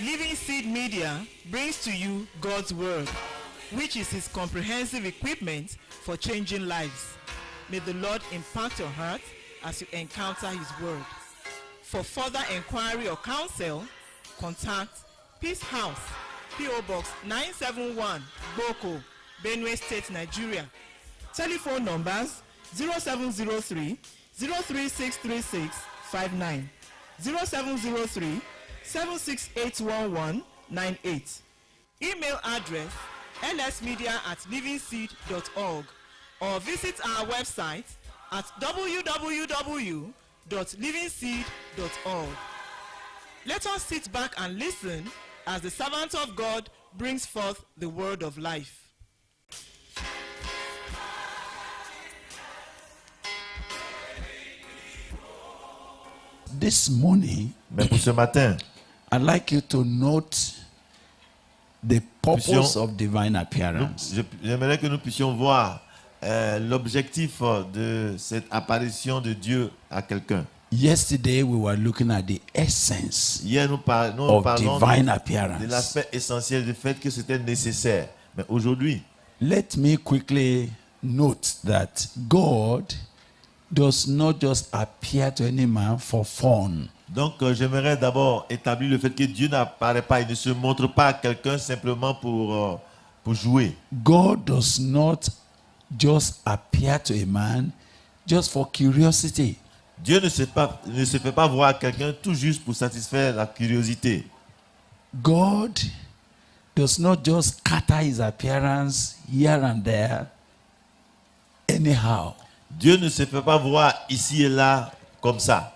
Living Seed Media brings to you God's Word, which is His comprehensive equipment for changing lives. May the Lord impact your heart as you encounter His Word. For further inquiry or counsel, contact Peace House, P.O. Box 971, Boko, Benue State, Nigeria. Telephone numbers 0703 0363659, 0703 7681198. Email address lsmedia@livingseed.org, or visit our website at www.livingseed.org. Let us sit back and listen as the servant of God brings forth the word of life. This morning, Mais pour ce matin, I'd like you to note the purpose of divine appearance. j'aimerais que nous puissions voir l'objectif de cette apparition de Dieu à quelqu'un. Yesterday, we were looking at the essence Hier, nous parlons of divine de appearance. l'aspect essentiel du fait que c'était nécessaire. Mais aujourd'hui, Let me quickly note that God does not just appear to any man for fun. donc j'aimerais d'abord établir le fait que Dieu n'apparaît pas, il ne se montre pas à quelqu'un simplement pour jouer. God does not just appear to a man just for curiosity. Dieu ne se fait pas voir à quelqu'un tout juste pour satisfaire la curiosité. God does not just scatter his appearance here and there anyhow. Dieu ne se fait pas voir ici et là comme ça.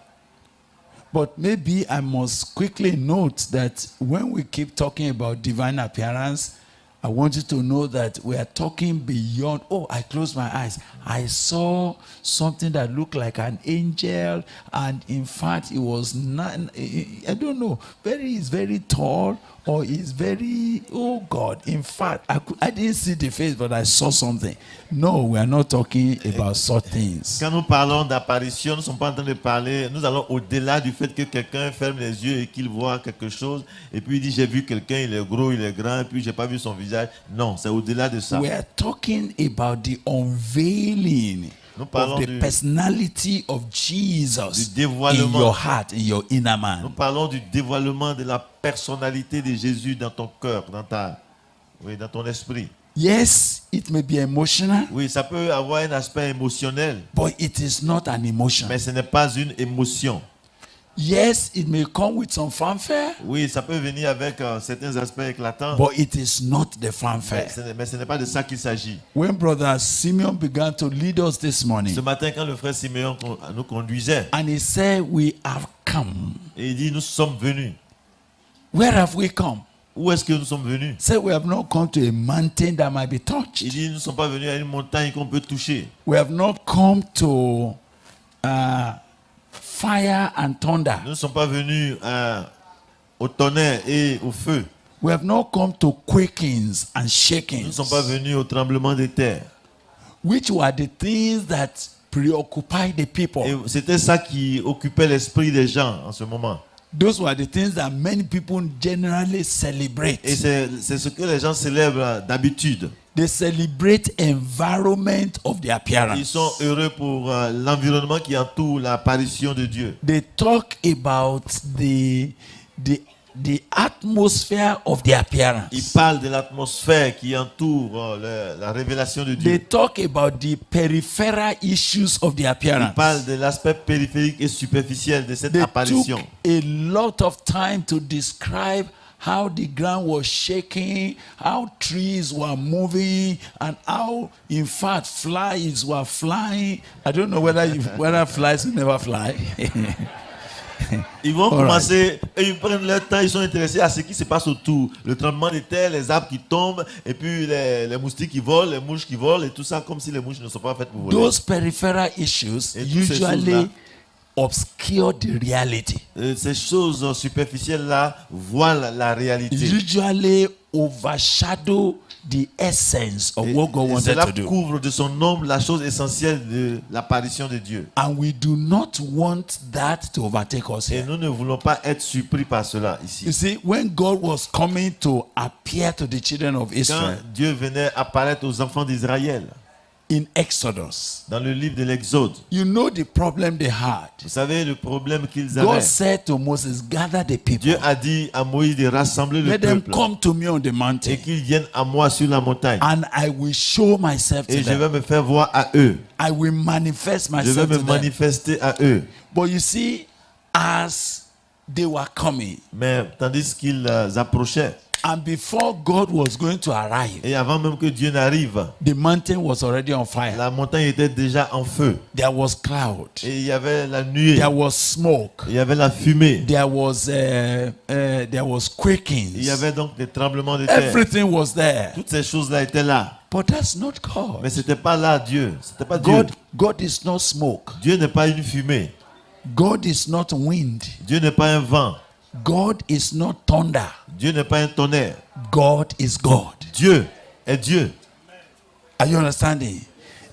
But maybe I must quickly note that when we keep talking about divine appearance, I want you to know that we are talking beyond. Oh, I closed my eyes. I saw something that looked like an angel, and in fact, it was not. I don't know. He's very tall, or he's very. Oh God! In fact, I didn't see the face, but I saw something. No, we are not talking about such things. Quand nous parlons d'apparition, nous ne sommes pas en train de parler, nous allons au-delà du fait que quelqu'un ferme les yeux et qu'il voit quelque chose, et puis il dit j'ai vu quelqu'un, il est gros, il est grand, et puis j'ai pas vu son visage. Non, c'est au-delà de ça. We are talking about the unveiling Nous of parlons the personality of Jesus du in dévoilement. your heart, in your inner Nous man. parlons du dévoilement de la personnalité de Jésus dans ton cœur, dans ton esprit. Yes, it may be emotional, Oui, ça peut avoir un aspect émotionnel, but it is not an emotion. mais ce n'est pas une émotion. Yes, it may come with some fanfare, Oui, ça peut venir avec certains aspects éclatants, but it is not the fanfare. mais ce n'est pas de ça qu'il s'agit. When Brother Simeon began to lead us this morning, Ce matin, quand le frère Siméon nous conduisait, and he said, "We have come." et il dit, nous sommes venus. Where have we come? Où est-ce que nous sommes venus? Say, we have not come to a mountain that might be Il touched. dit, nous ne sommes pas venus à une montagne qu'on peut toucher. We have not come to fire and thunder. Nous ne sommes pas venus au tonnerre et au feu. We have not come to quakings and Nous ne shakings, sommes pas venus au tremblement de terre. which were the things that preoccupy the people. Et c'était ça qui occupait l'esprit des gens en ce moment. Those were the things that many people generally celebrate. Et c'est ce que les gens célèbrent d'habitude. They celebrate environment of the Ils appearance. sont heureux pour l'environnement qui entoure l'apparition de Dieu. They talk about the atmosphere of the appearance. Ils parlent de l'atmosphère qui entoure la révélation de They Dieu. talk about the peripheral issues of the Ils appearance. parlent de l'aspect périphérique et superficiel de cette They apparition. took a lot of time to describe how the ground was shaking, how trees were moving, and how, in fact, flies were flying. I don't know whether flies will never fly. Ils vont All commencer et ils prennent leur temps, ils sont intéressés à ce qui se passe autour. Le tremblement de terre, les arbres qui tombent, et puis les moustiques qui volent, les mouches qui volent, et tout ça, comme si les mouches ne sont pas faites pour voler. Those peripheral issues Et toutes ces usually choses-là obscure the reality. Ces choses superficielles-là voilent la réalité. Usually overshadow the essence of what God Et wanted cela to do. couvre de son ombre la chose essentielle de l'apparition de Dieu. And we do not want that to overtake us Et here. nous ne voulons pas être surpris par cela You ici. see, when God was coming to appear to the children of Quand Israel Dieu venait apparaître aux enfants d'Israël, in Exodus, dans le livre de l'Exode, you know the problem they had. vous savez le problème qu'ils God avaient. said to Moses, gather the people. Dieu a dit à Moïse de rassembler le Let them peuple come to me on the mountain, et qu'ils viennent à moi sur la montagne. and I will show myself to Et je them. vais me faire voir à eux. I will manifest Je vais myself me to them. manifester à eux. But you see, as they were coming, Mais tandis qu'ils approchaient, and before God was going to arrive, et avant même que Dieu n'arrive, the mountain was already on fire. la montagne était déjà en feu. There was cloud. Et il y avait la nuée, There was smoke. il y avait la fumée, There was quakings. il y avait donc des tremblements de terre. Everything was there. Toutes ces choses-là étaient là. But that's not God. Mais c'était pas là Dieu. C'était pas Dieu. God is not smoke. Dieu n'est pas une fumée. God is not wind. Dieu n'est pas un vent. God is not thunder. Dieu n'est pas un tonnerre. God is God. Dieu est Dieu. Are you understanding?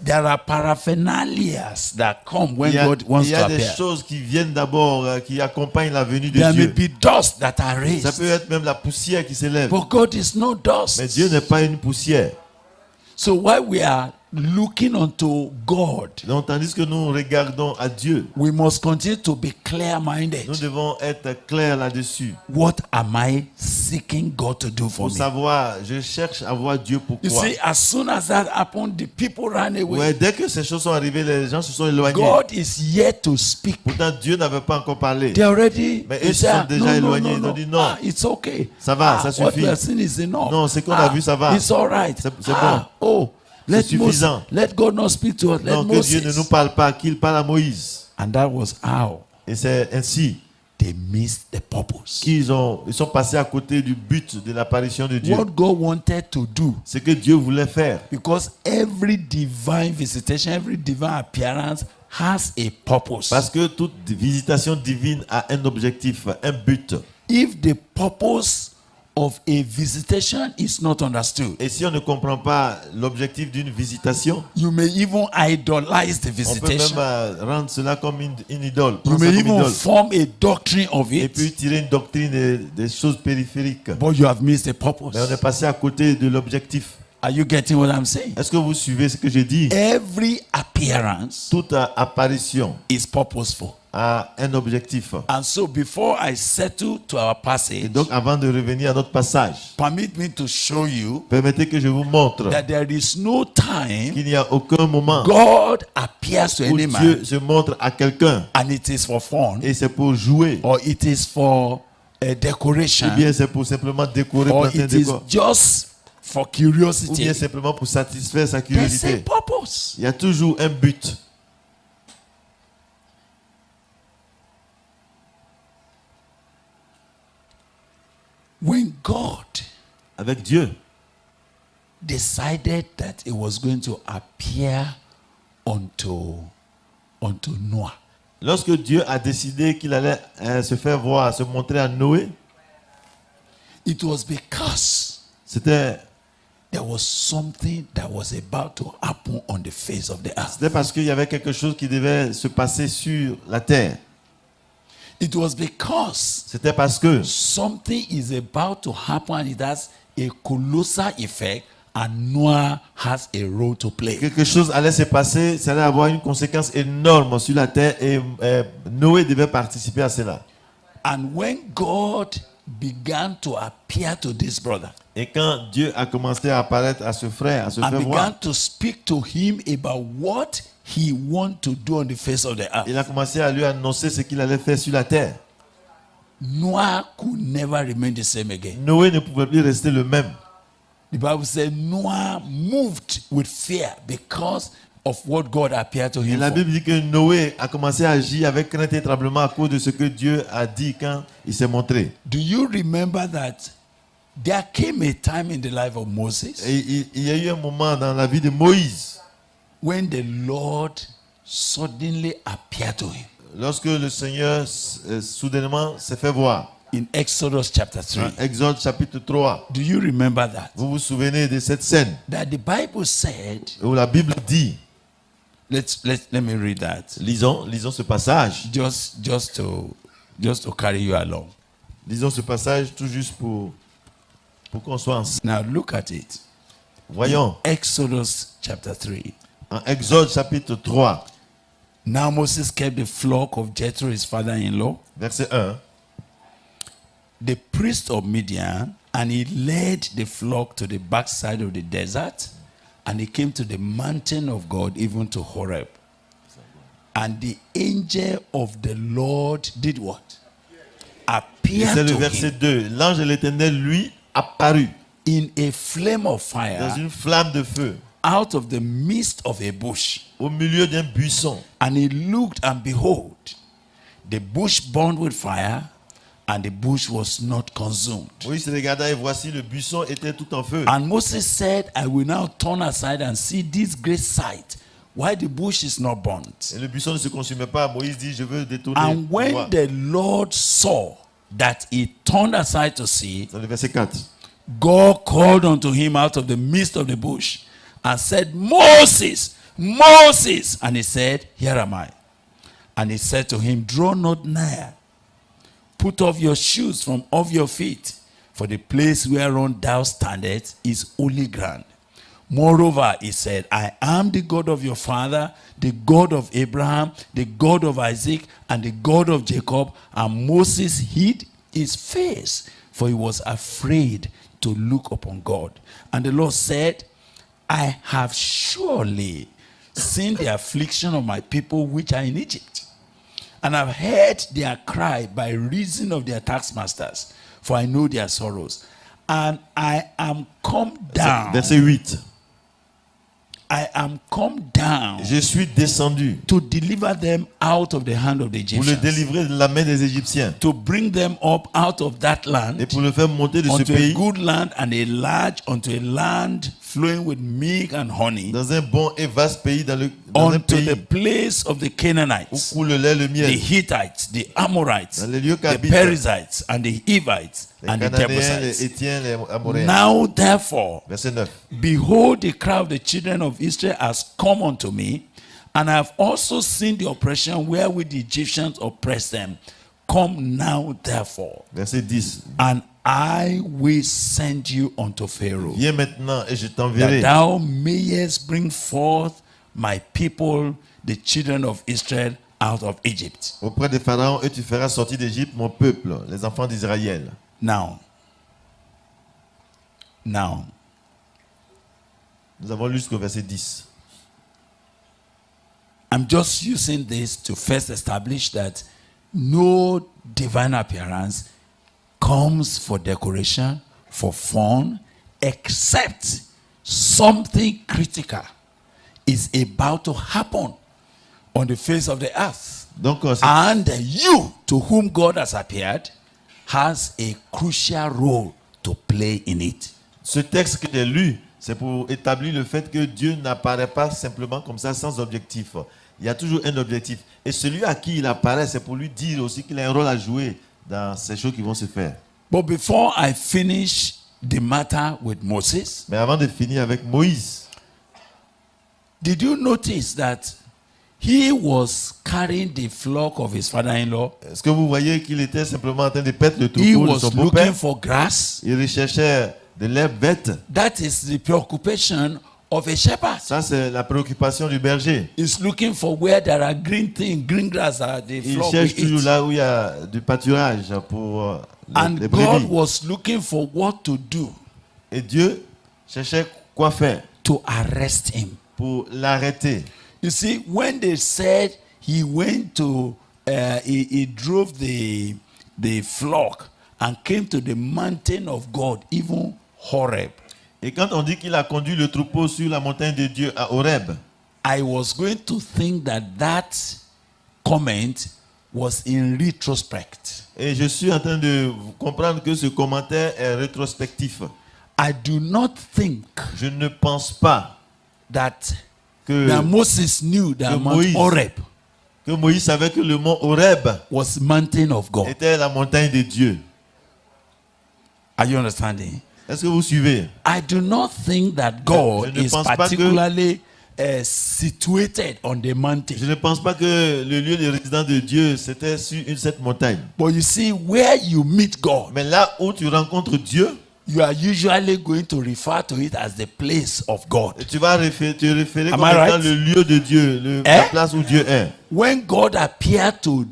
There are paraphernalias that come when Il y a, God wants il y to a des appear. choses qui viennent d'abord, qui accompagnent la venue de There may Dieu. be dust that are Ça peut raised. être même la poussière qui s'élève. But God is no dust. Mais Dieu n'est pas une poussière. So while we are looking unto God, Donc, tandis que nous regardons à Dieu, we must continue to be nous clear-minded. devons être clairs là-dessus. What am I seeking God to do for Pour me? savoir, je cherche à voir Dieu You pourquoi. see, as soon as that happened, the people ran away. Ouais, dès que ces choses sont arrivées, les gens se sont éloignés. God is yet to speak. Pourtant, Dieu n'avait pas encore parlé. They already Mais they ils say, sont déjà éloignés, ils ont dit non. Ah, it's okay. Ça va, ça What suffit. we have seen is enough. Non, ce qu'on a vu, ça va. It's all right. C'est bon. Oh, let suffisant. let God not speak to us. Let Non, que Moses. Dieu ne nous parle pas, qu'il parle à Moïse. And that was how Et c'est ainsi they missed the purpose. qu'ils sont passés à côté du but de l'apparition de Dieu. What God wanted to do, Ce que Dieu voulait faire. because every divine visitation, every divine appearance has a purpose. Parce que toute visitation divine a un objectif, un but. If the purpose of a visitation is not understood, Et si on ne comprend pas l'objectif d'une visitation, you may even idolize the on peut visitation. même rendre cela comme une idole. You Prendre ça may comme even idole. form a doctrine of Et puis it, tirer une doctrine des choses périphériques. but you have missed the Mais on est purpose. passé à côté de l'objectif. Are you getting what I'm saying? Est-ce que vous suivez ce que je dis? Every appearance Toute apparition is purposeful. a un objectif. And so before I settle to our Et passage, donc, avant de revenir à notre passage, permit me to show you permettez que je vous montre that there is no time qu'il n'y a aucun moment God appears to où any man Dieu se montre à quelqu'un and it is for fun, et c'est pour jouer, or it is for a decoration, ou bien c'est pour simplement décorer, or planter un it is décor, just for ou curiosity. bien simplement pour satisfaire sa There's a curiosité. purpose. Il y a toujours un but. When God Avec Dieu, decided that it was going to appear unto Noah, lorsque Dieu a décidé qu'il allait se faire voir, se montrer à Noé, it was because c'était there was something that was about to happen on the face of the earth. parce qu'il y avait quelque chose qui devait se passer sur la terre. It was because C'était parce que something is about to happen and it has a colossal effect, and Noah has a role to play. quelque chose allait se passer, ça allait avoir une conséquence énorme sur la terre et Noé devait participer à cela. And when God began to appear to this brother Et quand Dieu a commencé à apparaître à ce frère, à se and faire began voir, to speak to him about what he want to do on the face of the earth, il a commencé à lui annoncer ce qu'il allait faire sur la terre. Noah could never remain the same again. Noé ne pouvait plus rester le même. The Bible said Noah moved with fear because of what God appeared to Et him la for. Bible dit que Noé a commencé à agir avec crainte et tremblement à cause de ce que Dieu a dit quand il s'est montré. Do you remember that there came a time in the life of Moses Et il y a eu un moment dans la vie de Moïse when the Lord suddenly appeared to him? lorsque le Seigneur soudainement s'est fait voir. in Exodus chapter 3. Dans Exode chapitre 3. Do you remember that? Vous vous souvenez de cette scène That the Bible said, où la Bible dit, let me read that. lisons ce passage. Just to carry you along. Lisons ce passage tout juste pour qu'on soit ensemble. Now look at it. Voyons, Exodus chapter 3. en Exode chapitre 3, Now Moses kept the flock of Jethro, his father-in-law, verset 1. the priest of Midian, and he led the flock to the backside of the desert, and he came to the mountain of God, even to Horeb. And the angel of the Lord did what? Et Appeared c'est le to verset him 2. L'ange de l'Éternel, lui, apparut in a flame of dans fire une flamme de feu out of the midst of a bush. au milieu d'un buisson. And he looked, and behold, the bush burned with fire, and the bush was not consumed. Moïse regarda et voici le buisson était tout en feu. And Moses said, I will now turn aside and see this great sight, why the bush is not burnt. Et le buisson ne se consumait pas. Moïse dit, je veux détourner. And pour when voir. the Lord saw that he turned aside to see, C'est le verset 4. God called unto him out of the midst of the bush and said, Moses, Moses. And he said, Here am I. And he said to him, Draw not nigh. Put off your shoes from off your feet, for the place whereon thou standest is holy ground. Moreover, he said, I am the God of your father, the God of Abraham, the God of Isaac, and the God of Jacob. And Moses hid his face, for he was afraid to look upon God. And the Lord said, I have surely seen the affliction of my people which are in Egypt, and I've heard their cry by reason of their taskmasters, for I know their sorrows. And I am come down. Verset 8. I am come down Je suis descendu to deliver them out of the hand of the pour le Egyptians, délivrer de la main des Égyptiens to bring them up out of that land et pour le faire monter de ce unto a pays good land and a large, unto a land flowing with milk and honey, dans un bon et vaste pays, dans un unto pays the place of the où Canaanites, coule le lait, le the miel, Hittites, the Amorites, dans les lieux the qu'habitent Perizzites, and the Hivites, les and the Cananéens, les Jebusites. Étiens, les Amoréens. Now therefore, Verset 9. behold, the cry of the children of Israel has come unto me, and I have also seen the oppression wherewith the Egyptians oppress them. Come now therefore, Verset 10. and I will send you unto Pharaoh, Viens maintenant et je that t'enverrai thou mayest bring forth my people, the children of Israel, out of Egypt. auprès de Pharaon et tu feras sortir d'Égypte mon peuple, les enfants d'Israël. Now, Nous avons lu jusqu'au verset 10. I'm just using this to first establish that no divine appearance comes for decoration, for fun, except something critical is about to happen on the face of the earth. Donc, And you, to whom God has appeared, has a crucial role to play in it. ce texte que j'ai lu, c'est pour établir le fait que Dieu n'apparaît pas simplement comme ça, sans objectif. Il y a toujours un objectif. Et celui à qui il apparaît, c'est pour lui dire aussi qu'il a un rôle à jouer dans ces choses qui vont se faire. But before I finish the matter with Moses, Mais avant de finir avec Moïse, did you notice that he was carrying the flock of his father-in-law? est-ce que vous voyez qu'il était simplement en train de perdre le He troupeau de was son looking beau-père? for grass. Il recherchait de l'herbe verte. That is the preoccupation of a shepherd. Ça, c'est la préoccupation du berger. He's looking for where there are green things, green grass that the Il flock cherche will toujours eat. là où il y a du pâturage pour And les God brebis. was looking for what to do Et Dieu cherchait quoi faire to arrest him. pour l'arrêter. You see, when they said he went to, he drove the flock and came to the mountain of God, even Horeb. Et quand on dit qu'il a conduit le troupeau sur la montagne de Dieu à Horeb, I was going to think that comment was in retrospect. et je suis en train de comprendre que ce commentaire est rétrospectif. I do not think Je ne pense pas that que Moses knew that que Mount Moïse- Horeb Que Moïse savait que le mont Horeb was mountain of God. était la montagne de Dieu. Are you understanding? Est-ce que vous suivez? I do not think that God Je ne is pense pas que- particularly situated on the mountain. Je ne pense pas que le lieu de résidence de Dieu, c'était sur cette montagne. But you see, where you meet God, Mais là où tu rencontres Dieu, you are usually going to refer to it as the place of God. tu vas te référer Am comme I étant right? le lieu de Dieu, la place où Dieu est. When God appeared to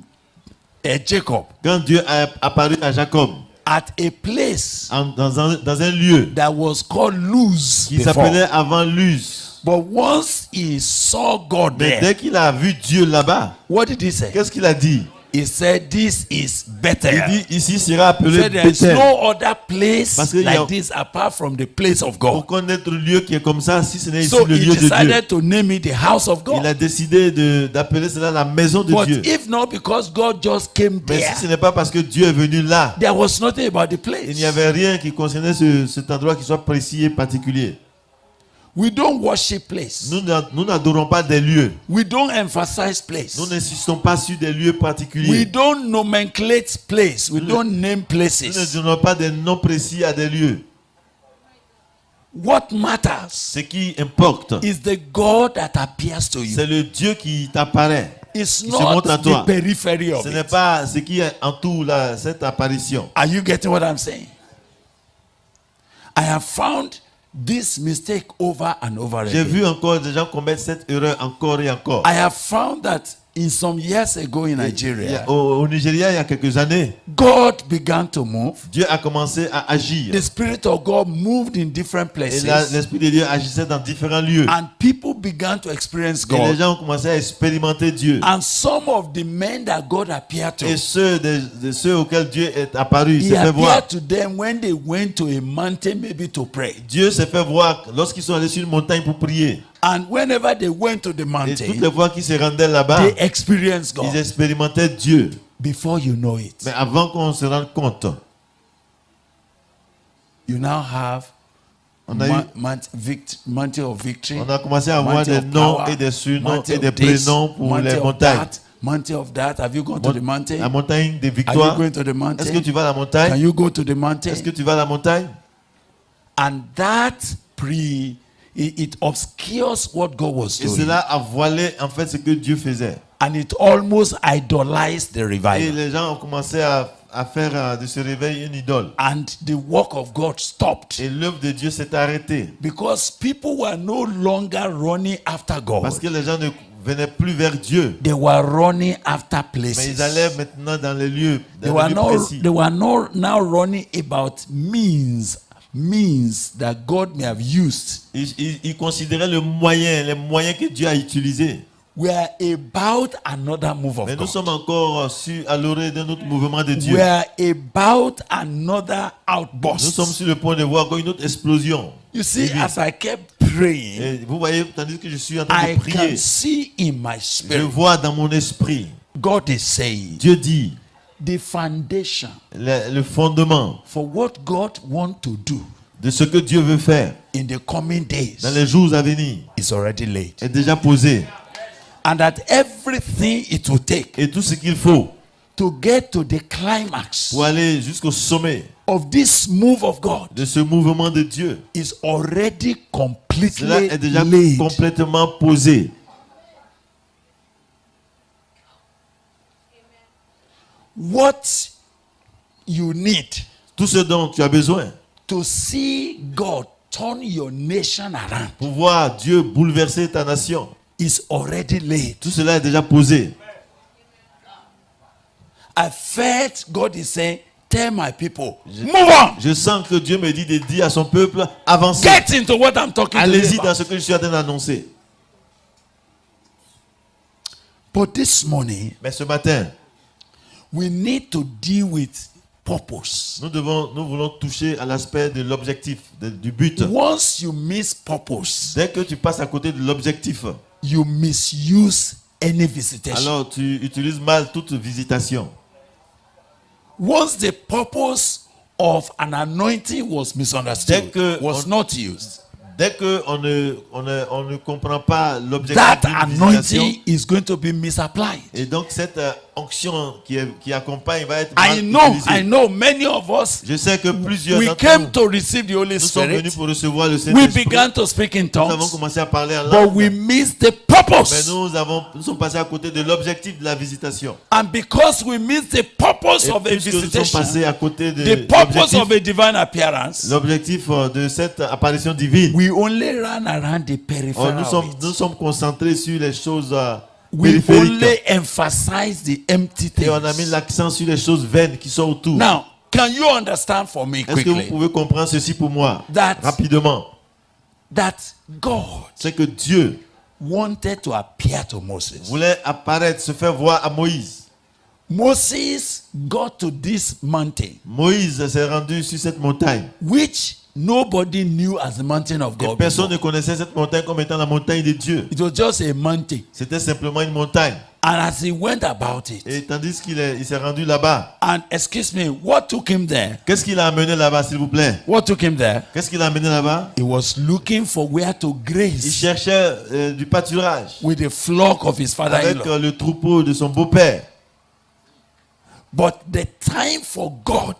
Jacob Quand Dieu a apparu à Jacob at a place dans un lieu that was called Luz qui before, s'appelait avant Luz, but once he saw God mais there, dès qu'il a vu Dieu là-bas, what did he say? qu'est-ce qu'il a dit? He said, "This is Il better." dit ici sera He appelé said, "There is Bethel. no other place Parce qu'il y a- like this apart from the place of God." Pour connaître le lieu qui est comme ça, si ce n'est ici So le he lieu de Dieu. decided to name it the house of Il a God. décidé d'appeler cela la maison de But Dieu. if not because God just came Mais there, si ce n'est pas parce que Dieu est venu là, there was nothing about the il place. n'y avait rien qui concernait cet endroit qui soit précis et particulier. We don't worship place. Nous n'adorons pas des lieux. We don't emphasize place. Nous n'insistons pas sur des lieux We particuliers. don't nomenclate place. We don't name Nous ne places. donnons pas des noms précis à des lieux. What matters Ce qui importe, is the God that appears to you. c'est le Dieu qui t'apparaît. It's se not montre à toi. the periphery of Ce n'est it. pas ce qui entoure cette apparition. Are you getting what I'm saying? I have found this mistake over and over J'ai again. vu encore des gens commettre cette erreur encore et encore. I have found that in some years ago in Nigeria, Au Nigeria, il y a quelques années, God began to move. Dieu a commencé à agir. The Spirit of God moved in different Et places. l'Esprit de Dieu agissait dans différents lieux. And people began to experience Et les God. gens ont commencé à expérimenter Dieu. And some of the men that God appeared to, Et ceux auxquels Dieu est apparu, il He s'est fait voir. appeared to them when they went to a mountain maybe to pray. Dieu s'est fait voir lorsqu'ils sont allés sur une montagne pour prier. And whenever they went to the Et toutes les mountain, fois qu'ils se rendaient là-bas, they experienced ils God. expérimentaient Dieu. Before you know it, Mais avant qu'on se rende compte, you now have on a, eu- mountain of victory, on a commencé à avoir mountain des of noms power, et des surnoms mountain et des of this, prénoms pour les mountain of montagnes. that, mountain of that. Have you gone to the mountain? La montagne des Are you victoires. going to the Est-ce que mountain? tu vas à la Can montagne? you go to the Est-ce mountain? que tu vas à la montagne? And that it obscures what God was Et doing. cela a voilé en fait ce que Dieu faisait. And it almost idolized the Et revival. les gens ont commencé à faire de ce réveil une idole. And the work of God stopped. Et l'œuvre de Dieu s'est arrêtée. Because people were no longer running after Parce God. que les gens ne venaient plus vers Dieu. They were running after Mais ils places. allaient maintenant dans les lieux, They dans were les lieux précis. now running about means that God may have used. Ils considéraient les moyens que Dieu a utilisés. We are about another move Mais of nous God. sommes encore à l'oreille d'un autre mouvement de Dieu. We are about another Nous outburst. sommes sur le point de voir encore une autre explosion. You see, Oui. as I kept praying, Et vous voyez, tandis que je suis en train I de prier, can see in my je spirit, vois dans mon esprit, God is saying, Dieu dit, the foundation le fondement for what God wants to do de ce que Dieu veut faire in the coming days dans les jours à venir is already laid. est déjà posé. And that everything it will take Et tout ce qu'il faut to get to the climax pour aller jusqu'au sommet of this move of God de ce mouvement de Dieu, is already cela completely est déjà laid. complètement posé. What you need Tout ce dont tu as besoin to see God turn your nation around pour voir Dieu bouleverser ta nation, is already laid. tout cela est déjà posé. I felt God is saying, tell my people, move on. Je sens que Dieu me dit de dire à son peuple, avancez. Get into what I'm talking to you Allez-y dans about. ce que je suis en train d'annoncer. But this morning, Mais ce matin, we need to deal with purpose. nous voulons toucher à l'aspect de l'objectif, du but. Once you miss purpose, Dès que tu passes à côté de l'objectif, you misuse any visitation. alors tu utilises mal toute visitation. Once the purpose of an anointing was Dès misunderstood, que was not used, Dès qu'on ne comprend pas l'objectif that d'une visitation, anointing is going to be misapplied. et donc cette onction qui accompagne va être mal I utilisée. know many of us, Je sais que plusieurs we d'entre came nous, to receive the Holy nous sommes venus Spirit. pour recevoir le We Saint-Esprit. began to speak in Nous avons tongues, commencé à parler en but langue. we missed the Mais purpose. nous sommes passés à côté de l'objectif de la visitation. And because we missed the purpose Et of a puisque nous sommes visitation, passés à côté de the purpose l'objectif, of a divine appearance, l'objectif de cette apparition divine, we only ran around the nous peripheral. sommes concentrés sur les choses We périphériques. only emphasize the empty Et on a mis things. l'accent sur les choses vaines qui sont autour. Now, can you understand for me Est-ce que vous quickly pouvez comprendre ceci pour moi That- rapidement? that God C'est que Dieu wanted to appear to Moses? voulait apparaître, se faire voir à Moïse. Moses got to this mountain, Moïse s'est rendu sur cette montagne. which nobody knew as the mountain of Et God. personne ne before. connaissait cette montagne comme étant la montagne de Dieu. It was just a mountain. C'était simplement une montagne. And as he went about it, Et tandis il s'est rendu là-bas, and excuse me, what took him there? qu'est-ce qu'il a amené là-bas, s'il vous plaît? What took him there? Qu'est-ce qu'il a amené là-bas? He was looking for where to Il graze cherchait du pâturage with the flock of his avec father-in-law. le troupeau de son beau-père. But the time for God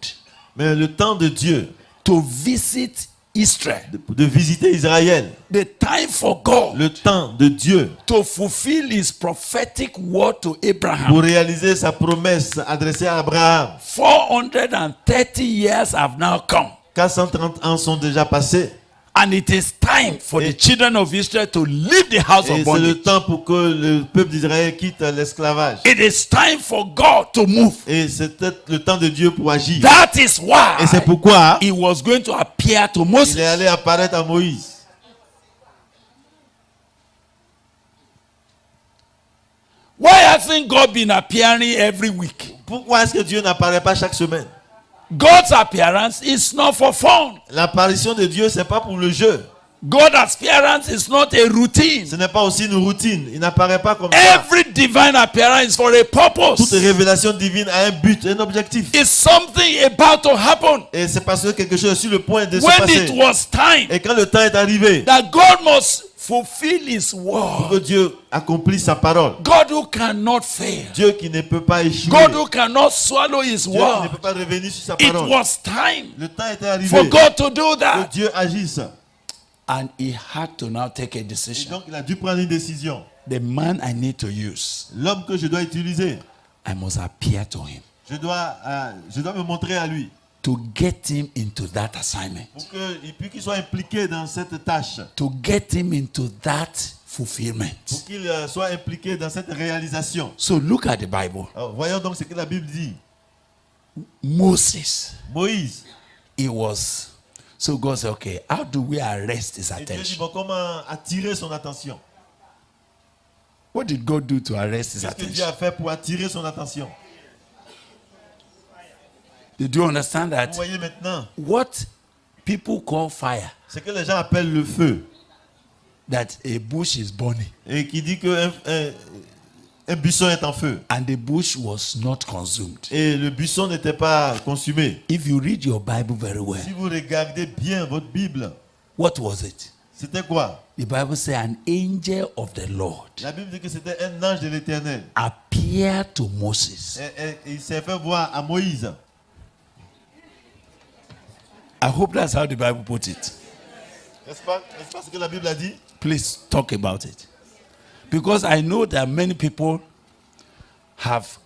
Mais le temps de Dieu to visit Israel, de visiter Israël, the time for God le temps de Dieu to fulfill his prophetic word to Abraham, pour réaliser sa promesse adressée à Abraham. 430 years have now come. 430 ans sont déjà passés. And it is time for the children of Israel to leave the house Et of c'est bondage. le temps pour que le peuple d'Israël quitte l'esclavage. It is time for God to move. Et c'était le temps de Dieu pour agir. That is why Et c'est pourquoi he was going to appear to il Moses. est allé apparaître à Moïse. Why hasn't God been appearing every week? Pourquoi est-ce que Dieu n'apparaît pas chaque semaine? God's appearance is not for fun. L'apparition de Dieu, c'est pas pour le jeu. God's appearance is not a routine. Ce n'est pas aussi une routine. Il n'apparaît pas comme ça. Every divine appearance is for a Toute purpose. révélation divine a un but, un objectif. It's something about to happen. Et c'est parce que quelque chose est sur le point de se When passer. it was time Et quand le temps est arrivé, that God must fulfill his que word. Dieu accomplisse sa parole. God who cannot fail. Dieu qui ne peut pas échouer. God who cannot swallow his Dieu qui ne word. peut pas revenir sur sa It parole. was time Le temps était arrivé for God to do que that. Dieu agisse. And he had to now take a Et decision. donc il a dû prendre une décision. The man I need to use, L'homme que je dois utiliser, I must appear to him je dois me montrer à lui to get him into that assignment, pour qu'il soit impliqué dans cette tâche, to get him into that fulfillment. pour qu'il soit impliqué dans cette réalisation. So look at the Bible. Alors, voyons donc ce que la Bible dit. Moses, Moïse, he was. So God said, okay, how do we arrest his et Dieu dit, attention? bon, comment attirer son attention? What did God do to arrest his Qu'est-ce que Dieu a attention? fait pour attirer son attention? Did you understand Vous that? voyez maintenant, What people call fire, ce que les gens appellent le feu, that a bush is burning et qui dit qu'un un buisson est en feu, and the bush was not consumed. et le buisson n'était pas consumé. If you read your Bible very well, Si vous regardez bien votre Bible, what was it? c'était quoi? The Bible says an angel of the Lord La Bible dit que c'était un ange de l'Éternel. appeared to Moses. Et il s'est fait voir à Moïse. I hope that's how the Bible put it. N'est-ce pas ce que la Bible a dit? Please talk about it. Because I know that many people have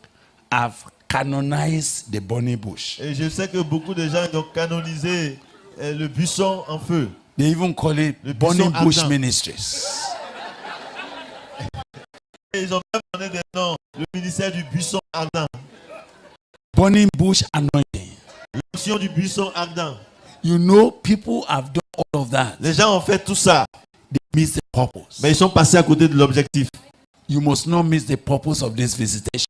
canonized the burning bush. Et je sais que beaucoup de gens ont canonisé le buisson en feu. They even call it Le burning buisson bush ardent. ministries. Et ils ont même donné des noms. Le ministère du buisson ardent. Burning bush anointing. L'onction du buisson ardent. You know, people have done all of that. Les gens ont fait tout ça, They miss the purpose. mais ils sont passés à côté de l'objectif. You must not miss the purpose of this visitation.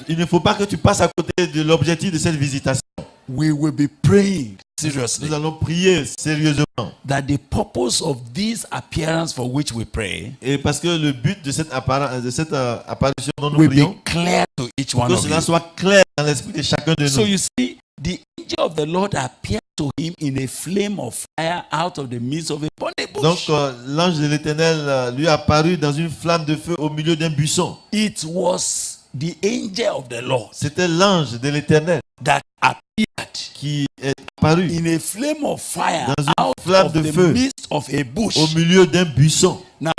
Il ne faut pas que tu passes à côté de l'objectif de cette visitation. We will be praying seriously Nous allons prier sérieusement. that the purpose of this appearance for which we pray Et parce que le but de cette apparition dont nous will be prions, clear to each one que of cela you. soit clair dans l'esprit de chacun de So nous. you see, the angel of the Lord appeared to him in a flame of fire out of the midst of a burning bush. Donc l'ange de l'Éternel lui est apparu dans une flamme de feu au milieu d'un buisson. It was the angel of the Lord C'était l'ange de l'Éternel that appeared qui est apparu in a flame of fire dans une out flamme of de the feu midst of a bush. au milieu d'un buisson. Now,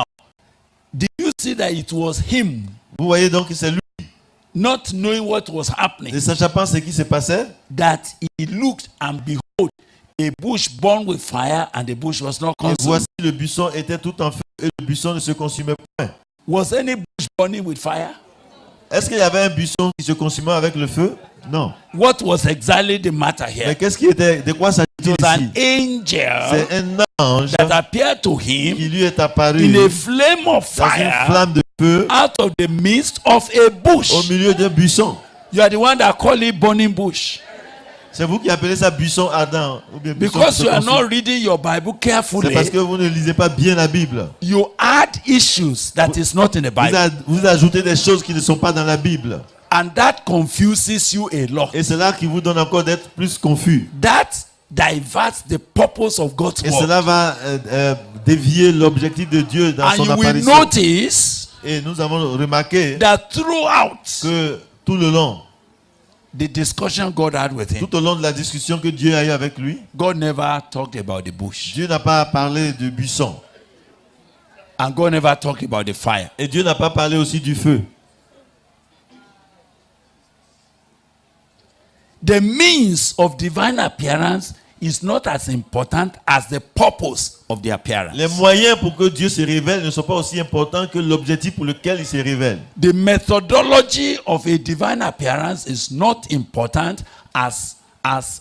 did you see that it was him, Vous voyez donc que c'est lui, not knowing what was happening, ne sachant pas ce qui se passait, that he looked and behold, a bush burned with fire and the bush was not et consumed? voici le buisson était tout en feu et le buisson ne se consumait point. Was any bush burning with fire? Est-ce qu'il y avait un buisson qui se consumait avec le feu? Non. What was exactly the matter Mais here? qu'est-ce qui était, de quoi It s'agit-il was an ici? angel C'est un ange that appeared to him qui lui est apparu in a flame of dans une fire flamme de feu out of the midst of a bush. au milieu d'un buisson. You are the one that call it burning bush. C'est vous qui appelez ça buisson ardent ou bien buisson qui Because se you are consume. not reading your Bible C'est carefully, parce que vous ne lisez pas bien la Bible. you add issues that is not in the Bible. Vous ajoutez des choses qui ne sont pas dans la Bible. And that confuses you a lot. Et c'est là qui vous donne encore d'être plus confus. That diverts the purpose of God's Et word. cela va dévier l'objectif de Dieu dans And son you will apparition. notice Et nous avons remarqué that throughout que tout le long, the discussion God had with him, tout au long de la discussion que Dieu a eue avec lui, God never talked about the bush. Dieu n'a pas parlé du buisson. And God never talked about the fire. Et Dieu n'a pas parlé aussi du feu. The means of divine appearance is not as important as the purpose of the appearance. Les moyens pour que Dieu se révèle ne sont pas aussi importants que l'objectif pour lequel il se révèle. The methodology of a divine appearance is not important as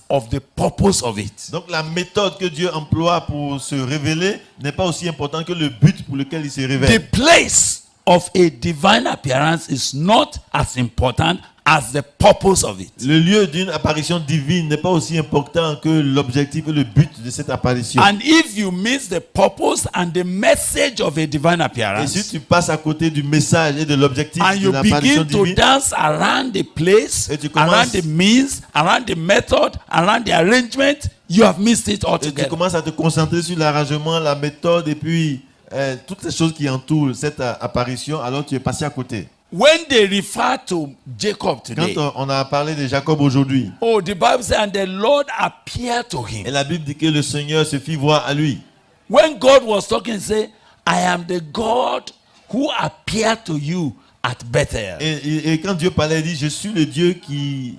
of the purpose of it. Donc la méthode que Dieu emploie pour se révéler n'est pas aussi importante que le but pour lequel il se The révèle. place of a divine appearance is not as important as the purpose of it. Le lieu d'une apparition divine n'est pas aussi important que l'objectif et le but de cette apparition. And if you miss the purpose and the message of a divine Et appearance, si tu passes à côté du message et de l'objectif and de you l'apparition begin to divine, dance around the place, Et tu around commences- the means, around the method, around the arrangement, you have missed it et tu altogether. commences à te concentrer sur l'arrangement, la méthode et puis toutes les choses qui entourent cette apparition, alors tu es passé à côté. When they refer to Jacob Quand today, on a parlé de Jacob aujourd'hui, oh, the Bible says, and the Lord appeared to et him. la Bible dit que le Seigneur se fit voir à lui. When God was talking, say, I am the God who appeared to you at Bethel. Et quand Dieu parlait, il dit, je suis le Dieu qui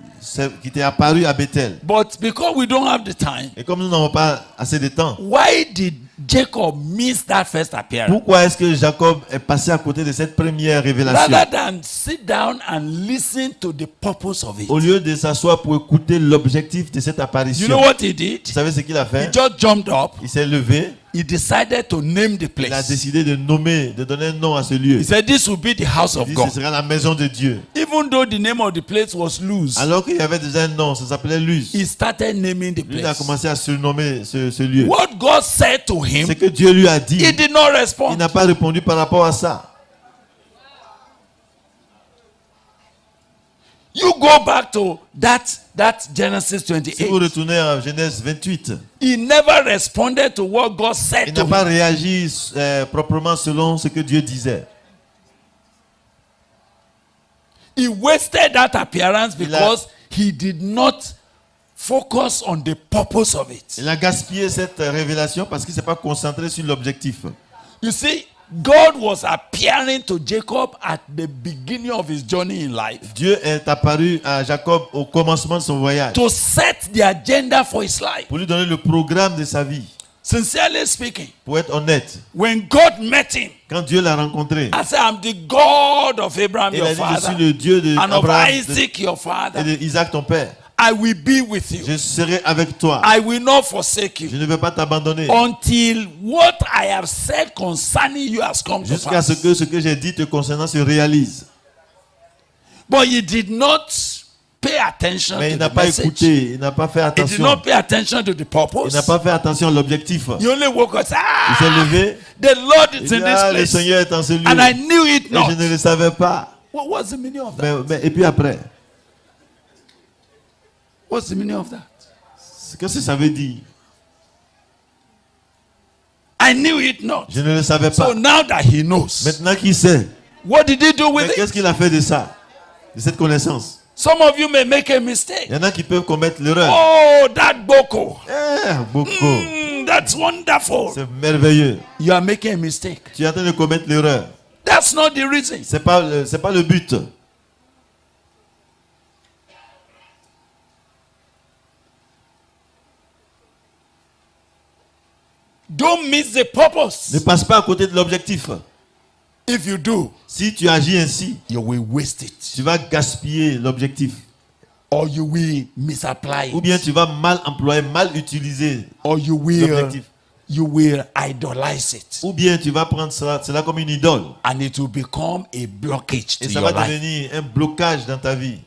t'est apparu à Bethel. But because we don't have the time, Et comme nous n'avons pas assez de temps, why did Jacob miss that first appearance? pourquoi est-ce que Jacob est passé à côté de cette première révélation? Rather than sit down and listen to the purpose of it. Au lieu de s'asseoir pour écouter l'objectif de cette You apparition, know what he did? vous savez ce qu'il a He fait? just jumped up. Il s'est levé, He decided to name the il a place. décidé de nommer, de donner un nom à ce lieu. He said, this will be the house Il of dit, God. ce sera la maison de Dieu. Even though the name of the place was Luz, Alors qu'il y avait déjà un nom, ça s'appelait Luz. he started naming the Lui il a place. commencé à surnommer ce lieu. What God said to him, C'est que Dieu lui a dit, he did not il respond. n'a pas répondu par rapport à ça. You go back to that Genesis Si vous 28. retournez à Genèse 28, He never responded to what God il said n'a to pas him. réagi proprement selon ce que Dieu disait. He wasted that appearance because he did not focus on the purpose of it. Il a gaspillé cette révélation parce qu'il ne s'est pas concentré sur l'objectif. You see, God was appearing to Jacob at the beginning of his journey in life Dieu est apparu à Jacob au commencement de son voyage to set the agenda for his life. pour lui donner le programme de sa vie. Sincerely speaking, Pour être honnête, when God met him, quand Dieu l'a rencontré, I said, I'm the God of Abraham, il your a dit, je suis father, le Dieu de and of Abraham Isaac, your et father. de Isaac ton père. I will be with you. Je serai avec toi. I will not forsake Je you ne vais pas t'abandonner until what I have said concerning you has come to jusqu'à ce pass. que j'ai dit te concernant se réalise. But he did not pay attention Mais to il n'a the pas message. écouté, il n'a pas fait He did attention. not pay attention to the Il purpose. n'a pas fait attention à l'objectif. He only woke up and said, Il s'est ah, levé. the Lord Il is dit, in ah, this le place. Seigneur est en ce lieu. And I knew it Et je not. ne le savais pas. What was the meaning of that? Et puis après, What's the meaning of that? Qu'est-ce que ça veut dire? I knew it not. Je ne le savais So pas. now that he knows, Maintenant qu'il sait, what did he do with mais it? qu'est-ce qu'il a fait de ça? De cette connaissance? Some of you may make a mistake. Il y en a qui peuvent commettre l'erreur. Oh, that boko. Beaucoup. That's wonderful. C'est merveilleux. You are making a mistake. Tu es en train de commettre l'erreur. That's not the reason. C'est pas le but. Don't miss the purpose. Ne passe pas à côté de l'objectif. If you do, Si tu agis ainsi, you will waste it. tu vas gaspiller l'objectif. Or you will misapply Ou bien it. tu vas mal employer, mal utiliser Or you will l'objectif. idolize it. Ou bien tu vas prendre cela comme une idole. And it will become a blockage Et to ça your va life. devenir un blocage dans ta vie.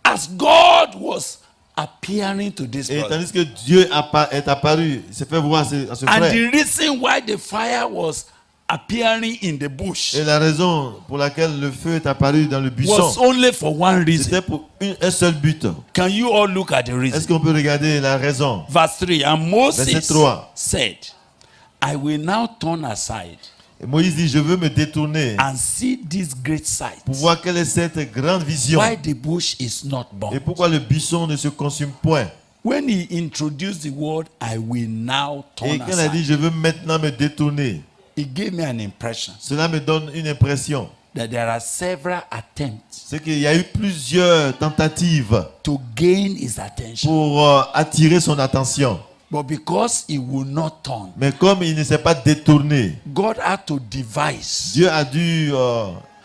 As God was appearing to this Et brother. tandis que Dieu est apparu, il s'est fait voir à ce And frère. the reason why the fire was appearing in the bush Et la raison pour laquelle le feu est apparu dans le was buisson, only for one reason. c'était pour un seul but. Can you all look at the Est-ce reason? qu'on peut regarder la raison? Verse 3. And Moses Verset 3. said, I will now turn aside Et Moïse dit, je veux me détourner and see this great sight. pour voir quelle est cette grande vision. Why the bush is not Et burned. pourquoi le buisson ne se consume point. When he introduced the word, I will now Et turn quand il a dit, aside, je veux maintenant me détourner, it gave me an impression cela me donne une impression. that there are several attempts C'est qu'il y a eu plusieurs tentatives to gain his attention. pour attirer son attention. But because he would not turn, Mais comme il ne s'est pas détourné, God had to devise Dieu a dû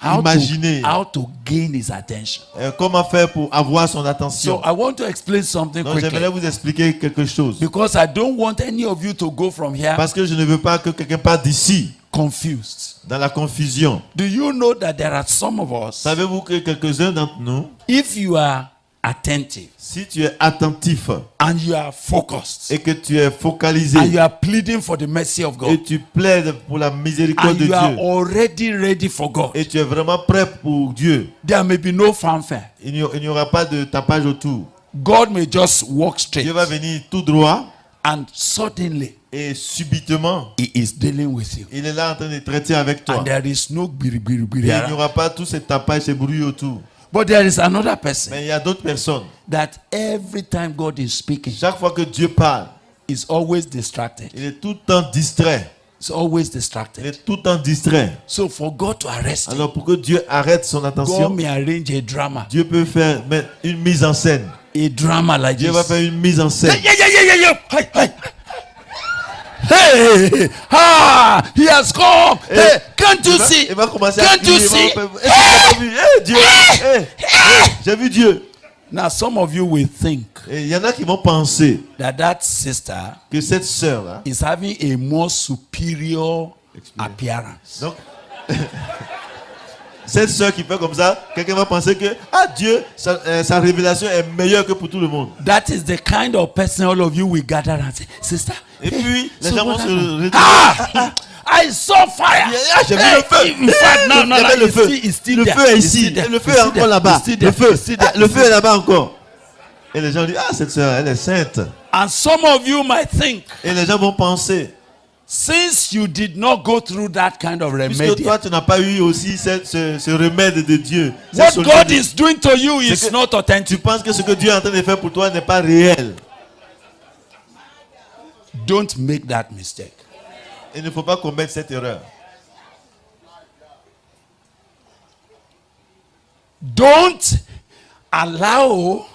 how imaginer to gain his attention. comment faire pour avoir son So attention. I want to explain something Donc j'aimerais quickly vous expliquer quelque chose. because I don't want any of you to go from here Parce que je ne veux pas que quelqu'un parte d'ici confused. dans la confusion. Do you know that there are some of us, Savez-vous que quelques-uns d'entre nous, if you are attentive si tu es attentif and you are focused et que tu es focalisé and you are pleading for the mercy of God et tu plaides pour la miséricorde and de you are Dieu already ready for God, et tu es vraiment prêt pour Dieu, there may be no fanfare. il n'y aura pas de tapage autour. God may just walk straight Dieu va venir tout droit and suddenly et subitement, he is dealing with you. il est là en train de traiter avec toi. And there is no Et il n'y aura pas tous ces tapages, ces bruits autour. But there is another person Mais il y a d'autres personnes. that every time God is speaking, Chaque fois que Dieu parle, is always distracted. il est tout le temps distrait. It's always Il distracted. est tout le temps distrait. So for God to arrest him, Alors pour que Dieu arrête son God attention, may arrange a drama. Dieu peut faire mettre une mise en scène. A drama like Dieu this. va faire une mise en scène. Hey, hey. Hey, ah, he has come. Hey, can't you see? Il va commencer à Can't you crier. see? Est-ce que tu as pas vu? Hey, Dieu! Hey, hey, j'ai vu Dieu. Now some of you will think Et il y en a qui vont penser that sister que cette sœur-là, is having a more superior appearance. donc, cette sœur qui fait comme ça, quelqu'un va penser que, ah Dieu, sa révélation est meilleure que pour tout le monde. That is the kind of person all of you will gather and say, sister. Et puis, les so gens vont what se happened? retourner. Ah, I saw fire. Ah, j'ai vu le feu. In fact, no, Il y avait le it's feu. still- it's still Le there. feu est It's ici. still there. Le feu It's est still encore there. là-bas. It's still Le there. feu. It's still there. Le feu est là-bas encore. Et les gens disent, ah, cette sœur, elle est sainte. And some of you might think, Et les gens vont penser, since you did not go through that kind of puisque remedy, toi, tu n'as pas eu aussi ce remède de Dieu. cette what solution God de- is doing to you C'est is que not Tu authentic. penses que ce que Dieu est en train de faire pour toi n'est pas réel. Don't make that mistake. Il ne faut pas commettre cette erreur. Don't allow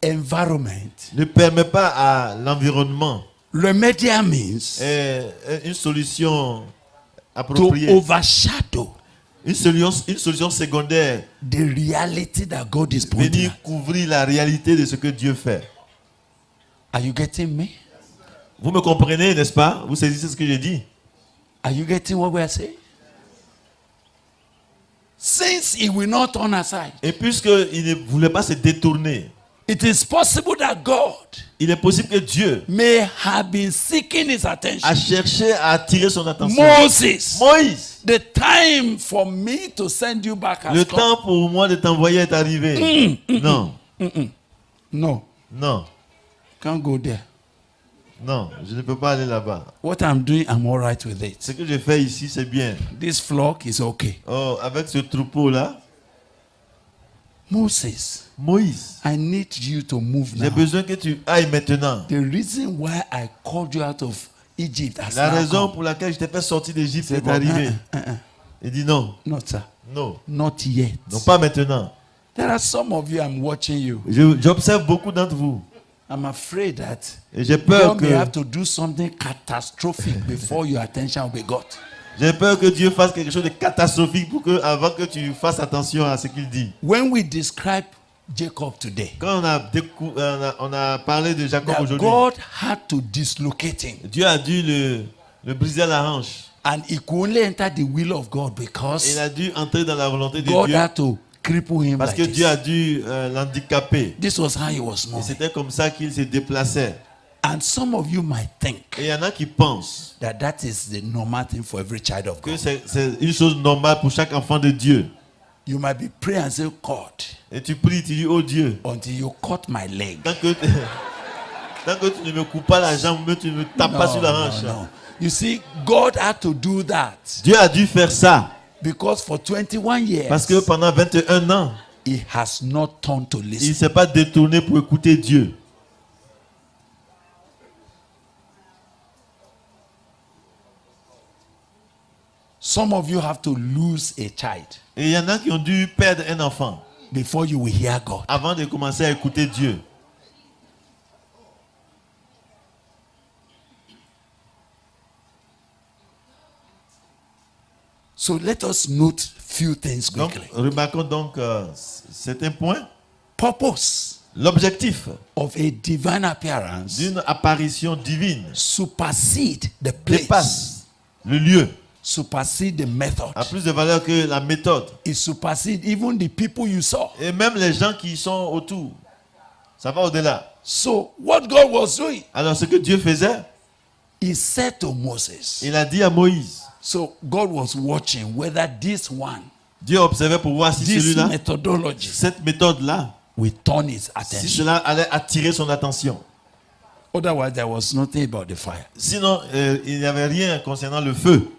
environment. Ne permet pas à l'environnement Remedial means une solution to appropriée. overshadow Une solution secondaire. the reality that God is pointing Venir at. couvrir la réalité de ce que Dieu fait. Are you getting me? Vous me comprenez, n'est-ce pas? Vous saisissez ce que j'ai dit? Are you getting what we are saying? Since he will not turn aside, Et puisqu'il ne voulait pas se détourner, it is possible that God il est possible que Dieu may have been seeking his attention. a cherché à attirer son attention. Moses, Moïse, the time for me to send you back has le come. temps pour moi de t'envoyer est arrivé. Non. No, Non, can't go there. non, je ne peux pas aller là-bas. What I'm doing, I'm all right with it. Ce que je fais ici, c'est bien. This flock is okay. Oh, avec ce troupeau-là, Moses, Moïse, I need you to move j'ai now. besoin que tu ailles maintenant. The reason why I called you out of Egypt has La now raison come. pour laquelle je t'ai fait sortir d'Égypte C'est est bon. arrivée. Il dit non, Not sir. non, Not yet. non, pas maintenant. There are some of you, I'm watching you. J'observe beaucoup d'entre vous. I'm afraid that Et j'ai peur God may have que, to do something catastrophic before your attention will be got. Dieu fasse quelque chose de catastrophique avant que tu fasses attention à ce qu'il dit. When we describe Jacob today, Quand on a parlé de Jacob that aujourd'hui, God had to dislocate him. Dieu a dû le briser à la hanche. And he could only enter the will of God Il because a dû entrer dans la volonté de God Dieu had to cripple him parce like que Dieu a this. dû l'handicaper. This was how he was Et moving. c'était comme ça qu'il se déplaçait. And some of you might think Et il y en a qui pensent that is the normal thing for every child of que God. c'est une chose normale pour chaque enfant de Dieu. You might be praying and say, God, Et tu pries, tu dis, oh Dieu, until you cut my leg. tant que tu ne me coupes pas la jambe, tu ne me tapes pas sur la hanche. no. You see, God had to do that Dieu a dû faire ça because for 21 years, parce que pendant 21 ans, he has not turned to il ne listen. s'est pas détourné pour écouter Dieu. Some of you have to lose a child Et il y en a qui ont dû perdre un enfant before you will hear God. avant de commencer à écouter Dieu. So let us note few things Donc, quickly. remarquons donc certains points. Purpose L'objectif of a divine appearance d'une apparition divine supersede the place, dépasse le lieu, supersede the method. a plus de valeur que la méthode. It supersedes even the people you saw. Et même les gens qui sont autour, ça va au-delà. So what God was doing, Alors ce que Dieu faisait, he said to Moses. il a dit à Moïse, So God was watching whether this one, Dieu observait pour voir si this celui-là, methodology cette méthode-là, will turn his si attention. cela allait attirer son attention. Otherwise, there was nothing about the fire. Sinon, il n'y avait rien concernant le feu.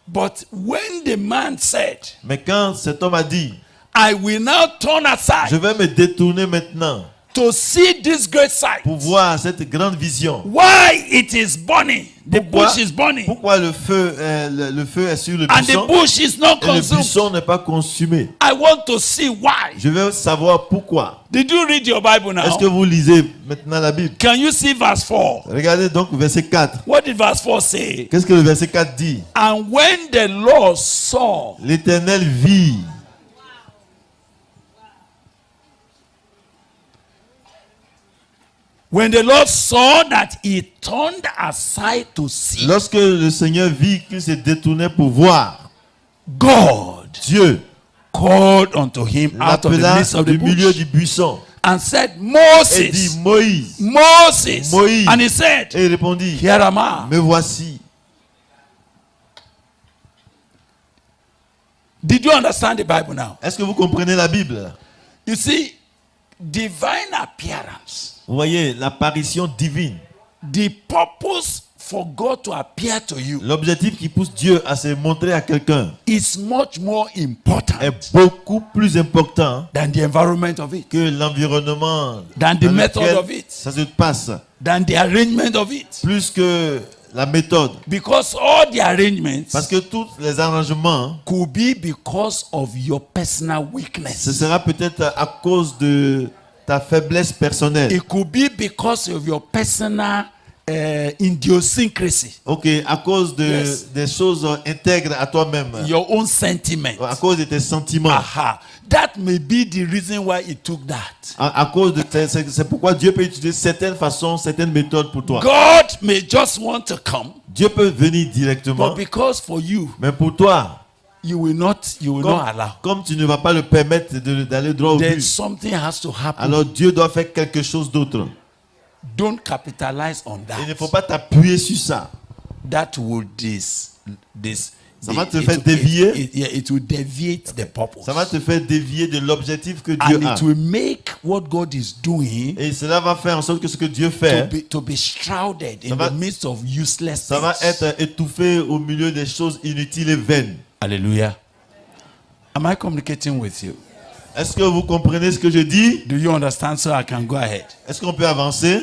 But when the man said, Mais quand cet homme a dit, I will now turn aside je vais me détourner maintenant to see this great sight, pour voir cette grande vision. why it is burning, the Pourquoi, bush is burning, pourquoi le feu est sur le and the buisson bush is not et le consumed. buisson n'est pas consumé? I want to see why. Je veux savoir pourquoi. Did you read your Bible now? Est-ce que vous lisez maintenant la Bible? Can you see verse 4? Regardez donc verset 4. What did verse 4 say? Qu'est-ce que le verset 4 dit? And when the Lord saw, L'Éternel vit. when the Lord saw that he turned aside to see, Lorsque le Seigneur vit qu'il se détournait pour voir, God Dieu called unto him out of the l'appela midst of the du milieu bush du buisson and said, et dit, Moses, Moïse. Moses. Moïse. And he said, Et il répondit, Here am I. me voici. Did you understand the Bible now? Est-ce que vous comprenez la Bible? You see, divine appearance, Vous voyez, l'apparition divine. the purpose for God to appear to you L'objectif qui pousse Dieu à se montrer à quelqu'un is much more important est beaucoup plus important than the environment of it, que l'environnement than the dans method lequel of it, ça se passe, than the arrangement of it. plus que la méthode. Because all the arrangements Parce que tous les arrangements, could be because of your personal ce weakness. sera peut-être à cause de ta faiblesse personnelle. It could be because of your personal idiosyncrasy, Ok, à cause de, Yes. des choses intègres à toi-même, your own sentiment. à cause de tes sentiments, Aha. That may be the reason why he took that. à cause de c'est pourquoi Dieu peut utiliser certaines façons, certaines méthodes pour toi. God may just want to come, Dieu peut venir directement, but because for you, mais pour toi, you will not allow. comme tu ne vas pas le permettre d'aller droit au Then but, something has to happen. alors Dieu doit faire quelque chose d'autre. Don't capitalize on Il ne that. faut pas t'appuyer sur ça. That will Ça va te faire dévier. It will deviate the purpose. Ça va te faire dévier de l'objectif que Dieu And a. it will make what God is doing Et cela va faire en sorte que ce que Dieu fait, to be shrouded in va- the midst of useless ça va things. être étouffé au milieu des choses inutiles et vaines. Hallelujah. Am I communicating with you? Est-ce que vous comprenez ce que je dis? Do you understand? So I can go ahead. Est-ce qu'on peut avancer?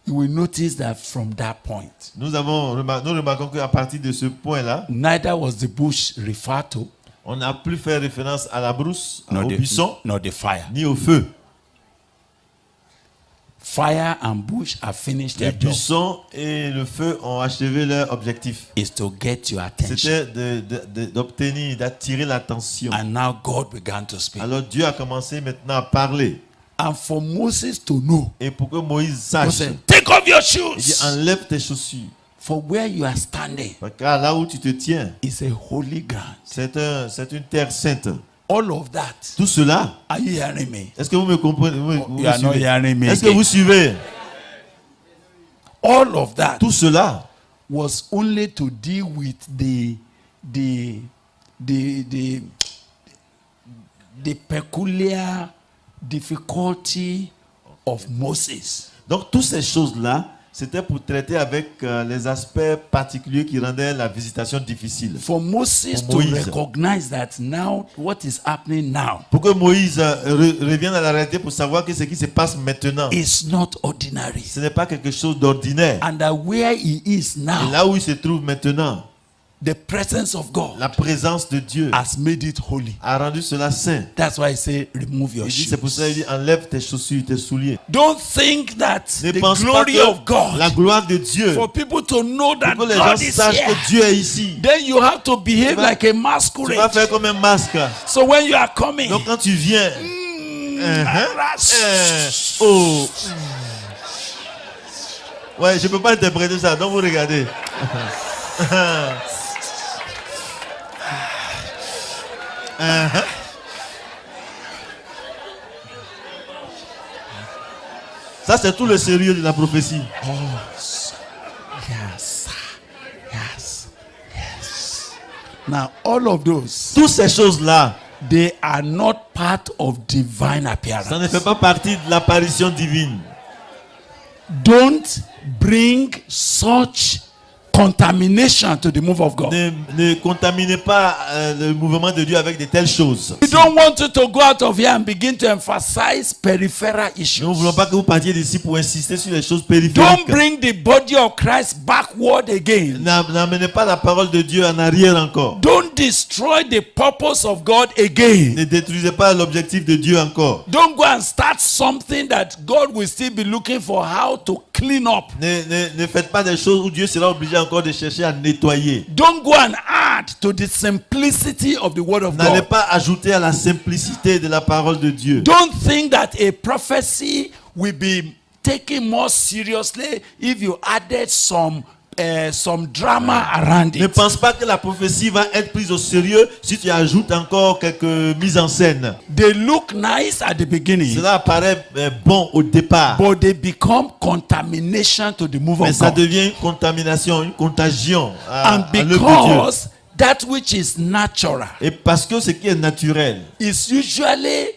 You will notice that from that point, Nous remarquons qu'à partir de ce point-là, neither was the bush referred to, on n'a plus fait référence à la brousse, nor au buisson, nor the fire. ni au feu. Fire and bush have finished Le their job. buisson et le feu ont achevé leur objectif. Is to get your attention. C'était d'obtenir, d'attirer l'attention. And now God began to speak. Alors Dieu a commencé maintenant à parler. And for Moses to know, Et pour que Moïse he sache, said, take off your il dit shoes. enlève tes chaussures. For where you are standing Car là où tu te tiens, is a holy ground. c'est une terre sainte. All of that. Tout cela, Are you hearing me? est-ce que vous me comprenez? Vous You are not suivez? hearing me Est-ce que again. vous suivez? All of that Tout cela was only to deal with the peculiar difficulty of Moses. Donc, toutes ces choses-là, c'était pour traiter avec les aspects particuliers qui rendaient la visitation difficile. For Moses For to Moïse. recognize that now what is happening now Pour que Moïse revienne à la réalité pour savoir que ce qui se passe maintenant, is not ordinary. ce n'est pas quelque chose d'ordinaire. And that where he is Et now, là où il se trouve maintenant, the presence of God la présence de Dieu has made it holy. a rendu cela saint. That's why I say remove your Il dit, c'est pour ça qu'il shoes. dit, enlève tes chaussures, tes souliers. Don't think that Ne the pense pas glory of que la God, gloire de Dieu, for people to know that pour que les gens God is sachent here, que Dieu est ici, then you have to behave Tu vas- like a tu vas masquerade. faire comme un masque. So when you are coming, Donc quand tu viens, harass- oh, ouais, je peux pas interpréter ça, donc vous regardez. Ça, c'est tout le sérieux de la prophétie. yes, yes, yes. Now all of those, Toutes ces choses-là, they are not part of divine appearance. ça ne fait pas partie de l'apparition divine. Don't bring such contamination to the move of God. Ne contaminez pas le mouvement de Dieu avec de telles choses. We don't want you to go out of here and begin to emphasize peripheral issues. Nous ne voulons pas que vous partiez d'ici pour insister sur les choses Don't périphériques. bring the body of Christ backward again. N'amenez pas la parole de Dieu en arrière encore. Don't destroy the purpose of God again. Ne détruisez pas l'objectif de Dieu encore. Don't go and start something that God will still be looking for how to clean up. Ne faites pas des choses où Dieu sera obligé encore de chercher à nettoyer. Don't go and add to the simplicity of the word of N'allez God. pas ajouter à la simplicité de la parole de Dieu. Don't think that a prophecy will be taken more seriously if you added some drama around Ne it. pense pas que la prophétie va être prise au sérieux si tu ajoutes encore quelques mises en scène. They look nice at the beginning, Cela apparaît bon au départ, but they become contamination to the move mais of ça God. devient une contamination, une contagion à And l'œuvre de Dieu. because that which is natural Et parce que ce qui est naturel, is usually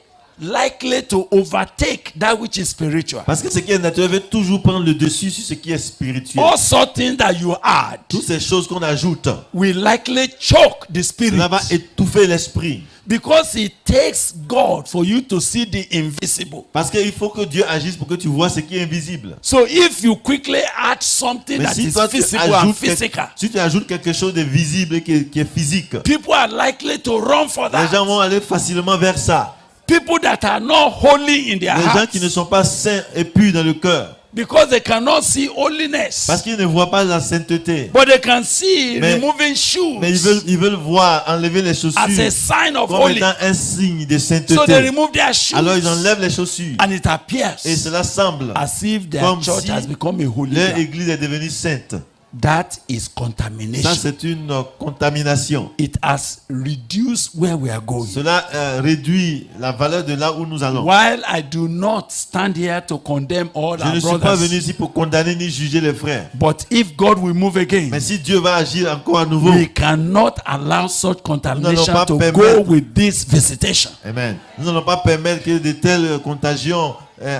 likely to overtake that which is spiritual. parce que ce qui est naturel veut toujours prendre le dessus sur ce qui est spirituel. All sorting that you add Toutes ces choses qu'on ajoute, will likely choke the spirit, cela va étouffer l'esprit. because it takes God for you to see the invisible. Parce qu'il faut que Dieu agisse pour que tu vois ce qui est invisible. So if you quickly add something Mais that si is toi tu physical and ajoutes, physical, si tu ajoutes quelque chose de visible et qui est physique, people are likely to run for les gens that. vont aller facilement vers ça. People that are not holy in their Les gens hearts, qui ne sont pas saints et purs dans le cœur, because they cannot see holiness, parce qu'ils ne voient pas la sainteté. but they can see Mais- removing Mais shoes ils veulent voir enlever les as a chaussures sign of comme holiness. étant un signe de So they sainteté. remove their shoes, Alors ils enlèvent les chaussures and it appears et cela semble as if their comme church si has become a holy leur ground. église est devenue sainte. that is Ça, contamination. c'est une contamination. It has reduced where we are going. Cela réduit la valeur de là où nous allons. While I do not stand here to condemn all Je our ne suis pas brothers, venu ici pour condamner ni juger les frères. but if God will move again, Mais si Dieu va agir encore à nouveau, we cannot allow such contamination pas to permettre- go with this visitation. Amen. Nous n'allons pas permettre que de telles contagions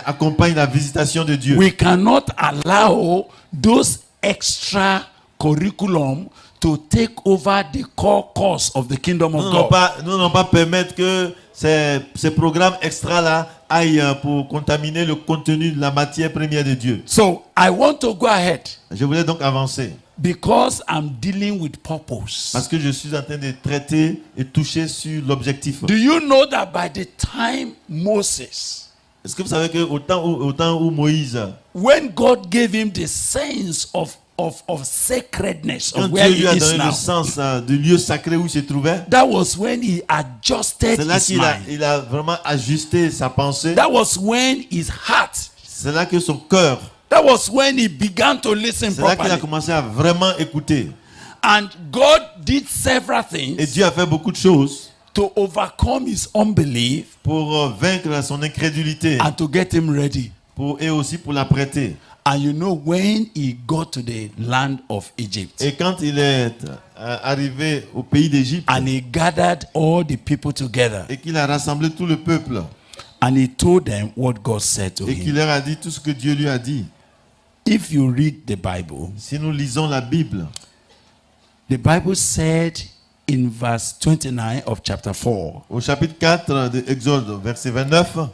accompagnent la visitation de Dieu. We cannot allow those extra curriculum to take over the core course of the kingdom Nous of n'allons God. pas permettre que ces programmes extra-là aillent pour contaminer le contenu de la matière première de Dieu. So I want to go ahead Je voulais donc avancer because I'm dealing with purpose. parce que je suis en train de traiter et toucher sur l'objectif. Do you know that by the time Moses, Est-ce que vous savez qu'au temps où Moïse, when God gave him the sense of sacredness quand of where Dieu he lui a is donné now, le sens du lieu sacré où il se trouvait, that was when he adjusted c'est là his qu'il a, mind. il a vraiment ajusté sa pensée. That was when his heart, C'est là que son cœur, that was when he began to listen c'est là qu'il a properly. commencé à vraiment écouter. And God did several Et things Dieu a fait beaucoup de choses to overcome his unbelief pour vaincre son incrédulité and to get him ready. et aussi pour l'apprêter. And you know, when he got to the land of Egypt Et quand il est arrivé au pays d'Égypte and he gathered all the people together et qu'il a rassemblé tout le peuple and he told them what God said to et qu'il him. leur a dit tout ce que Dieu lui a dit. If you read the Bible Si nous lisons the Bible said in verse 29 of chapter 4, au chapitre 4 de Exode, verset 29,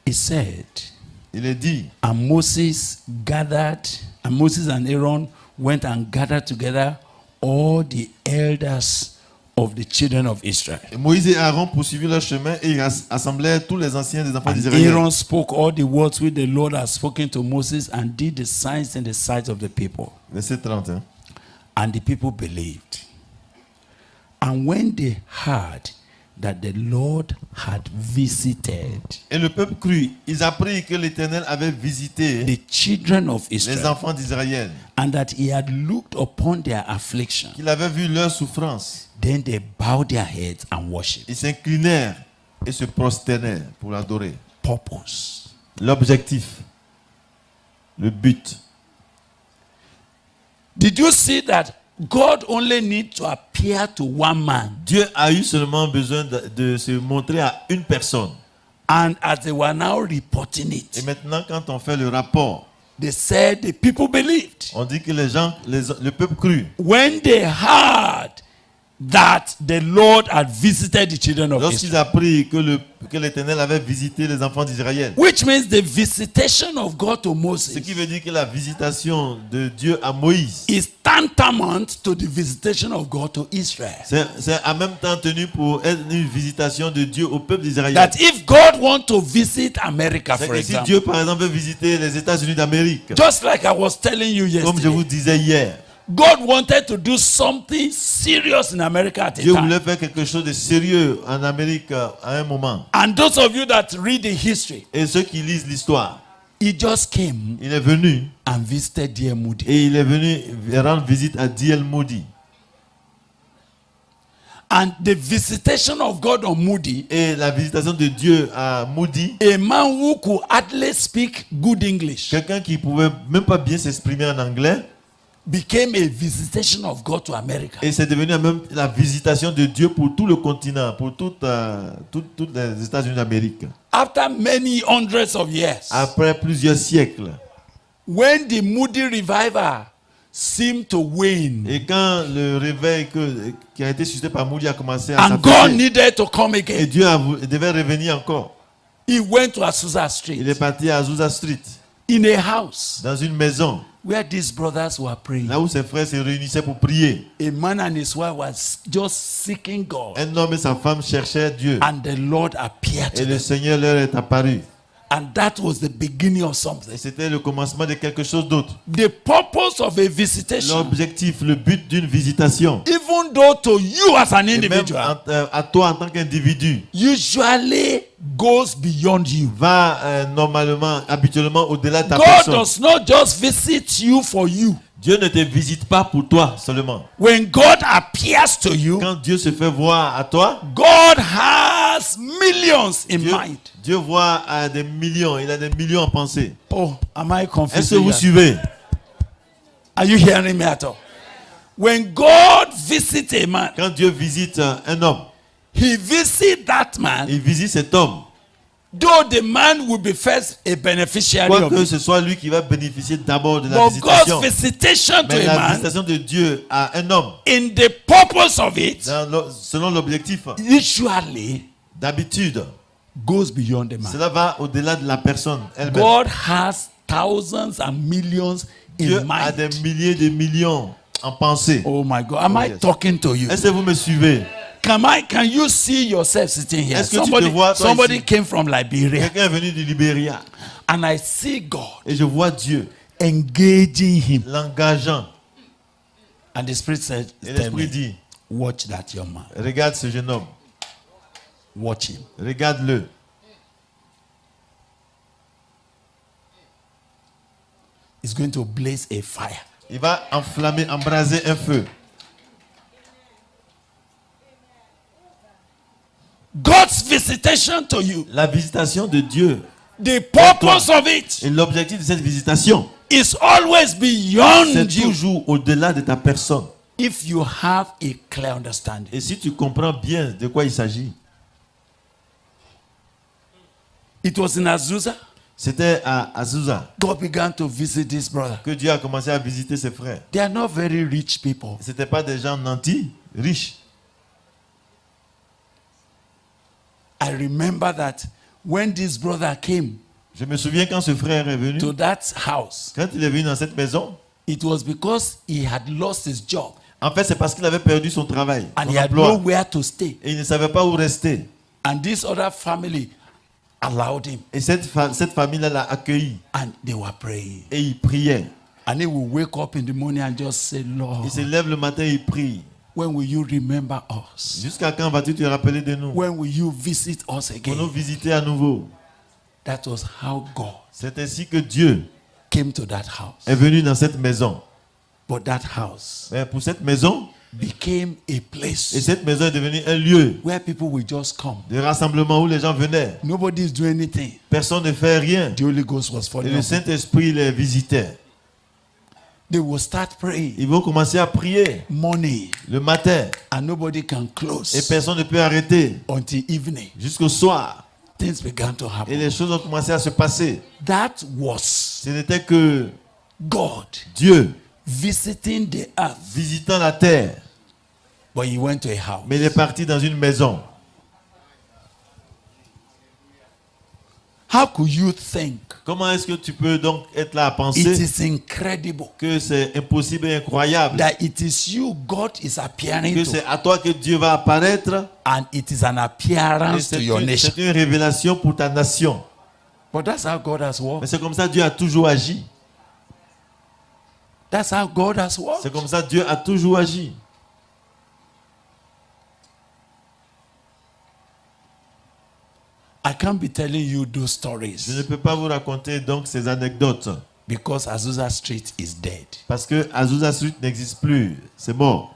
it said, il est dit, and Moses and Aaron went and gathered together all the elders of the children of Israel. et Moïse et Aaron poursuivirent leur chemin et ils assemblèrent tous les anciens des enfants And d'Israël. Aaron spoke all the words which the Lord had spoken to Moses and did the signs in the sight of the people. Verset 30. Hein. And the people believed. And when they heard that the Lord had visited Et le peuple crut. Ils apprirent que l'Éternel avait visité the children of les Israel enfants d'Israël, and that he had looked upon their affliction, qu'il avait vu leur souffrance. then they bowed their heads and worshipped. Ils s'inclinèrent et se prosternèrent pour l'adorer. Purpose. L'objectif, le but. Did you see that God only needs to appear to one man? Dieu a eu seulement besoin de se montrer à une personne. And as they were now reporting Et it, maintenant, quand on fait le rapport, they said the people believed. on dit que le peuple crut. When they heard that the Lord had visited the children of Lorsqu'ils Israel, apprirent que l'Éternel avait visité les enfants d'Israël. which means the visitation of God to Ce Moses qui veut dire que la visitation de Dieu à Moïse, is tantamount to the visitation of God to Israel. c'est en même temps tenu pour être une visitation de Dieu au peuple d'Israël. That if God wants to visit America, C'est for que si example, Dieu, par exemple, veut visiter les États-Unis d'Amérique, just like I was telling you comme je yesterday, vous disais hier, God wanted to do something serious in America at a Dieu time. voulait faire quelque chose de sérieux en Amérique à un moment. And those of you that read the history, Et ceux qui lisent l'histoire, he just came il est venu and visited dear Moody. et il est venu rendre visite à D.L. Moody. And the visitation of God on Moody, Et la visitation de Dieu à Moody, a man who could hardly speak good English, quelqu'un qui pouvait même pas bien s'exprimer en anglais, became a visitation of God to America. et c'est devenu même la visitation de Dieu pour tout le continent, pour toutes les États-Unis d'Amérique. After many hundreds of years, Après plusieurs siècles, when the Moody revival seemed to wane, et quand le réveil qui a été suscité par Moody a commencé à and God s'affaisser, needed to come et again, Dieu devait revenir encore, he went to Azusa il est Street parti à Azusa Street, in a house dans une maison, where these brothers were praying. là où ses frères se réunissaient pour prier. A man and his wife was just seeking God, Un homme et sa femme cherchaient Dieu, and the Lord appeared to et le them. Seigneur leur est apparu. And that was the beginning of something. Et c'était le commencement de quelque chose d'autre. The purpose of a visitation, L'objectif, le but d'une visitation, even though to you as an et même individual, à toi en tant qu'individu, usually goes beyond you. va normalement, habituellement au-delà de ta God personne. does not just visit you for you. Dieu ne te visite pas pour toi seulement. When God appears to you, Quand Dieu se fait voir à toi, God has millions in mind. Dieu voit des millions. Il a des millions en pensée. Oh, am I Est-ce confused? que vous suivez? Are you hearing me at all? When God visits a man, Quand Dieu visite un homme, he visits that man, il visite cet homme. though the man will be first a beneficiary of Quoique it. ce soit lui qui va bénéficier d'abord de la But visitation. God's visitation to Mais a la man, visitation de Dieu à un homme, in the purpose of it, selon l'objectif, usually d'habitude, goes beyond the man. cela va au-delà de la personne elle-même. God has thousands and millions Dieu in a des mind. milliers de millions en pensée. Oh my God, am Oh, I yes. talking to you? Est-ce que vous me suivez? Can you see yourself sitting here? Est-ce que tu te vois, toi, Somebody ici? came from Liberia, Quelqu'un est venu du Libéria and I see God et je vois Dieu engaging him. l'engageant. And the Spirit said, Et tell l'Esprit me, dit, watch that young man. regarde ce jeune homme, Watch him. regarde-le. He's going to blaze a fire. Il va enflammer, embraser un feu. God's visitation to you, La visitation de Dieu the purpose of it et l'objectif de cette visitation, is always c'est beyond you toujours au-delà de ta personne. if you have a clear understanding. Et si tu comprends bien de quoi il s'agit, It was in Azusa. c'était à Azusa God began to visit this brother. que Dieu a commencé à visiter ses frères. They are not very rich people. Ce n'étaient pas des gens nantis, riches. I remember that when this brother came Je me souviens quand ce frère est venu, to that house, quand il est venu dans cette maison, it was because he had lost his job en fait c'est parce qu'il avait perdu son travail, and son he had emploi, nowhere to stay. et il ne savait pas où rester. And this other family allowed him, Et cette famille-là l'a accueilli and they were praying. et il priait. And he will wake up in the morning and just say, Lord, Il se lève le matin et il prie. when will you remember us? Jusqu'à quand vas-tu te rappeler de nous? When will you visit us Pour nous again? visiter à nouveau. That was how God C'est ainsi que Dieu came to that house. est venu dans cette maison. But that house Mais pour cette maison, became a et place cette maison est devenue un lieu where people will just come. de rassemblement où les gens venaient. Nobody is doing anything. Personne ne fait rien. The Holy Ghost was Et following le them. Saint-Esprit les visitait. They will start praying Ils vont commencer à prier morning, le matin. and nobody can Et close personne ne peut arrêter until evening. jusqu'au soir. Things began to Et happen. les choses ont commencé à se passer. That was Ce n'était que God Dieu visiting the earth. visitant la terre. But he went to a house. Mais il est parti dans une maison. How could you think? Comment est-ce que tu peux donc être là à It penser is incredible que c'est impossible et incroyable, that it is you God is appearing que to, c'est à toi que Dieu va apparaître, and it is an et appearance to your nation. c'est une révélation pour ta nation. But that's how God has Mais worked. c'est comme ça que Dieu a toujours agi. That's how God has worked. C'est comme ça que Dieu a toujours agi. I can't be telling you those Je ne stories peux pas vous raconter donc ces anecdotes because Azusa Street is dead. parce que Azusa Street n'existe plus. C'est mort.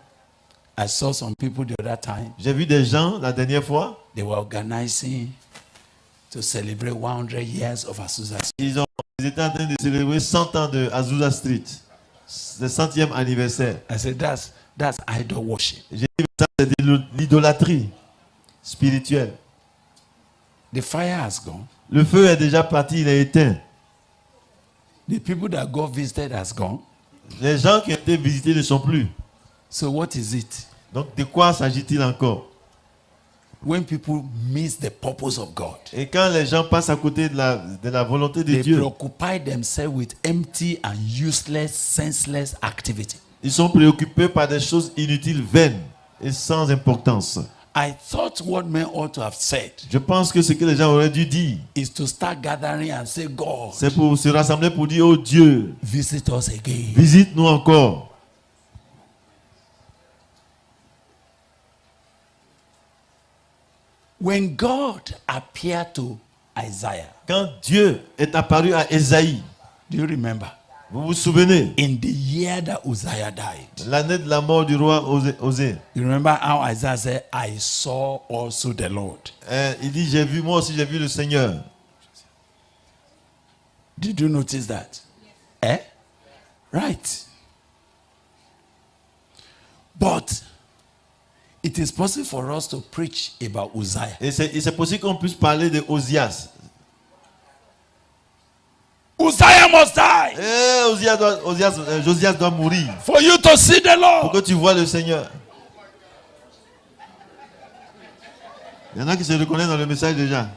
I saw some people the other time. J'ai vu des gens la dernière fois, They were organizing to celebrate 100 years of Azusa Street. ils étaient en train de célébrer 100 ans de Azusa Street. Le 100e anniversaire. I said, that's idol worship. J'ai dit ça, c'est de l'idolâtrie spirituelle. The fire has gone. Le feu est déjà parti, il est éteint. The people that God visited has gone. Les gens qui ont été visités ne sont plus. So what is it? Donc de quoi s'agit-il encore? When people miss the purpose of God, Et quand les gens passent à côté de la volonté de they Dieu, preoccupy themselves with empty and useless, senseless activity. ils sont préoccupés par des choses inutiles, vaines et sans importance. I thought what men ought to have said Je pense que ce que les gens auraient dû dire, is to start gathering and say, God, c'est pour se rassembler pour dire, oh Dieu, visit us again. visite-nous encore. When God appeared to Isaiah, Quand Dieu est apparu à Ésaïe, do you remember? vous vous souvenez, In the year that Uzziah died, l'année de la mort du roi Osée, you remember how Isaiah said, I saw also the Lord. il dit, moi aussi j'ai vu le Seigneur. Did you notice that? Eh? Right. But it is possible for us to preach about Uzziah. Et c'est possible qu'on puisse parler de Osias. Uzziah must die Josias doit mourir for you to see the pour Lord. que tu vois le Seigneur. Il y en a qui se reconnaissent dans le message déjà.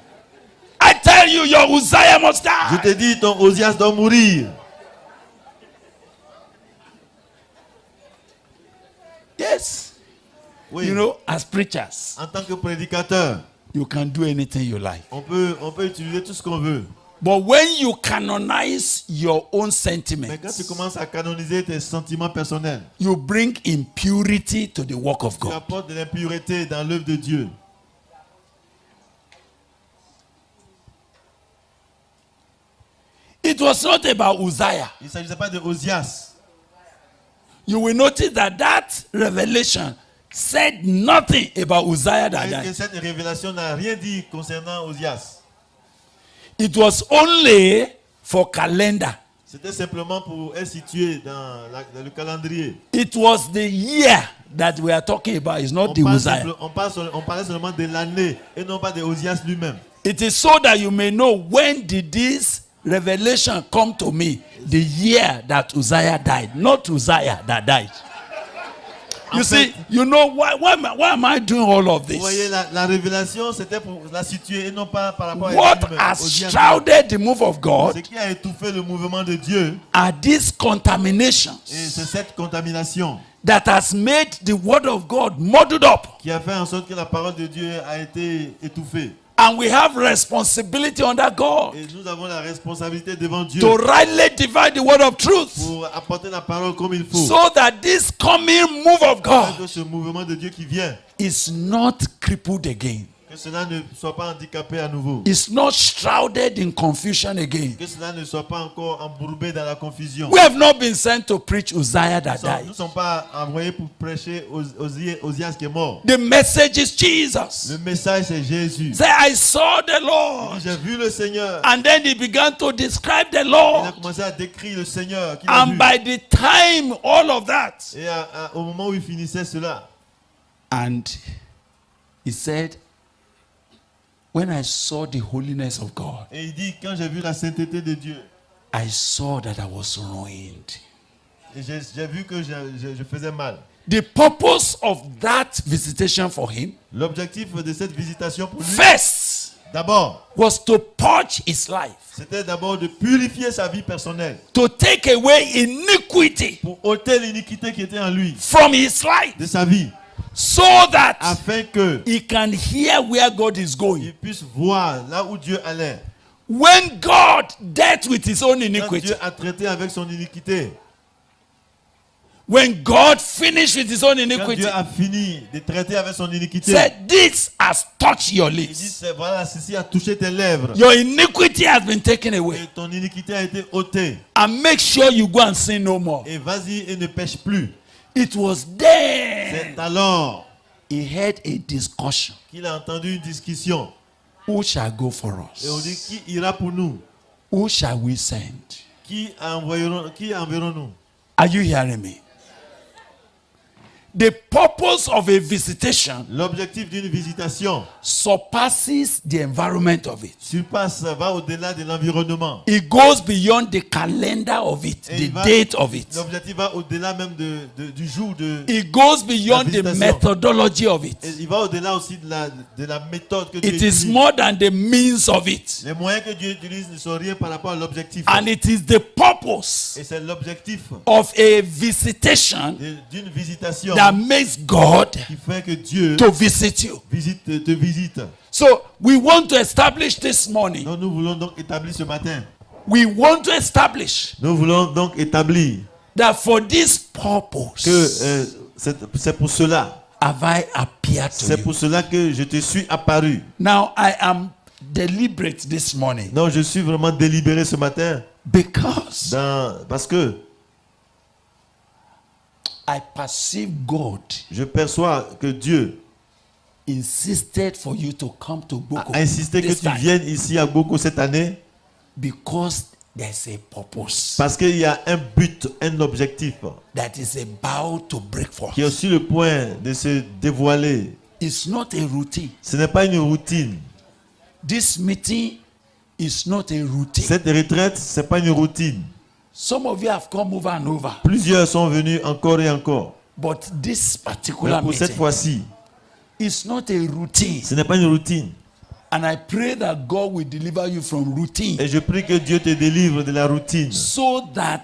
I tell you, your Uzziah must Je die. te dis, ton Osias doit mourir. Yes. Oui. You know, as preachers, En tant que prédicateur, you can do anything you like. on peut utiliser tout ce qu'on veut. But when you canonize your own Mais quand tu sentiments, commences à canoniser tes sentiments personnels, you bring impurity to the work of tu God. apportes de l'impureté dans l'œuvre de Dieu. It was not about Uzziah. Il ne s'agissait pas de Osias. You will notice that that revelation said nothing about Uzziah that Et que died. cette révélation n'a rien dit concernant Osias. It was only for calendar. C'était simplement pour être situé dans le calendrier. It was the year that we are talking about. It's not the Uzziah. On parlait seulement de l'année et non pas de Osias lui-même. It is so that you may know when did this revelation come to me. The year that Uzziah died, not Uzziah that died. You see, you know why am I doing all of Vous voyez, this? la révélation, c'était pour la situer et non pas par rapport à What lui-même, has Osias. shrouded the move of Ce God qui a étouffé le mouvement de Dieu, are these contaminations et c'est cette contamination that has made the word of God muddled up. qui a fait en sorte que la parole de Dieu a été étouffée. And we have responsibility under God Et nous avons la responsabilité devant Dieu to rightly divide the word of truth, pour apporter la parole comme il faut. so that this coming move of God Que ce mouvement de Dieu qui vient, is not crippled again. que cela ne soit pas handicapé à nouveau. Is not shrouded in confusion again. Que cela ne soit pas encore embourbé dans la confusion. We have not been sent to preach Uzziah that Nous ne died. sommes pas envoyés pour prêcher Osias qui est mort. The message is Jesus. Le message c'est Jésus. Say, I saw the Lord. J'ai vu le Seigneur. And then he began to describe the Il a Lord. commencé à décrire le Seigneur qu'il a And vu. by the time all of that, Et au moment où il finissait cela, and he said, when I saw the holiness of God, et il dit, quand j'ai vu la sainteté de Dieu, I saw that I was ruined. et j'ai vu que je faisais mal. The purpose of that visitation for him, L'objectif de cette visitation pour lui, first, d'abord, was to purge his life, c'était d'abord de purifier sa vie personnelle, to take away iniquity pour ôter l'iniquité qui était en lui, from his life, de sa vie, so that afin que he can hear where God is going. il puisse voir là où Dieu allait. When God dealt with his own Quand iniquity, Dieu a traité avec son iniquité, when God finished with his own quand iniquity, Dieu a fini de traiter avec son iniquité, said, this has touched your il dit, lips. voilà, ceci a touché tes lèvres. Your iniquity has been taken away. Et ton iniquité a été ôtée. And make sure you go and sin no more. Et vas-y et ne pêche plus. It was then C'est alors he had a discussion. qu'il a entendu une discussion. Who shall go for Et on dit, us? qui ira pour nous? Who shall we send? Qui enverrons-nous? Are you hearing me? The purpose of a visitation L'objectif d'une visitation surpasses the environment of it. va au-delà de l'environnement. It goes beyond the calendar of it, Et the il va- date of it. L'objectif va au-delà même du jour de... It goes beyond the visitation. methodology of Et it. il va au-delà aussi de la méthode que Dieu It is utilise. more than the means of it. Les moyens que Dieu utilise ne sont rien par rapport à l'objectif. And it is the purpose Et c'est l'objectif of a visitation d'une visitation that makes God qui fait que Dieu to visit you. te visite. So we want to establish this morning. Donc nous voulons donc établir ce matin. We want to establish Nous voulons donc établir that for this purpose, que c'est pour cela have I appeared to C'est you. pour cela que je te suis apparu. Now I am deliberate this morning Non, je suis vraiment délibéré ce matin. because Parce que I perceive God je perçois que Dieu insisted for you to come to Boko a insisté que this tu time viennes ici à Boko cette année because there's a purpose parce qu'il y a un but, un objectif that is about to break forth. qui est aussi le point de se dévoiler. It's not a routine. Ce n'est pas une routine. This meeting is not a routine. Cette retraite, ce n'est pas une routine. Some of you have come over and over, Plusieurs sont venus encore et encore. but this Mais particular pour cette meeting fois-ci, is not a routine. ce n'est pas une routine. And I pray that God will deliver you from routine Et je prie que Dieu te délivre de la routine so that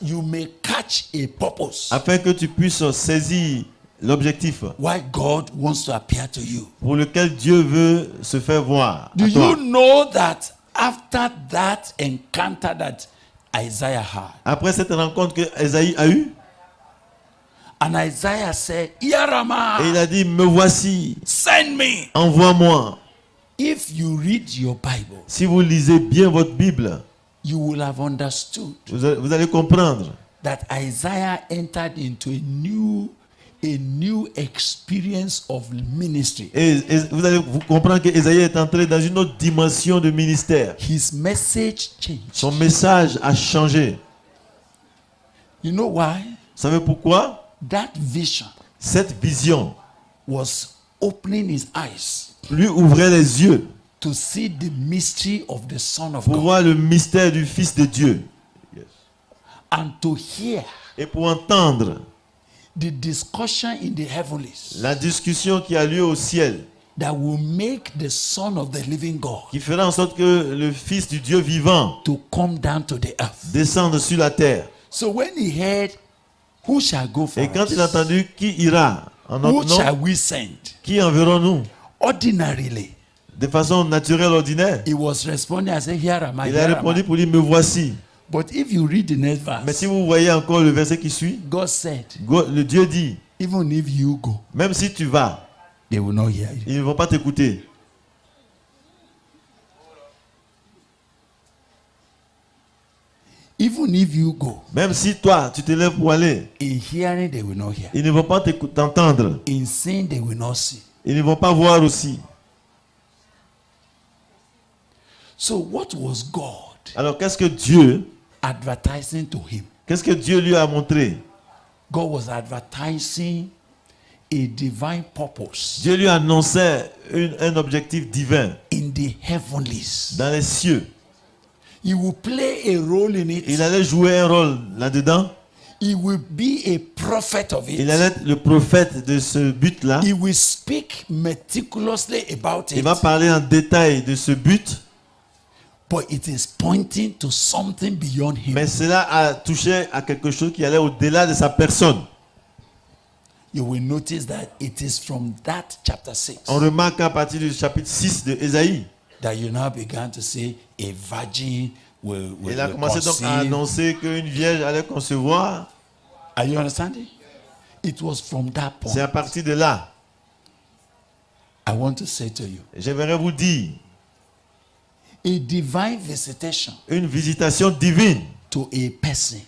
you may catch a purpose afin que tu puisses saisir l'objectif why God wants to appear to you. pour lequel Dieu veut se faire voir. Do à toi. you know that after that encounter that Isaiah had, Après cette rencontre que Esaïe a eue, and Isaiah said, Yarama, et il a dit, me voici, send me. envoie-moi. If you read your Bible, Si vous lisez bien votre Bible, you will have understood vous allez comprendre that Isaiah entered into a new experience of ministry. et vous allez vous comprendre que Esaïe est entré dans une autre dimension de ministère. His message changed. Son message a changé. You know why? Vous savez pourquoi? That vision Cette vision was opening his eyes lui ouvrait les yeux to see the mystery of the Son of pour God voir le mystère du Fils de Dieu and to hear et pour entendre the discussion in the heavens la discussion qui a lieu au ciel, that will make the Son of the living God qui fera en sorte que le Fils du Dieu vivant to come down to the earth. descende sur la terre. So when he heard, who shall go for Et quand us? il a entendu qui ira en Who notre shall nom, we send? qui enverrons-nous? Ordinarily, De façon naturelle, ordinaire. he was responding and said, Here am I, Il a here am répondu I. pour dire, me voici. But if you read the next Mais verse, si vous voyez encore le verset qui suit, God said, Le Dieu dit, even if you go, même si tu vas, they will not hear you. ils ne vont pas t'écouter. Even if you go, Même si toi, tu te lèves pour aller, in hearing they will not hear. ils ne vont pas t'entendre. In seeing they will not see. Ils ne vont pas voir aussi. So what was God Alors qu'est-ce que Dieu, advertising to him? qu'est-ce que Dieu lui a montré? God was advertising a divine purpose Dieu lui annonçait un objectif divin in the heavenlies. dans les cieux. He will play a role in it. Il allait jouer un rôle là-dedans. He will be a prophet of Il it. allait être le prophète de ce but-là. He will speak meticulously about Il it. va parler en détail de ce but, But it is pointing to something beyond him. mais cela a touché à quelque chose qui allait au-delà de sa personne. You will notice that it is from that chapter 6 On remarque à partir du chapitre 6 de Ésaïe, that you now began to say a virgin will il a commencé donc à conceive. annoncer qu'une vierge allait concevoir. Are you understanding? It was from that C'est à point. partir de là, I want to say to you, j'aimerais vous dire, a divine visitation une visitation divine to a person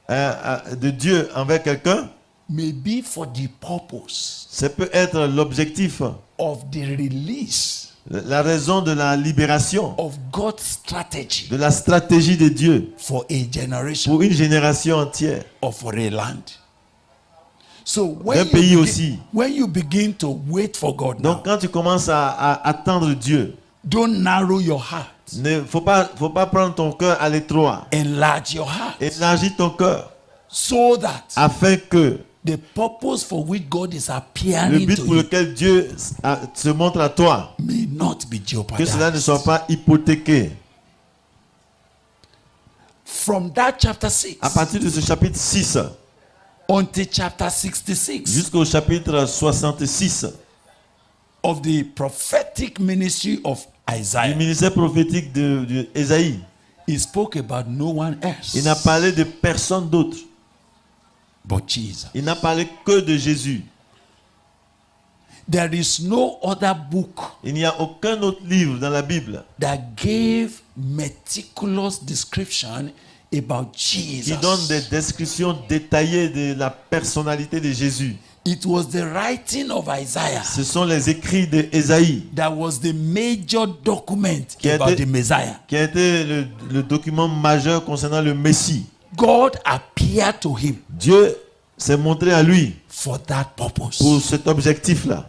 de Dieu envers quelqu'un, may be for the purpose ça peut être l'objectif, of the release la raison de la libération, of God's strategy de la stratégie de Dieu for a generation pour une génération entière. or for a land. So D'un pays aussi. when you begin to wait for God Donc now, quand tu commences à attendre Dieu, don't narrow your heart. ne faut pas prendre ton cœur à l'étroit. Enlarge your heart Élargis ton cœur so that afin que the purpose for which God is le appearing but to pour you lequel Dieu se montre à toi, may not be que cela ne soit jeopardized. pas hypothéqué. From that chapter 6 À partir de ce chapitre 6 until chapter 66 jusqu'au chapitre 66 of the prophetic ministry of du Isaiah, ministère prophétique de Ésaïe, he spoke about no one il n'a else parlé de personne d'autre. but Jesus. Il n'a parlé que de Jésus. There is no other book Il n'y a aucun autre livre dans la Bible that gave meticulous description about qui donne des Jesus. descriptions détaillées de la personnalité de Jésus. It was the writing of Isaiah Ce sont les écrits d'Ésaïe that was the major document Qui a about été- the Messiah. qui a été le document majeur concernant le Messie. God appeared to him Dieu s'est montré à lui for that purpose. pour cet objectif-là.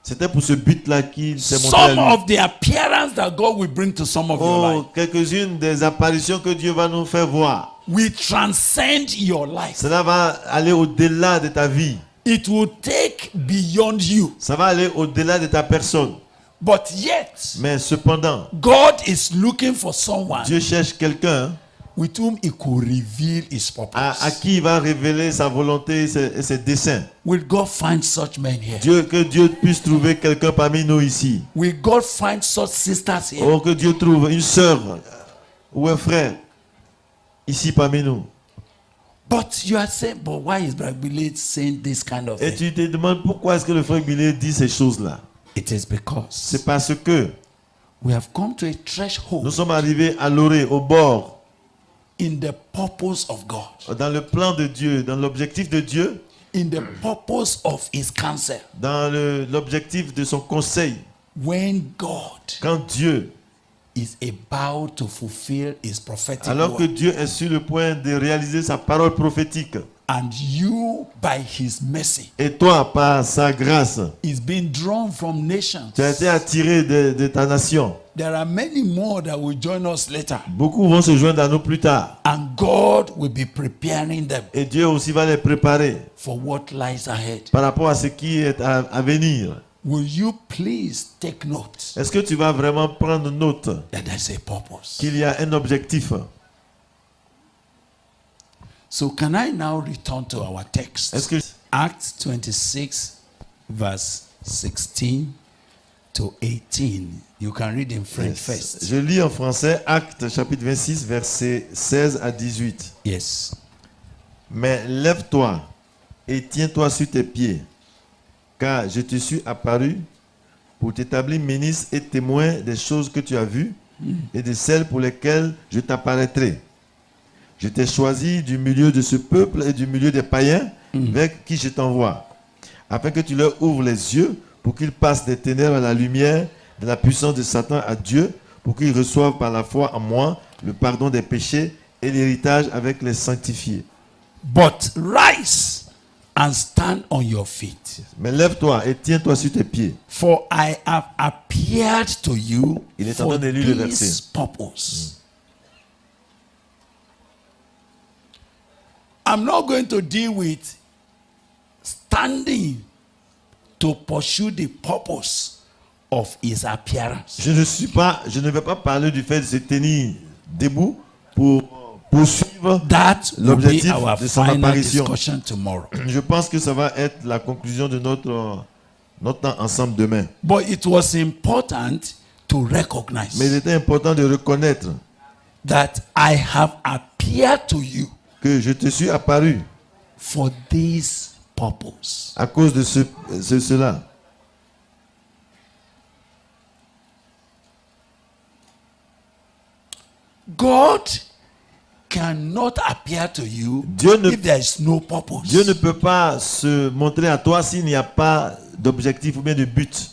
C'était pour ce but-là qu'il s'est montré à Some lui. of the appearance that God will bring to some of your life Oh, quelques-unes des apparitions que Dieu va nous faire voir. will transcend your life. Cela va aller au-delà de ta vie. It will take beyond you. Ça va aller au-delà de ta personne. But yet, Mais cependant, God is looking for someone Dieu cherche quelqu'un with whom he could reveal his purpose. à qui il va révéler sa volonté et ses desseins. Will God find such men here? Que Dieu puisse trouver quelqu'un parmi nous ici. Will God find such sisters here? Oh, que Dieu trouve une sœur ou un frère ici parmi nous. But you are saying, but why is Brother Billy saying this kind of Et thing? tu te demandes pourquoi est-ce que le frère Billy dit ces choses-là. It is because C'est parce que we have come to a nous threshold sommes arrivés à l'orée, au bord, in the purpose of God, dans le plan de Dieu, dans l'objectif de Dieu, in the purpose of his counsel. dans l'objectif de son conseil. When God Quand Dieu, is about to fulfill his prophetic alors que word, Dieu est sur le point de réaliser sa parole prophétique, and you, by his mercy, et toi, par sa grâce, is being drawn from nations. tu as été attiré de ta nation. There are many more that will join us later, Beaucoup vont se joindre à nous plus tard. and God will be preparing them Et Dieu aussi va les préparer for what lies ahead. par rapport à ce qui est à venir. Will you please take note Est-ce que tu vas vraiment prendre note that there's a purpose? qu'il y a un objectif? So can I now return to our text? Est-ce que Acts 26, verse 16 to 18. You can read in French first. Je lis en français Actes chapitre 26 versets 16 à 18. Yes. Mais lève-toi et tiens-toi sur tes pieds, car je te suis apparu pour t'établir ministre et témoin des choses que tu as vues et de celles pour lesquelles je t'apparaîtrai. Je t'ai choisi du milieu de ce peuple et du milieu des païens vers qui je t'envoie, afin que tu leur ouvres les yeux pour qu'ils passent des ténèbres à la lumière, de la puissance de Satan à Dieu, pour qu'ils reçoivent par la foi en moi le pardon des péchés et l'héritage avec les sanctifiés. But rise and stand on your feet. Mais lève-toi et tiens-toi sur tes pieds. For I have appeared to you Il est en for train de lire le this verset. purpose. I'm not going to deal with standing to pursue the purpose of his appearance. Je ne vais pas parler du fait de se tenir debout pour poursuivre. That will be L'objectif our de son final apparition. discussion tomorrow. Je pense que ça va être la conclusion de notre temps ensemble demain. But it was important to recognize Mais il était important de reconnaître that I have appeared to you que je te suis apparu for this purpose. à cause de cela. God cannot appear to you Dieu ne- if there is no purpose. Dieu ne peut pas se montrer à toi s'il n'y a pas d'objectif ou bien de but.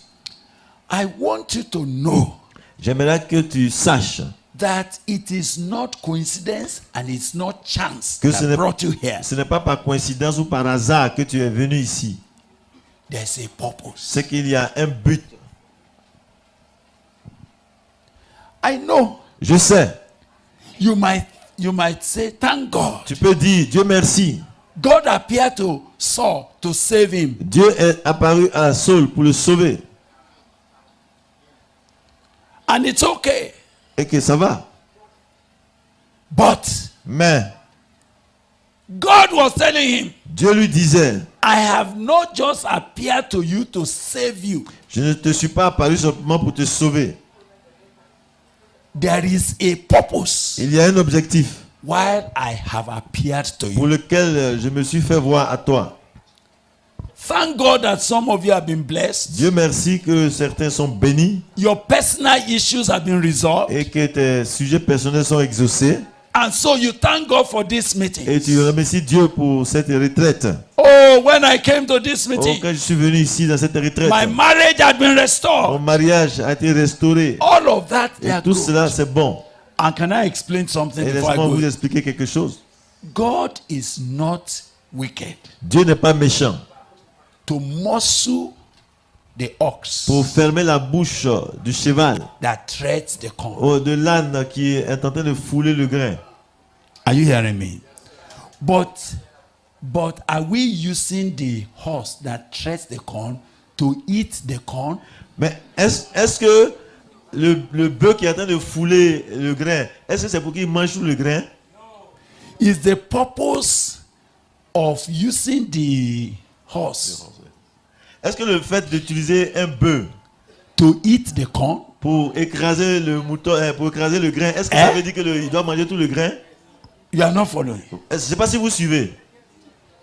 I want you to know J'aimerais que tu saches that it is not coincidence and it's not chance que that brought you here. ce n'est pas par coïncidence ou par hasard que tu es venu ici. There's a purpose. C'est qu'il y a un but. I know Je sais. you might say, thank God. Tu peux dire, Dieu merci. God appeared to Saul to save him. Dieu est apparu à Saul pour le sauver. And it's okay. Et que ça va. But Mais God was telling him, Dieu lui disait, I have not just appeared to you to save you. je ne te suis pas apparu simplement pour te sauver. There is a purpose Il y a un objectif while I have appeared to pour you. lequel je me suis fait voir à toi. Thank God that some of you have been blessed. Dieu merci que certains sont bénis Your personal issues have been resolved. et que tes sujets personnels sont exaucés. And so you thank God for this meeting. Et tu remercies Dieu pour cette retraite. Oh, when I came to this Oh, meeting, quand je suis venu ici dans cette retraite, my marriage had been mon restored. mariage a été restauré. All of that, they Et are tout good. cela, c'est bon. And can I explain something Et before I laisse-moi vous go? expliquer quelque chose. God is not wicked Dieu n'est pas méchant to muzzle the ox pour fermer la bouche du cheval, that treads the corn. de l'âne qui est en train de fouler le grain. Are you hearing me? But are we using the horse that treads the corn to eat the corn? Mais est-ce que le bœuf qui est en train de fouler le grain, est-ce que c'est pour qu'il mange tout le grain? Is the purpose of using the horse Est-ce que le fait d'utiliser un bœuf to eat the corn? pour écraser le mouton, pour écraser le grain, est-ce que ça veut dire qu'il doit manger tout le grain? You are not following. Je ne sais pas si vous suivez.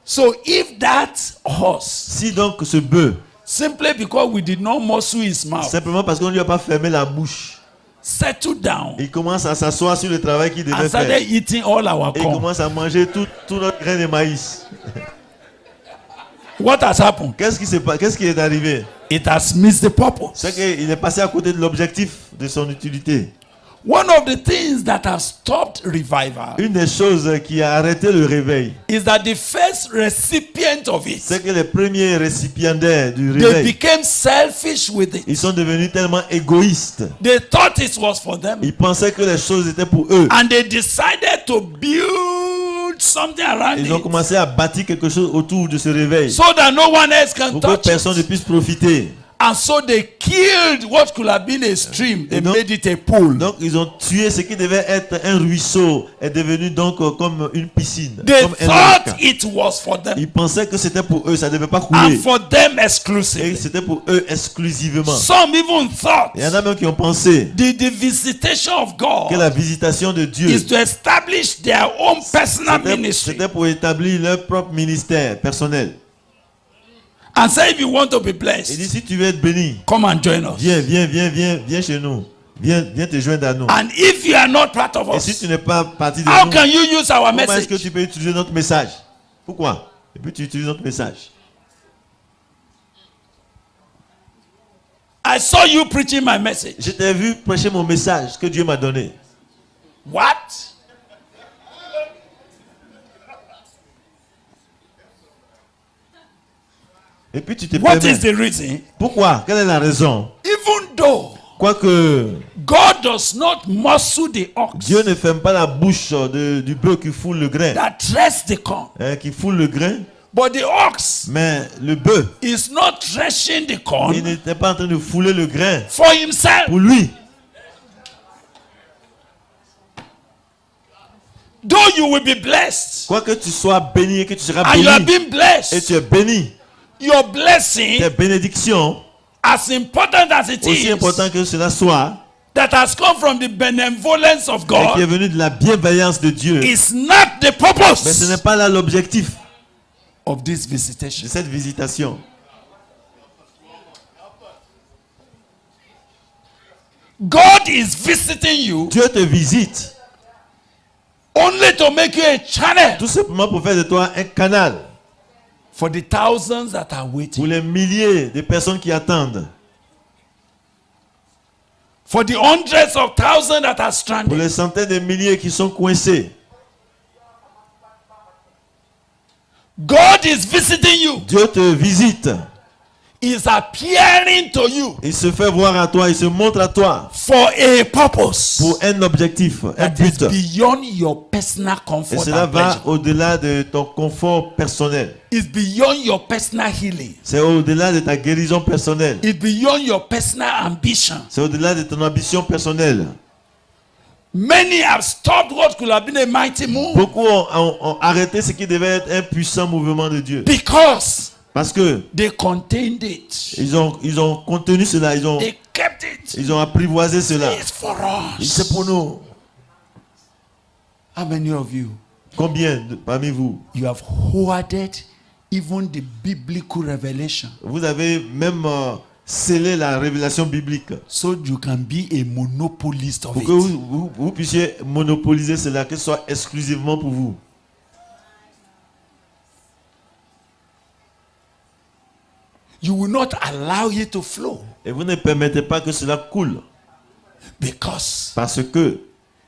So if that horse, Si donc ce bœuf, simply because we did not muzzle his mouth, simplement parce qu'on ne lui a pas fermé la bouche, settled down il commence à s'asseoir sur le travail qu'il devait and faire. started eating all our Et il corn, commence à manger tout notre grain de maïs. what has happened? Qu'est-ce qui est arrivé? It has missed the purpose. C'est qu'il est passé à côté de l'objectif de son utilité. One of the things that has stopped revival Une des choses qui a arrêté le réveil, is that the first recipient of it, c'est que les premiers récipiendaires du they réveil, became selfish with it. ils sont devenus tellement égoïstes. They thought it was for them, Ils pensaient que les choses étaient pour eux. and they decided to build something around Ils ont it commencé à bâtir quelque chose autour de ce réveil so that no one else can pour que touch personne ne it. puisse profiter. And so they killed what could have been a stream. They Et donc- made it a pool. Donc ils ont tué ce qui devait être un ruisseau, est devenu donc comme une piscine, They comme un thought lac. it was for them Ils pensaient que c'était pour eux, ça ne devait pas and couler. for them Et exclusively. c'était pour eux exclusivement. Some even thought Il y en a même qui ont pensé the visitation of que God la visitation de Dieu, is to establish their own personal c'était ministry. pour établir leur propre ministère personnel. And say, if you want to be Il dit, blessed, si tu veux être béni, come and join us. viens chez nous. Viens te joindre à nous. And if you are not part of Et si us, tu n'es pas partie de how nous, can you use our comment est-ce que message? tu peux utiliser notre message? Pourquoi? Et puis tu utilises notre message. I saw you preaching my message. Je t'ai vu prêcher mon message que Dieu m'a donné. What? Et puis tu te What permets. is the reason? Pourquoi? Quelle est la raison? Even though Quoique God does not muzzle the ox Dieu ne ferme pas la bouche du bœuf qui foule le grain, that treads the corn, qui foule le grain, but the ox mais le bœuf, is not threshing the il corn n'était pas en train de fouler le grain for himself. pour lui. Though you will be blessed Quoique tu sois béni et que tu seras and you are béni, being et blessed, tu es béni, your blessing, tes bénédictions, as important as it aussi is, important que cela soit, that has come from the benevolence of et qui est God, venu de la bienveillance de Dieu, is not the mais ce purpose n'est pas là l'objectif of this de visitation. cette visitation. God is visiting you Dieu te visite only to make you a channel tout simplement pour faire de toi un canal for the thousands that are pour waiting, les milliers de personnes qui attendent, for the hundreds of thousands that are pour stranded. les centaines de milliers qui sont coincés. God is visiting you. Dieu te visite. He is appearing to you Il se fait voir à toi, il se montre à toi for a purpose pour un objectif, un that is but. beyond your personal Et comfort cela and va pleasure. au-delà de ton confort personnel. It's beyond your personal healing. C'est au-delà de ta guérison personnelle. It's beyond your personal ambition. C'est au-delà de ton ambition personnelle. Many have stopped what could have been a mighty move Beaucoup ont arrêté ce qui devait être un puissant mouvement de Dieu. because Parce que they contained it. ils ont contenu cela, They kept it. ils ont apprivoisé cela. It's for C'est us. pour nous. How many of you Combien parmi vous, have hoarded even the biblical revelation, Vous avez même scellé la révélation biblique so you can be a monopolist of pour que it. vous puissiez monopoliser cela, que ce soit exclusivement pour vous. You will not allow it to flow, Et vous ne permettez pas que cela coule. because Parce que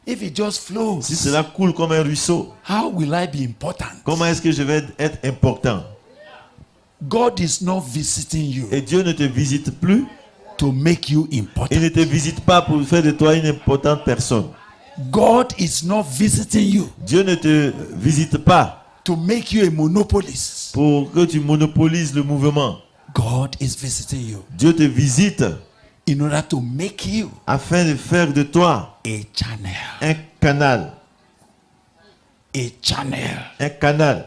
if it just flows, si cela coule comme un ruisseau, how will I be important? comment est-ce que je vais être important? God is not visiting you Et Dieu ne te visite plus. to make you Il important. ne te visite pas pour faire de toi une importante personne. God is not visiting you Dieu ne te visite pas to make you a monopolist. pour que tu monopolises le mouvement. God is visiting you Dieu te visite in order to make you afin de faire de toi a channel. un canal. A channel. Un canal.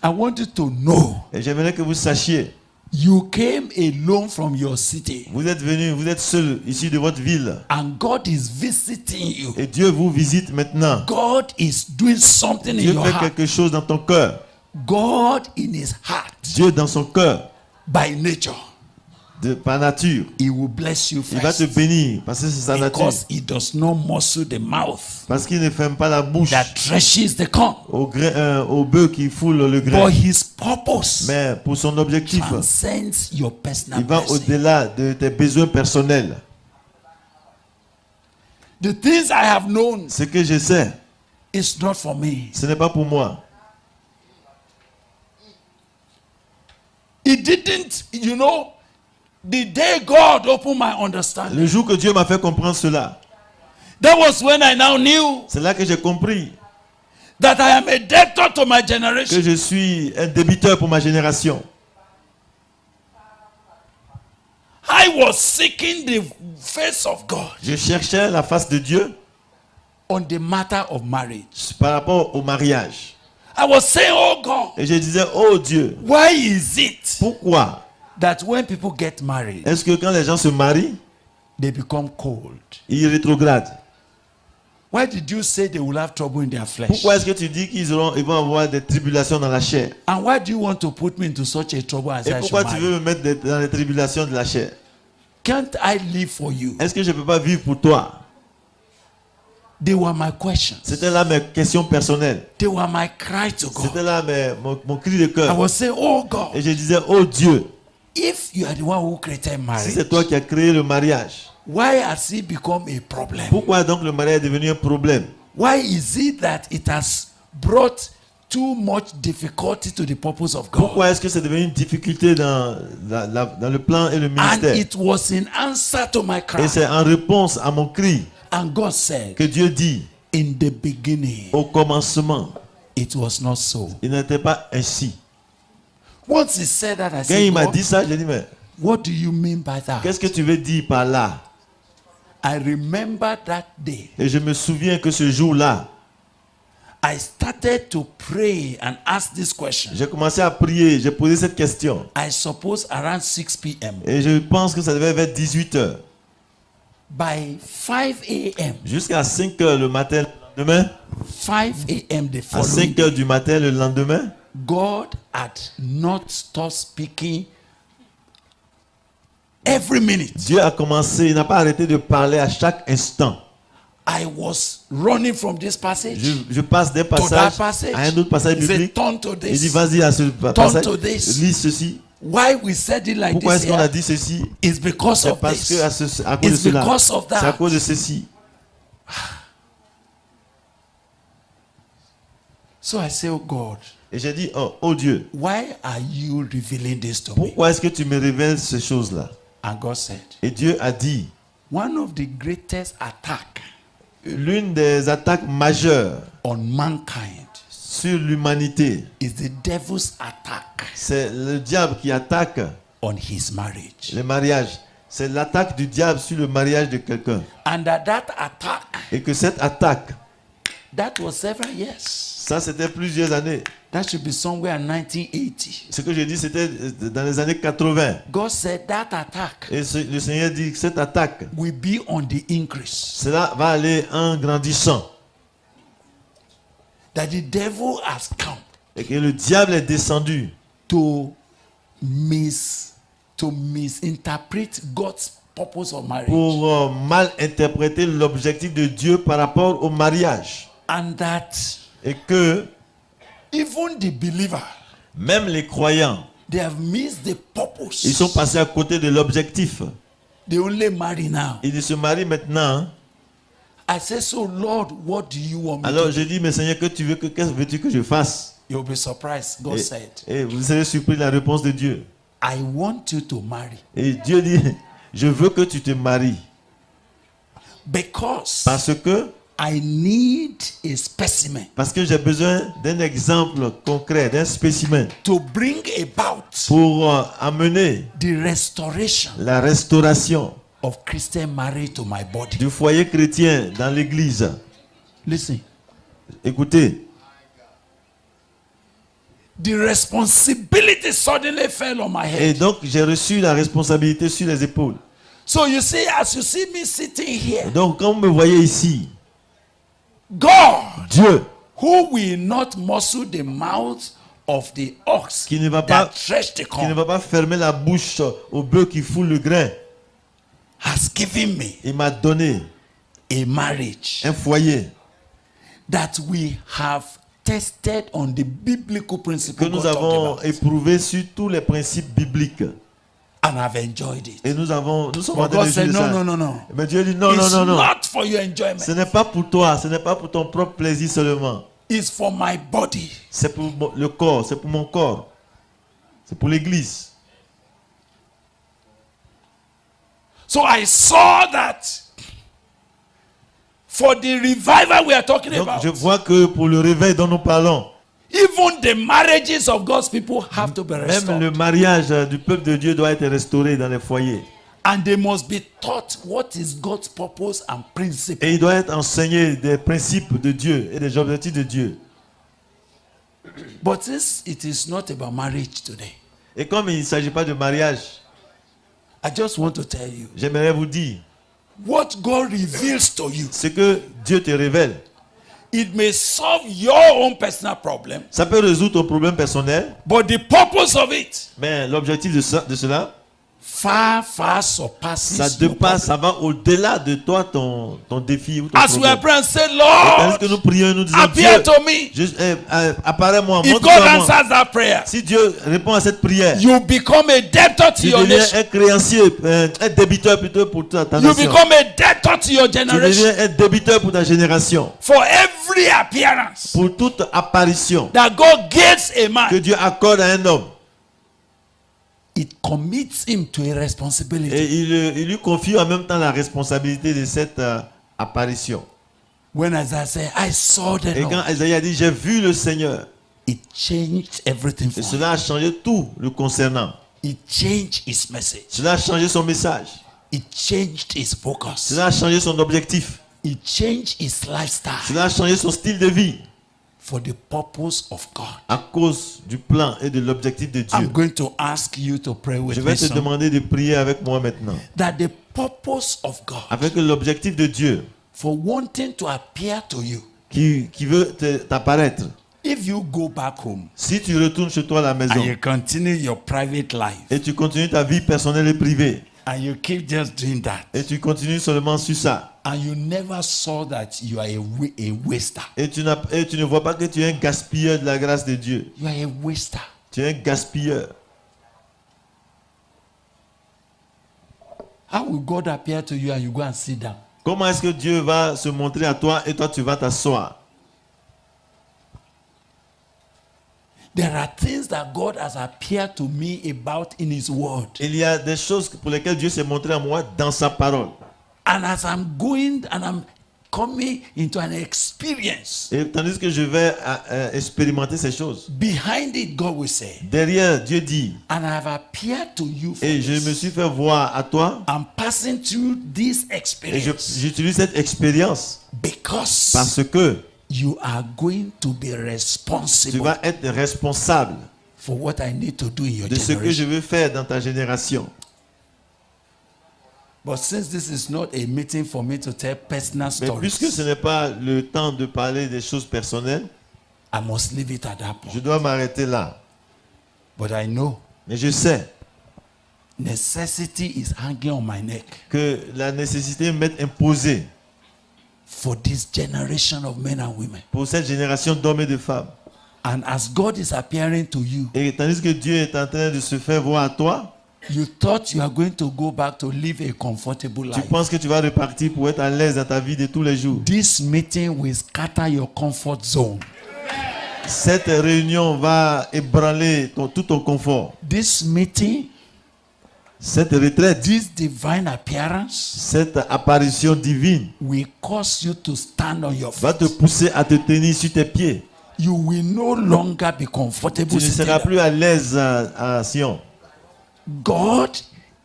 I want you to know Et j'aimerais que vous sachiez, you came alone from your city, vous êtes venu, vous êtes seul ici de votre ville. and God is visiting you. Et Dieu vous visite maintenant. God is doing something in Dieu your fait heart. quelque chose dans ton cœur. God in his heart, Dieu dans son cœur, by nature, par nature, he will bless you il va te first, bénir parce que c'est sa nature. because he does not muscle the mouth Parce qu'il ne ferme pas la bouche that threshes the corn. au bœuf qui foule le But grain. his purpose Mais pour son objectif, transcends your personal il va blessing. au-delà de tes besoins personnels. The things I have known Ce que je sais, is not for me. ce n'est pas pour moi. It didn't, you know, the day God opened my understanding, Le jour que Dieu m'a fait comprendre cela, that was when I now knew c'est là que j'ai compris that I am a debtor to my que generation. je suis un débiteur pour ma génération. I was seeking the face of God Je cherchais la face de Dieu on the matter of marriage. par rapport au mariage. I was saying, oh God, Et je disais, oh Dieu, why is it pourquoi that when people get married, est-ce que quand les gens se marient, they become cold? ils rétrogradent? Why did you say they will have trouble in their flesh? Pourquoi est-ce que tu dis qu'ils vont avoir des tribulations dans la chair? And why do you want to put me into such a trouble as Et I pourquoi should tu marry? veux me mettre dans les tribulations de la chair? Can't I live for you? Est-ce que je ne peux pas vivre pour toi? They were my questions. C'était là mes questions personnelles. They were my cry to God. C'était là mon cri de I cœur. was saying, oh God, Et je disais, oh Dieu, if you are the one who created si marriage, c'est toi qui as créé le mariage, why has it become a problem? pourquoi donc le mariage est devenu un problème? Why is it that it has brought too much difficulty to the purpose of God? Pourquoi est-ce que c'est devenu une difficulté dans le plan et le And ministère? it was in answer to my Et cry. c'est en réponse à mon cri And God said, que Dieu dit, in the beginning, au commencement, it was not so. il n'était pas ainsi. Once he said that, I Quand il said, m'a God, dit ça, j'ai dit, mais what do you mean by that? qu'est-ce que tu veux dire par là? I remember that day. Et je me souviens que ce jour-là, I started to pray and ask this question. j'ai commencé à prier, j'ai posé cette question. I suppose around 6 p.m. Et je pense que ça devait être 18 heures. By 5 a.m., Jusqu'à 5 heures le matin, le lendemain, 5 a.m. the à following 5 heures day, du matin, le lendemain, God had not stopped speaking every minute. Dieu a commencé, il n'a pas arrêté de parler à chaque instant. I was running from this passage Je passe d'un to that passage passage. à un autre passage He said, biblique. turn to Il dit, this. vas-y à ce passage, to this. lis ceci. Why we said it like Pourquoi this est-ce qu'on a here dit ceci? is because C'est of parce this. que à cause de It's cela. because of C'est à that. cause de ceci. So I say, oh God, Et j'ai dit, oh Dieu, why are you revealing this to me? pourquoi est-ce que tu me révèles ces choses-là? And God said, Et Dieu a dit, one of the greatest attack l'une des attaques majeures on mankind sur l'humanité, is the devil's attack c'est le diable qui attaque on his marriage. le mariage. C'est l'attaque du diable sur le mariage de quelqu'un. And that attack, Et que cette attaque, that was several years. ça c'était plusieurs années. That should be somewhere in 1980. Ce que j'ai dit, c'était dans les années 80. God said that attack Et le Seigneur dit que cette attaque, will be on the increase. cela va aller en grandissant. That the devil has come Et que le diable est descendu to misinterpret God's purpose of marriage. pour mal interpréter l'objectif de Dieu par rapport au mariage. And that Et que even the believer, même les croyants, they have missed the purpose. ils sont passés à côté de l'objectif. They only marry now. Ils se marient maintenant. Hein. I say, so Lord, what do you want me Alors to je do? dis, mais Seigneur, qu'est-ce veux-tu que je fasse? You'll be surprised. God said, Et vous serez surpris de la réponse de Dieu. I want you to marry Et Dieu dit, je veux que tu te maries. because Parce que j'ai besoin d'un exemple concret, d'un spécimen to bring about pour amener the restoration la restauration of Christian marriage to my body. du foyer chrétien dans l'église. Listen, Écoutez, the responsibility suddenly fell on my et head. donc j'ai reçu la responsabilité sur les épaules. So you see, as you see me sitting here, Donc quand vous me voyez ici, God, Dieu who will not muzzle the mouth of the ox qui ne va pas, that thresh the qui ne corn, va pas fermer la bouche au bœuf qui foule le grain, has given me il m'a donné a marriage un foyer that we have tested on the biblical que principle nous God talked avons about, éprouvé sur tous les principes bibliques. and I've enjoyed it. Et nous sommes en But train God de said, juger no, ça. no, no, no. Mais Dieu dit non, non, It's non, non. not for your enjoyment. Ce n'est pas pour toi, ce n'est pas pour ton propre plaisir seulement. It's for my body. C'est pour le corps, c'est pour mon corps. C'est pour l'église. So I saw that for the revival we are talking Donc about, je vois que pour le réveil dont nous parlons, even the marriages of God's people have to be même restored. le mariage du peuple de Dieu doit être restauré dans les foyers. And they must be taught what is God's purpose and principle. Et il doit être enseigné des principes de Dieu et des objectifs de Dieu. But since it is not about marriage today, Et comme il ne s'agit pas de mariage, I just want to tell you, j'aimerais vous dire, what God reveals to you, ce que Dieu te révèle, it may solve your own personal problem, ça peut résoudre ton problème personnel, but the purpose of it mais l'objectif de cela, far surpasses ça your dépasse, problem. ça va au-delà de toi, ton défi ou ton As we problème. are praying, say, Tandis Lord, que nous prions, nous disons, appear Dieu, to me. juste, apparais-moi, If God montre-toi moi. answers that prayer, Si Dieu répond à cette prière, you become a debtor to tu your deviens nation. un créancier, un débiteur plutôt pour ta You nation. become a debtor to your Tu generation. deviens un débiteur pour ta génération. For every appearance Pour toute apparition that God gives a que man, Dieu accorde à un homme. it commits him to a responsibility. Et il lui confie en même temps la responsabilité de cette apparition. When Isaiah said, I saw the Et quand Lord, Isaïe a dit, j'ai vu le Seigneur, it changed everything et for him. cela a changé tout le concernant. It changed his message. Cela a changé son message. It changed his focus. Cela a changé son objectif. It changed his lifestyle Cela a changé son style de vie for the purpose of God. à cause du plan et de l'objectif de Dieu. I'm going to ask you to pray with Je me vais te son, demander de prier avec moi maintenant. that the purpose of God Avec l'objectif de Dieu for wanting to appear to you, qui veut t'apparaître. if you go back home Si tu retournes chez toi à la maison and you continue your private life et tu continues ta vie personnelle et privée and you keep just doing that et tu continues seulement sur ça and you never saw that you are a waster, et tu ne vois pas que tu es un gaspilleur de la grâce de Dieu. you are a waster. Tu es un gaspilleur. How will God appear to you and you go and sit down? Comment est-ce que Dieu va se montrer à toi et toi tu vas t'asseoir? There are things that God has appeared to me about in His Word. Il y a des choses pour lesquelles Dieu s'est montré à moi dans sa parole. And as I'm going and I'm coming into an experience, Et tandis que je vais expérimenter ces choses, behind it, God will say, derrière Dieu dit, and I have appeared to you for et je me this. suis fait voir à toi, I'm passing through this et experience j'utilise cette expérience because parce que you are going to be tu responsible vas être responsable for what I need to do in your de ce que je generation. veux faire dans ta génération. But since this is not a meeting for me to tell personal Mais puisque ce stories, n'est pas le temps de parler des choses personnelles, I must leave it at that je point. dois m'arrêter là. But I know Mais je sais necessity is hanging on my neck que la nécessité m'est imposée for this generation of men and women. pour cette génération d'hommes et de femmes. And as God is appearing to you, Et tandis que Dieu est en train de se faire voir à toi, you thought you are going to go back to live a comfortable tu life. penses que tu vas repartir pour être à l'aise dans ta vie de tous les jours. This meeting will scatter your comfort zone. Cette réunion va ébranler tout ton confort. This meeting, Cette retraite, this divine appearance cette apparition divine will cause you to stand on your va te feet. pousser à te tenir sur tes pieds. You will no longer be Tu comfortable ne sitting seras down. plus à l'aise à Sion. God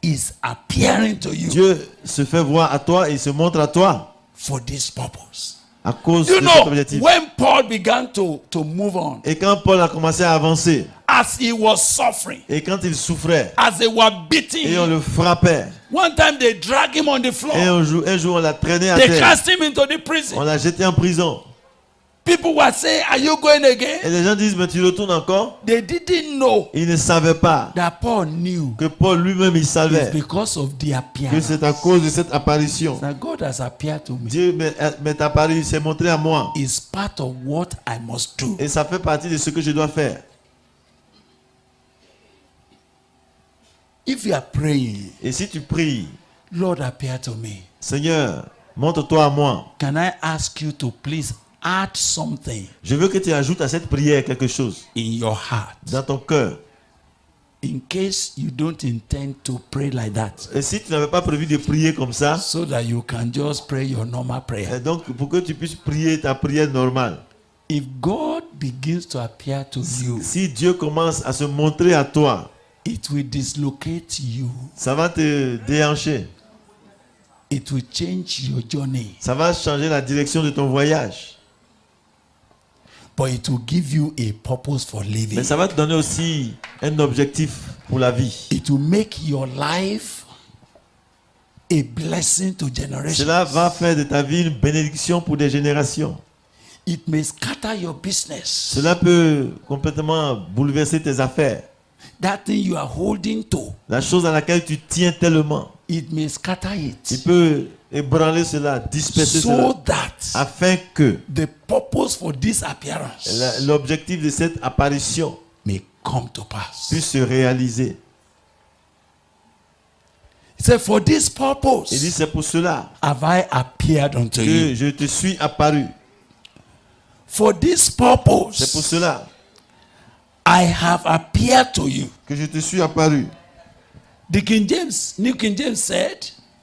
is appearing to you Dieu se fait voir à toi et se montre à toi for this purpose. à cause You de cet know, objectif. when Paul began to move on, Et quand Paul a commencé à avancer, as he was suffering, et quand il souffrait, as they were beating et on him, le frappait, one time they dragged him on the et floor. un jour on l'a traîné à They terre, cast him into the prison. on l'a jeté en prison. People were saying, "Are you going Et again?" les gens disent, mais tu retournes encore? They didn't know Ils ne savaient pas that Paul knew que Paul lui-même, il it's savait because of the que appearance c'est à cause de cette apparition. that God has appeared to me. Dieu m'est apparu, il s'est montré à moi. It's part of what I must do. Et ça fait partie de ce que je dois faire. If you are praying, Et si tu pries, Lord, appear to me. Seigneur, montre-toi à moi. Can I ask you to please add something Je veux que tu ajoutes à cette prière quelque chose in your heart dans ton cœur. in case you don't intend to pray like that, Et si tu n'avais pas prévu de prier comme ça, so that you can just pray your normal prayer. et donc pour que tu puisses prier ta prière normale. If God begins to appear to you, Si Dieu commence à se montrer à toi, it will dislocate you. ça va te déhancher. It will change your journey, Ça va changer la direction de ton voyage. but it will give you a purpose for living. Mais ça va te donner aussi un objectif pour la vie. It will make your life a blessing to generations. Cela va faire de ta vie une bénédiction pour des générations. It may scatter your business. Cela peut complètement bouleverser tes affaires. That thing you are holding to, La chose à laquelle tu tiens tellement, it may scatter il it, peut ébranler cela, disperser so cela, that afin que the purpose for this appearance l'objectif de cette apparition may come to pass. puisse se réaliser. He said, for this Il dit, purpose c'est pour cela have I appeared unto que you. je te suis apparu. For this C'est pour purpose cela I have appeared to you. que je te suis apparu. The King James, New King James said,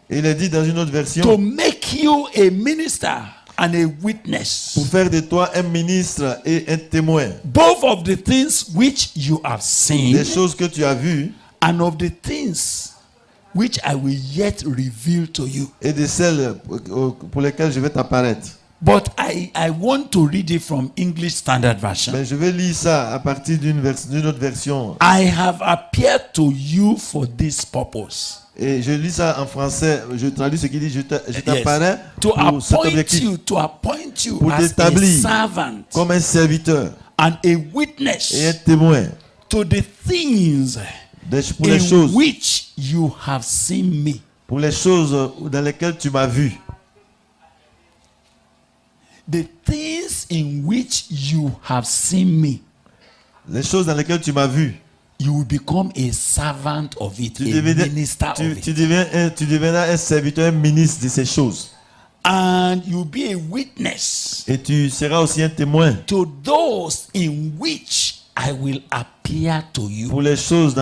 Et il est dit dans une autre to version, make you a minister and a pour witness, faire de toi un ministre et un témoin both of the things which you have seen des choses que tu as vues and of the things which I will yet reveal to you. et de celles pour lesquelles je vais t'apparaître. But I want to read it from English Standard Version. Mais je vais lire ça à partir d'une autre version. I have appeared to you for this purpose. Et je lis ça en français. Je traduis ce qu'il dit. Je Yes. t'apparais To pour cet appoint objectif. you, to appoint you Pour as a t'établir servant comme un serviteur and a et un witness témoin to the things pour les in choses, which you have seen me. pour les choses dans lesquelles tu m'as vu. The things in which you have seen me, Les choses dans lesquelles tu m'as vu. you will become a servant of it, Tu, a deviendras, minister tu, of tu it. tu deviendras un serviteur, un ministre de ces choses. And you'll be a witness Et tu seras aussi un témoin to those in which I will appear to you. pour les choses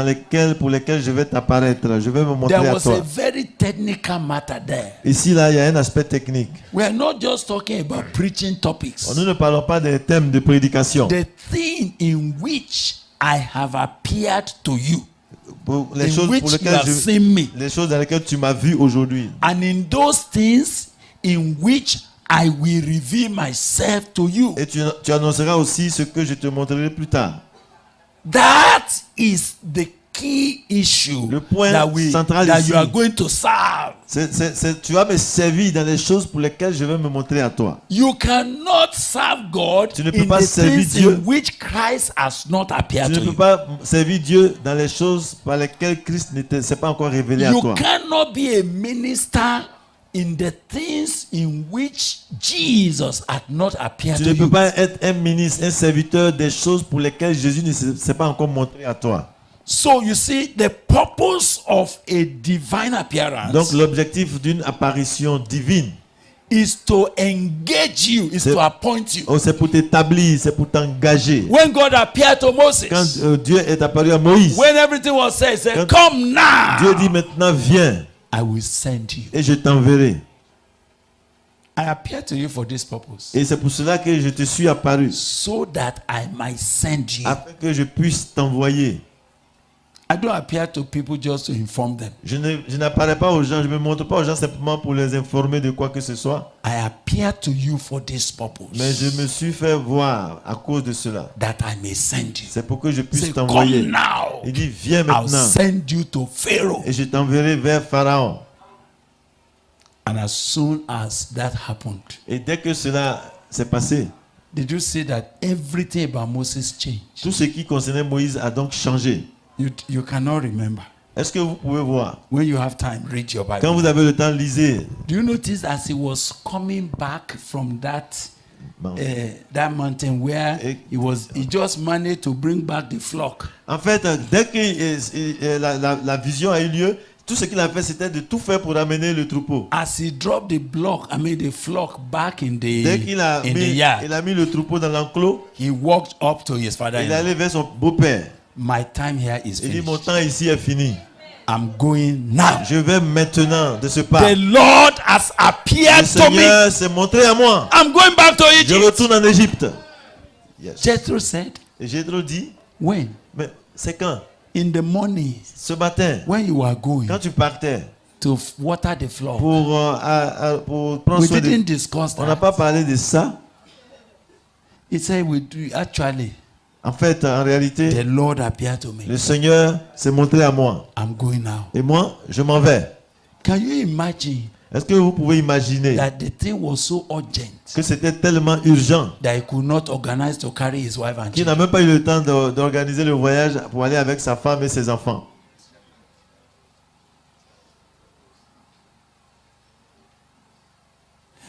pour lesquelles je vais t'apparaître. Je vais me montrer There à was toi. a very technical matter there. Ici, là, il y a un aspect technique. We are not just talking about preaching topics. Nous ne parlons pas des thèmes de prédication. The thing in which I have appeared to you, Pour les in choses which pour you lesquelles have seen me, les choses dans lesquelles tu m'as vu aujourd'hui. and in those things in which I will reveal myself to you. Et tu annonceras aussi ce que je te montrerai plus tard. That is the key issue Le point that central that ici. you are going to serve. Tu vas me servir dans les choses pour lesquelles je vais me montrer à toi. You cannot serve God Tu ne peux in pas the servir things Dieu. in which Christ has not appeared Tu to ne peux you. pas servir Dieu dans les choses par lesquelles Christ ne s'est pas encore révélé à You toi. cannot be a minister in the things in which Jesus had not appeared Tu to ne peux you. pas être un ministre, un serviteur des choses pour lesquelles Jésus ne s'est pas encore montré à toi. So you see, the purpose of a divine appearance Donc l'objectif d'une apparition divine, is to engage you, is C'est- to appoint you. c'est pour t'établir, c'est pour t'engager. When God appeared to Moses, Quand Dieu est apparu à Moïse, when everything was said, he said, Quand come now, Dieu dit maintenant viens I will send you. et je t'enverrai. I appear to you for this purpose, Et c'est pour cela que je te suis apparu, so that I might send you. afin que je puisse t'envoyer. I don't appear to people just to inform them. Je n'apparais pas aux gens, je ne me montre pas aux gens simplement pour les informer de quoi que ce soit, I appear to you for this purpose, mais je me suis fait voir à cause de cela. that I may send you. C'est pour que je Say, puisse come t'envoyer. now, Il dit viens I'll maintenant send you to Pharaoh. et je t'enverrai vers Pharaon. And as soon as that happened, Et dès que cela s'est passé, did you see that everything about Moses changed? tout ce qui concernait Moïse a donc changé. You cannot remember. Est-ce que vous pouvez voir? When you have time, read your Bible. Quand vous avez le temps, lisez. Do you notice as he was coming back from that Bon. that mountain where he just managed to bring back the flock? En fait, dès que la vision a eu lieu, tout ce qu'il a fait, c'était de tout faire pour amener le troupeau. As he dropped the flock back in Dès the qu'il a, yard, il a mis le troupeau dans l'enclos, he walked up to his il est father. allé vers son beau-père. My time here is Il dit, mon finished. temps ici est fini. I'm going now. Je vais maintenant de ce pas. The Lord has Le appeared to me. Seigneur s'est montré à moi. I'm going back to Je Egypt. retourne en Égypte. Yes. Jethro said, Et Jéthro dit, when? mais c'est quand? In the morning, Ce matin, when you are going quand tu partais to water the flock. pour prendre We soin de... didn't discuss On n'a that. pas parlé de ça. He said, actually, En fait, en réalité, the Lord appeared to me. le Seigneur s'est montré à moi. I'm going now. Et moi, je m'en vais. Can you imagine Est-ce que vous pouvez imaginer that the thing was so urgent que c'était tellement urgent that he could not organize to carry his wife and qu'il children? n'a même pas eu le temps d'organiser le voyage pour aller avec sa femme et ses enfants?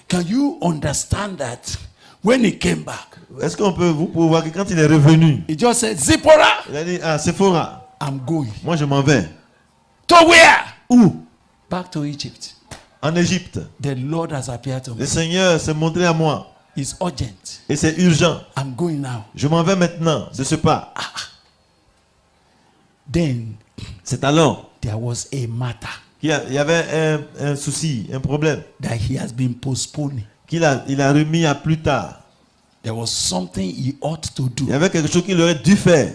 Can you understand that when he came back, Est-ce qu'on peut, vous pouvez voir que quand il est revenu, he just said, Zipporah, il a dit, ah, Sephora, I'm going. moi je m'en vais. To where? Où? Back to Egypt. En Égypte. The Lord has appeared to Le me. Seigneur s'est montré à moi. It's urgent. Et c'est urgent. I'm going now. Je m'en vais maintenant de ce pas. Then C'est alors there was a matter qu'il y avait un souci, un problème, that he has been postponing. il a remis à plus tard. There was something he ought to Il y do avait quelque chose qu'il aurait dû faire.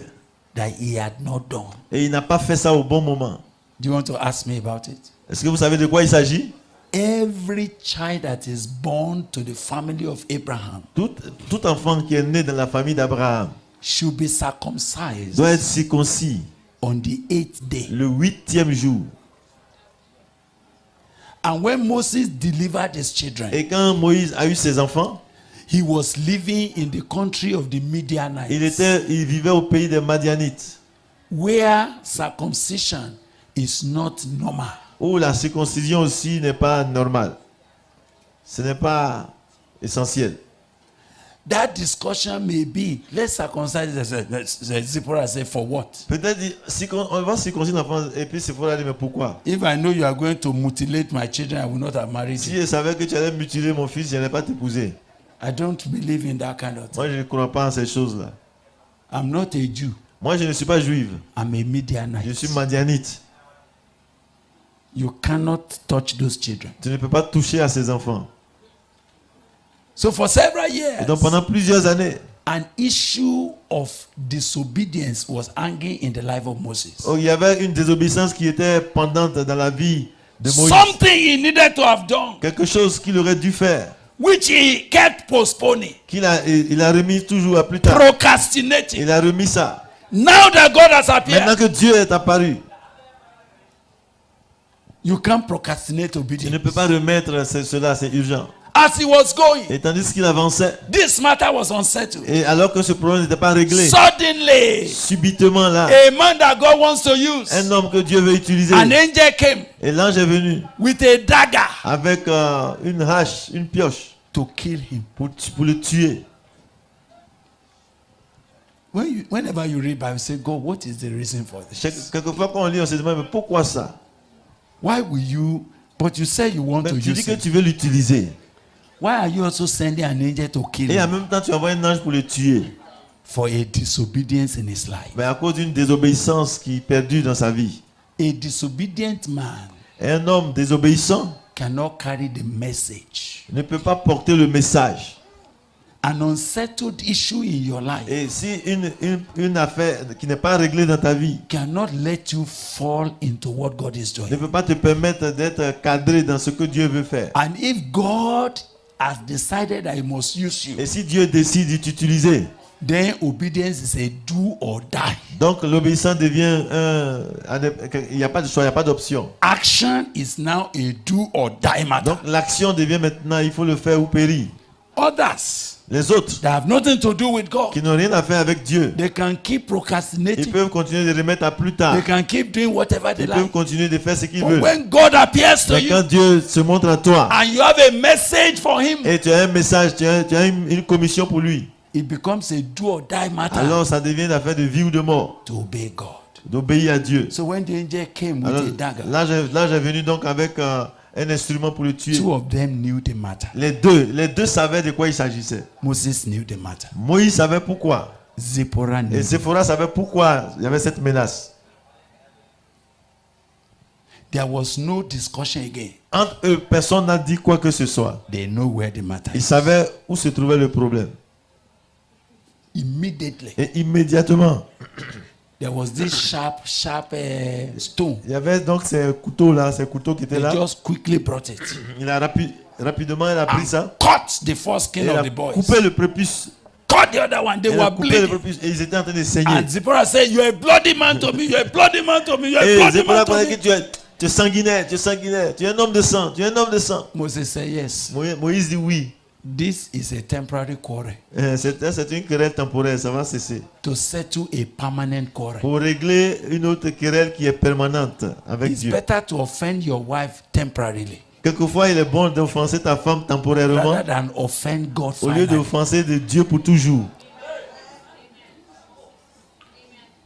that he had not done. Et il n'a pas fait ça au bon moment. Do you want to ask me about it? Est-ce que vous savez de quoi il s'agit? Every child that is born to the family of Abraham Tout enfant qui est né dans la famille d'Abraham should be circumcised doit être circoncis on the 8th day. le 8e jour. And when Moses delivered his children, Et quand Moïse a eu ses enfants, he was living in the country of the Midianites, il vivait au pays des Madianites, where circumcision is not normal. où la circoncision aussi n'est pas normale. Ce n'est pas essentiel. That discussion may be, let's circumcise Zipporah said, for what? Peut-être on va circoncire l'enfant et puis c'est pour dire mais pourquoi? If I know you are going to mutilate my children, I will not have married Si you. je savais que tu allais mutiler mon fils, je n'allais pas t'épouser. I don't believe in that kind of thing. Moi, je ne crois pas en ces choses-là. I'm not a Jew. Moi, je ne suis pas juive. I'm a Je Midianite. suis madianite. You cannot touch those children. Tu ne peux pas toucher à ces enfants. So for several Et years, donc, pendant plusieurs années, an issue of disobedience was hanging in the life of Moses. il y avait une désobéissance qui était pendante dans la vie de Moïse. Something he needed to have done, Quelque chose qu'il aurait dû faire, which he kept postponing, il a remis toujours à plus tard. procrastinating. Il a remis ça. Now that God has Maintenant appeared, que Dieu est apparu, You can't procrastinate Tu ne obedience. peux pas remettre cela, c'est urgent. As he was going, Et tandis qu'il avançait, this matter was unsettled. et alors que ce problème n'était pas réglé, Suddenly, subitement là, a man that God wants to use, un homme que Dieu veut utiliser, an angel came et l'ange est venu with a dagger avec une hache, une pioche, to kill him. pour le tuer. Whenever you read Bible, say, God, what is the reason for this? Quelquefois quand on lit, on se demande, mais pourquoi ça? Why will you? But you say you want Mais to tu dis use que him. tu veux l'utiliser. Why are you also sending an angel to kill Et en him même temps, tu envoies un ange pour le tuer. for a disobedience in his life? Mais à cause d'une désobéissance qui perdue dans sa vie. A disobedient man Un homme désobéissant cannot carry the message. ne peut pas porter le message. An unsettled issue in your life Et si une affaire qui n'est pas réglée dans ta vie cannot let you fall into what God is ne doing. peut pas te permettre d'être cadré dans ce que Dieu veut faire. And if God has decided that he must use you, Et si Dieu décide de t'utiliser, then obedience is a do or die. donc l'obéissance devient il n'y a pas de choix, il n'y a pas d'option. Action is now a do or die matter. Donc l'action devient maintenant, il faut le faire ou périr. Others Les autres that have nothing to do with God, qui n'ont rien à faire avec Dieu, they can keep ils procrastinating. peuvent continuer de remettre à plus tard. They can keep doing whatever they Ils peuvent like. continuer de faire ce qu'ils But veulent. when God appears to Mais you quand Dieu se montre à toi and you have a message for him, et tu as un message, tu as une commission pour lui, it becomes a do or die matter alors ça devient une affaire de vie ou de mort, to obey God. d'obéir à Dieu. So when the angel came with Alors a dagger, l'ange est venu donc avec un instrument pour le tuer. two of them knew the matter. Les deux savaient de quoi il s'agissait. Moses knew the matter. Moïse savait pourquoi. Zipporah knew. Et Séphora savait pourquoi il y avait cette menace. There was no discussion again. Entre eux, personne n'a dit quoi que ce soit. They know where the matter Ils is. savaient où se trouvait le problème. Immediately, Et immédiatement, there was this sharp stone. il y avait donc ces couteaux-là, ces couteaux qui étaient They là. just quickly brought it. Il a rapidement il a pris ça. Cut the foreskin Et il of a the boys. coupé le prépuce. Cut the other one. They Il a were coupé le bleeding. prépuce et ils étaient en train de saigner. And Zipporah said, "You're a bloody man to me. You're a bloody man to me. You're a Et bloody Zéphora man to croyait que me." tu es sanguinaire, tu es sanguinaire, tu es un homme de sang, tu es un homme de sang. Moses said, "Yes. Moïse dit oui. This is a temporary quarrel C'est une querelle temporaire, ça va cesser. to settle a permanent quarrel. Pour régler une autre querelle qui est permanente avec It's Dieu. better to offend your wife temporarily Quelquefois, il est bon d'offenser ta femme temporairement rather than offend God au lieu finally. d'offenser de Dieu pour toujours.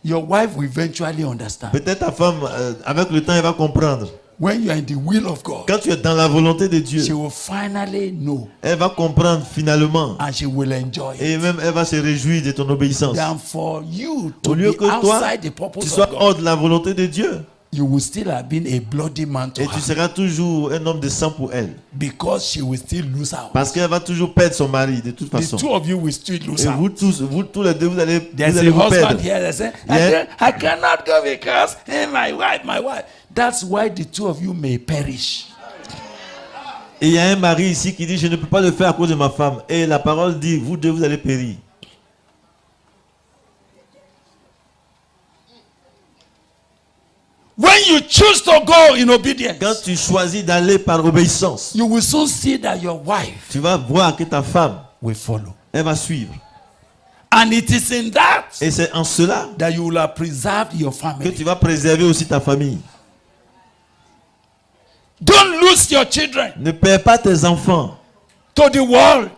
Your wife will eventually understand. Peut-être ta femme, avec le temps, elle va comprendre. When you are in the will of God, Quand tu es dans la volonté de Dieu, she will finally know elle va comprendre finalement. and she will enjoy Et it. même, elle va se réjouir de ton obéissance. Than for you Au to lieu be que toi, outside the tu purpose sois of God, hors de la volonté de Dieu. you will still have been a bloody man to Et tu her seras toujours un homme de sang pour elle. because she will still lose out. Parce qu'elle va toujours perdre son mari, de toute The façon. two of you will still lose Et out. vous tous les deux, vous allez There's a vous husband perdre. here that says, Yeah. I cannot go because my wife. That's why the two of you may perish. Et il y a un mari ici qui dit, je ne peux pas le faire à cause de ma femme. Et la parole dit, vous deux, vous allez périr. When you choose to go in obedience, Quand tu choisis d'aller par obéissance, you will soon see that your wife tu vas voir que ta femme, will follow. elle va suivre. And it is in that Et c'est en cela that you will have preserved your que family. tu vas préserver aussi ta famille. Don't lose your children Ne perds pas tes enfants to the world,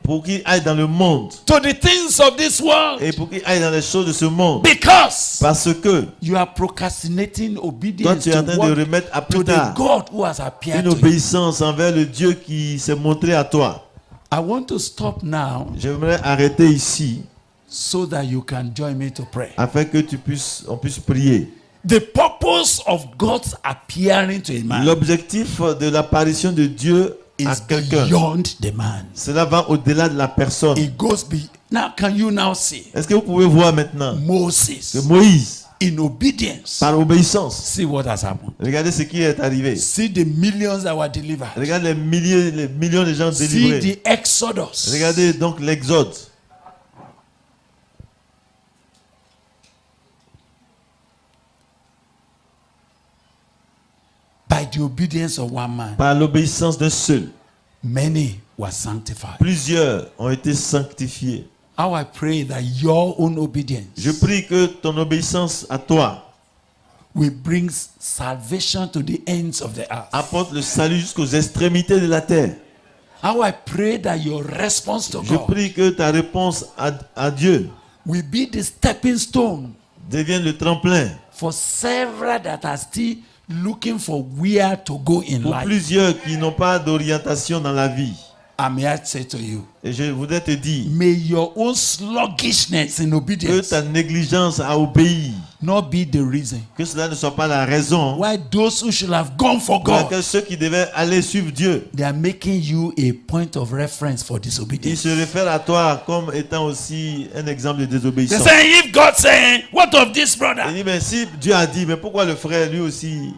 pour qu'ils aillent dans le monde to the things of this world, et pour qu'ils aillent dans les choses de ce monde. because Parce que you are procrastinating toi, obedience tu es en to, train de remettre à to plus tard the God who has appeared une to you. obéissance envers le Dieu qui s'est montré à toi. I want to stop now J'aimerais arrêter ici so that you can join me to pray. afin que on puisse prier. The purpose of God's appearing to a man L'objectif de l'apparition de Dieu à is quelqu'un, beyond the man. cela va au-delà de la personne. It goes now. Can you now see Est-ce que vous pouvez voir maintenant Moses que Moïse, in obedience? par obéissance, See what has happened. regardez ce qui est arrivé. See the millions that were delivered. Regardez les millions de gens See délivrés. the exodus. Regardez donc l'exode. By by the obedience of one man, par l'obéissance d'un seul, many were sanctified. plusieurs ont été sanctifiés. How I pray that your own obedience Je prie que ton obéissance à toi will bring salvation to the ends of the earth. apporte le salut jusqu'aux extrémités de la terre. How I pray that your response to Je God prie que ta réponse à Dieu will be the stepping stone devienne le tremplin for several that are still looking for where to go in pour life. plusieurs qui n'ont pas d'orientation dans la vie. And may I say to you, Et je voudrais te dire may your own sluggishness in que obedience ta négligence à obéir, not be the reason que cela ne soit pas la raison why those who should have gone for pour God, laquelle ceux qui devaient aller suivre Dieu, they are making you a point of reference for ils disobedience. se réfèrent à toi comme étant aussi un exemple de They désobéissance. say, if God saying, what of this Il brother? dit, mais si Dieu a dit, mais pourquoi le frère lui aussi?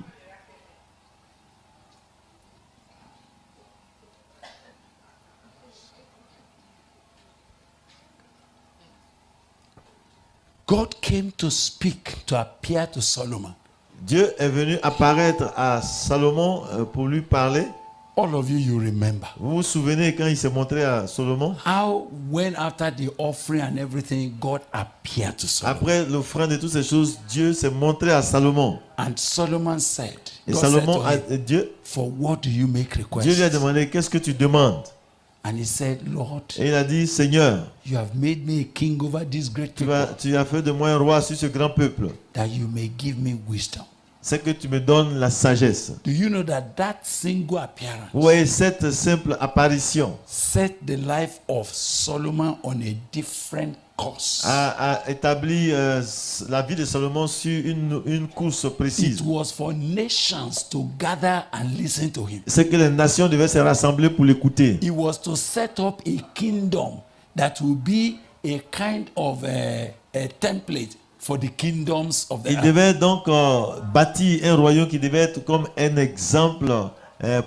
God came to speak, to appear to Solomon. Dieu est venu apparaître à Salomon pour lui parler. All of you, you remember Vous vous souvenez quand il s'est montré à Salomon? how when after the offering and everything, God appeared to Solomon. Après l'offrande et toutes ces choses, Dieu s'est montré à Salomon. And Solomon said, Et God said Salomon, to a, him, Dieu for what do you make request? lui a demandé, qu'est-ce que tu demandes? And he said, Lord, Et il a dit, Seigneur, you have made me a king over this great tu people, as fait de moi un roi sur ce grand peuple. that you may give me wisdom. C'est que tu me donnes la sagesse. Do you know that that single appearance Vous voyez, cette simple apparition set the life of Solomon on a different course? a établi la vie de Salomon sur une course précise. It was for nations to gather and listen to him. C'est que les nations devaient se rassembler pour l'écouter. It was to set up a kingdom that will be a kind of a template for the kingdoms of the Il earth. devait donc bâtir un royaume qui devait être comme un exemple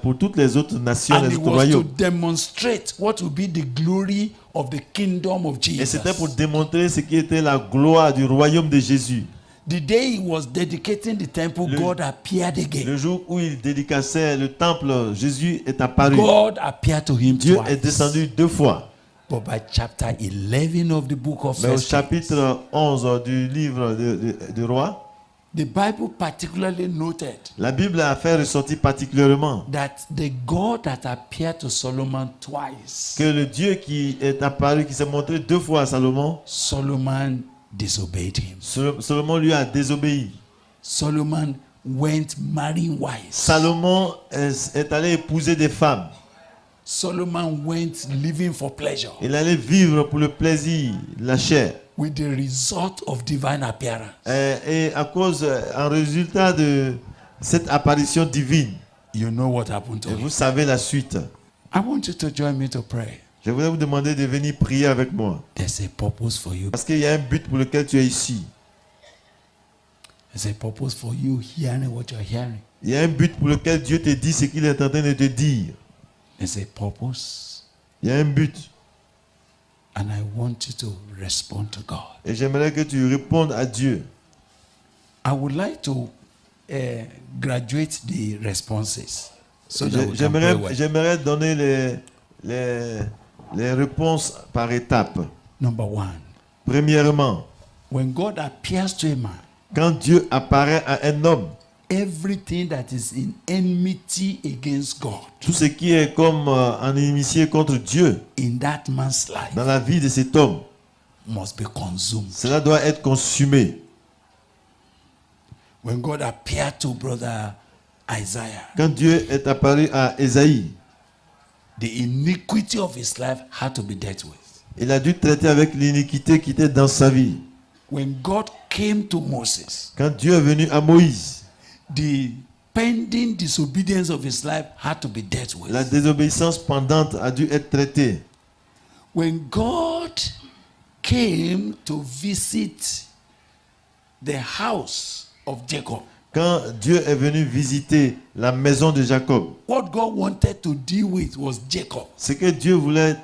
pour toutes les autres nations, And les it autres was to royaumes. demonstrate what will be the glory of the kingdom of Et Jesus. c'était pour démontrer ce qui était la gloire du royaume de Jésus. The day he was dedicating the temple, God appeared again. Le jour où il dédicaçait le temple, Jésus est apparu. God appeared to him Dieu est twice. descendu 2 fois. But by chapter 11 of the book of Mais au 1 Kings, chapitre 11 du livre de Roi, the Bible particularly noted la Bible a fait ressortir particulièrement that the God that appeared to Solomon twice, que le Dieu qui est apparu, qui s'est montré 2 fois à Salomon, Solomon disobeyed him. Salomon lui a désobéi. Solomon went marrying wives. Salomon est allé épouser des femmes. Solomon went living for pleasure Il allait vivre pour le plaisir, la chair. with the result of divine appearance. Et à cause, en résultat de cette apparition divine, You know what happened to et him. vous savez la suite. I want you to join me to pray. Je voudrais vous demander de venir prier avec moi. There's a purpose for you. Parce qu'il y a un but pour lequel tu es ici. There's a purpose for you hearing what you're hearing. Il y a un but pour lequel Dieu te dit ce qu'il est en train de te dire. There's a purpose, Il y a un but. and I want you to respond to God. Et j'aimerais que tu répondes à Dieu. I would like to graduate the responses so that we can pray well. J'aimerais donner les réponses par étapes. Number one, Premièrement, when God appears to a man, quand Dieu apparaît à un homme, everything that is in enmity against God tout ce qui est comme en inimitié contre Dieu in that man's life dans la vie de cet homme, must be consumed. cela doit être consumé. When God appeared to brother Isaiah, Quand Dieu est apparu à Ésaïe, the iniquity of his life had to be dealt with. il a dû traiter avec l'iniquité qui était dans sa vie. When God came to Moses, Quand Dieu est venu à Moïse, the pending disobedience of his life had to be dealt with. la désobéissance pendante a dû être traitée. When God came to visit the house of Jacob, Quand Dieu est venu visiter la maison de Jacob, what God wanted to deal with was Jacob, ce que Dieu voulait,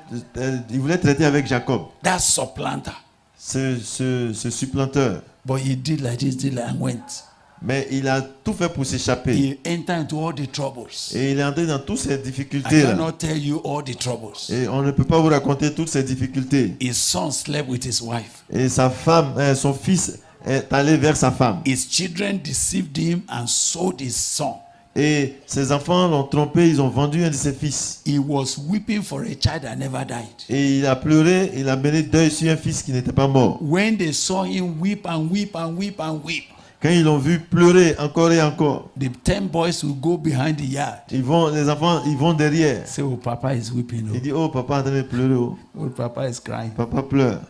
il voulait traiter avec Jacob, that supplanter. ce supplanteur. But he did like this, did like and went. Mais il a tout fait pour s'échapper. He entered into all the troubles. Et il est entré dans toutes ces I difficultés-là. cannot tell you all the troubles. Et on ne peut pas vous raconter toutes ces difficultés. His son slept with his wife. Et sa femme, son fils est allé vers sa femme. His children deceived him and sold his son. Et ses enfants l'ont trompé, ils ont vendu un de ses fils. He was weeping for a child that never died. Et il a pleuré, il a mené deuil sur un fils qui n'était pas mort. When they saw him weep and weep and weep and weep, Quand ils l'ont vu pleurer encore et encore, the 10 boys will go behind the yard. les enfants, ils vont derrière. Say, oh, Papa is weeping. Il dit, oh, papa est en train de pleurer. Oh. Oh, Papa is crying. Papa pleure.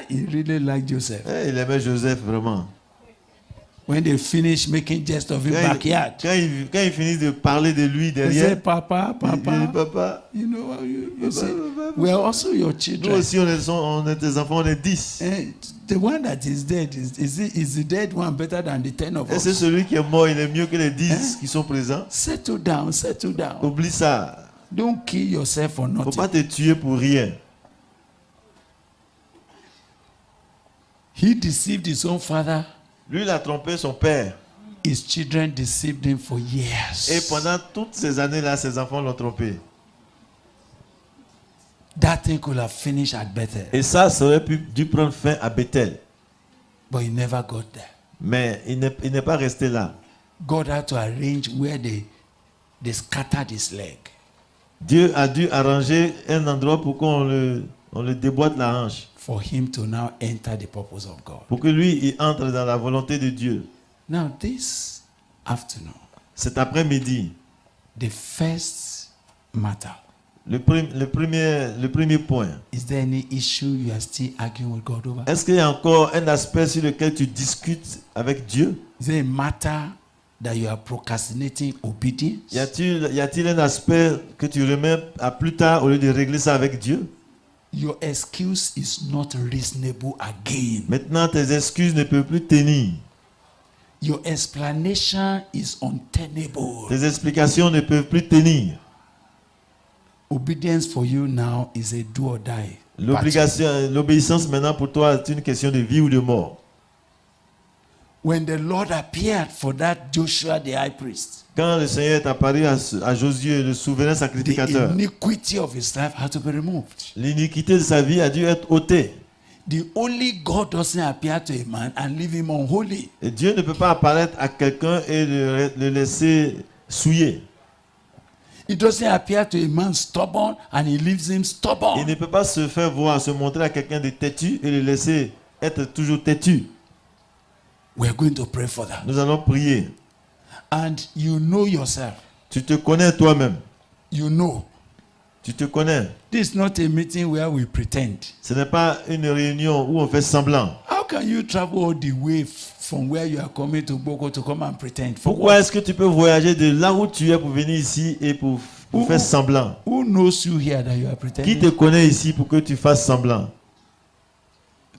He really liked Joseph. Eh, il aimait Joseph vraiment. When they finish making jest of him backyard, Quand ils finissent de parler de lui they say, derrière, Papa, il dit, Papa, papa, you know, you Papa, see, papa. we are also your Nous children. aussi, on est tes enfants, on est 10. The one that is dead, is the dead one better than the 10 of Et c'est us? celui qui est mort, il est mieux que les 10 qui sont présents. Settle down, settle down. Oublie ça. Don't kill yourself for Il ne faut nothing. pas te tuer pour rien. He deceived his own father. Lui, il a trompé son père. His children deceived him for years. Et pendant toutes ces années-là, ses enfants l'ont trompé. That thing could have finished at Bethel, Et ça aurait dû prendre fin à Bethel. but he never got there. Mais il n'est pas resté là. God had to arrange where they scattered his leg. Dieu a dû arranger un endroit pour qu'on le déboîte la hanche. For him to now enter the purpose of God. Pour que lui, il entre dans la volonté de Dieu. Now, this afternoon, Cet après-midi, the first matter, le premier point. is there any issue you are still arguing with God over? Est-ce qu'il y a encore un aspect sur lequel tu discutes avec Dieu? Is there a matter that you are procrastinating obedience? Y a-t-il un aspect que tu remets à plus tard au lieu de régler ça avec Dieu? Your excuse is not reasonable again. Maintenant, tes excuses ne peuvent plus tenir. Your explanation is untenable. Tes explications ne peuvent plus tenir. Obedience for you now is a do or die. battle. L'obéissance maintenant pour toi est une question de vie ou de mort. When the Lord appeared for that Joshua the high priest, Quand le Seigneur est apparu à Josué, le souverain the sacrificateur, iniquity of his life had to be removed. l'iniquité de sa vie a dû être ôtée. The only God doesn't appear to a man and leave him unholy. Et Dieu ne peut pas apparaître à quelqu'un et le laisser souiller. He doesn't appear to a man stubborn and he leaves him Il stubborn. ne peut pas se faire voir, se montrer à quelqu'un de têtu et le laisser être toujours têtu. We're going to pray for that. Nous allons prier. And you know yourself. Tu te connais toi-même. You know. Tu te connais. This is not a meeting where we pretend. Ce n'est pas une réunion où on fait semblant. How can you travel all the way from where you are coming to Boko to come and pretend? For Pourquoi what? est-ce que tu peux voyager de là où tu es pour venir ici et pour faire semblant? Who knows you here that you are Qui pretending? te connaît ici pour que tu fasses semblant?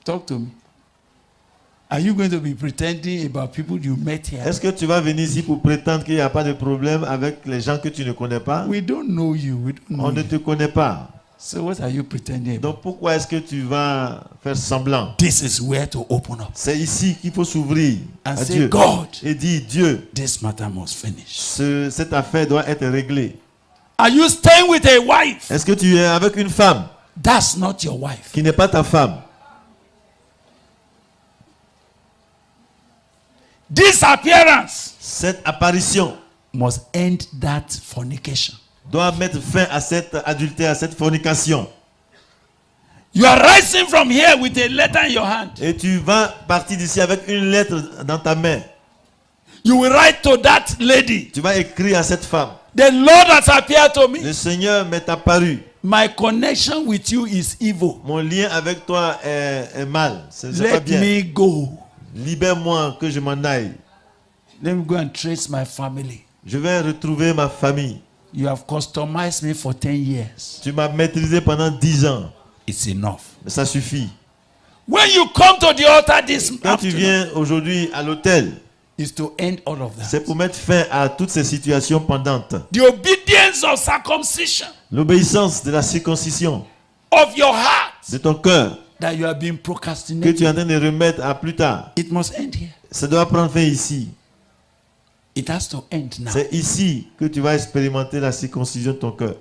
Talk to me. Are you going to be pretending about people you met here? Est-ce que tu vas venir ici pour prétendre qu'il n'y a pas de problème avec les gens que tu ne connais pas? We don't know you. We don't know On ne you. te connaît pas. So what are you pretending about? Donc pourquoi est-ce que tu vas faire semblant? This is where to open up C'est ici qu'il faut s'ouvrir and à say, Dieu God, et dire, Dieu, this matter must finish. cette affaire doit être réglée. Are you staying with a wife? Est-ce que tu es avec une femme That's not your wife. qui n'est pas ta femme? This appearance Cette apparition must end that fornication. doit mettre fin à cet adultère, à cette fornication. You are rising from here with a letter in your hand. Et tu vas partir d'ici avec une lettre dans ta main. You will write to that lady. Tu vas écrire à cette femme. The Lord has appeared to me. Le Seigneur m'est apparu. My connection with you is evil. Mon lien avec toi est mal. C'est pas Let bien. me go. Libère-moi que je m'en aille. Let me go and trace my family. Je vais retrouver ma famille. You have customized me for 10 years. Tu m'as maîtrisé pendant 10 ans. It's enough. Ça suffit. When you come to the altar this Quand tu afternoon, viens aujourd'hui à l'hôtel, is to end all of that. c'est pour mettre fin à toutes ces situations pendantes. The obedience of circumcision L'obéissance de la circoncision of your heart de ton cœur that you have been que procrastinating. tu es en train de remettre à plus tard. It must end here. Ça doit prendre fin ici. It has to end now. C'est ici que tu vas expérimenter la circoncision de ton cœur.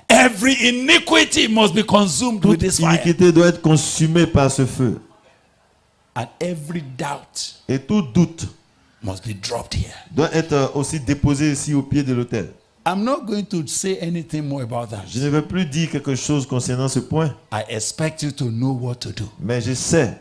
Every iniquity must be consumed with Toute this fire. iniquité doit être consumée par ce feu. And every doubt Et tout doute must be dropped here. doit être aussi déposé ici au pied de l'autel. I'm not going to say anything more about that. Je ne vais plus dire quelque chose concernant ce point, I expect you to know what to do. mais je sais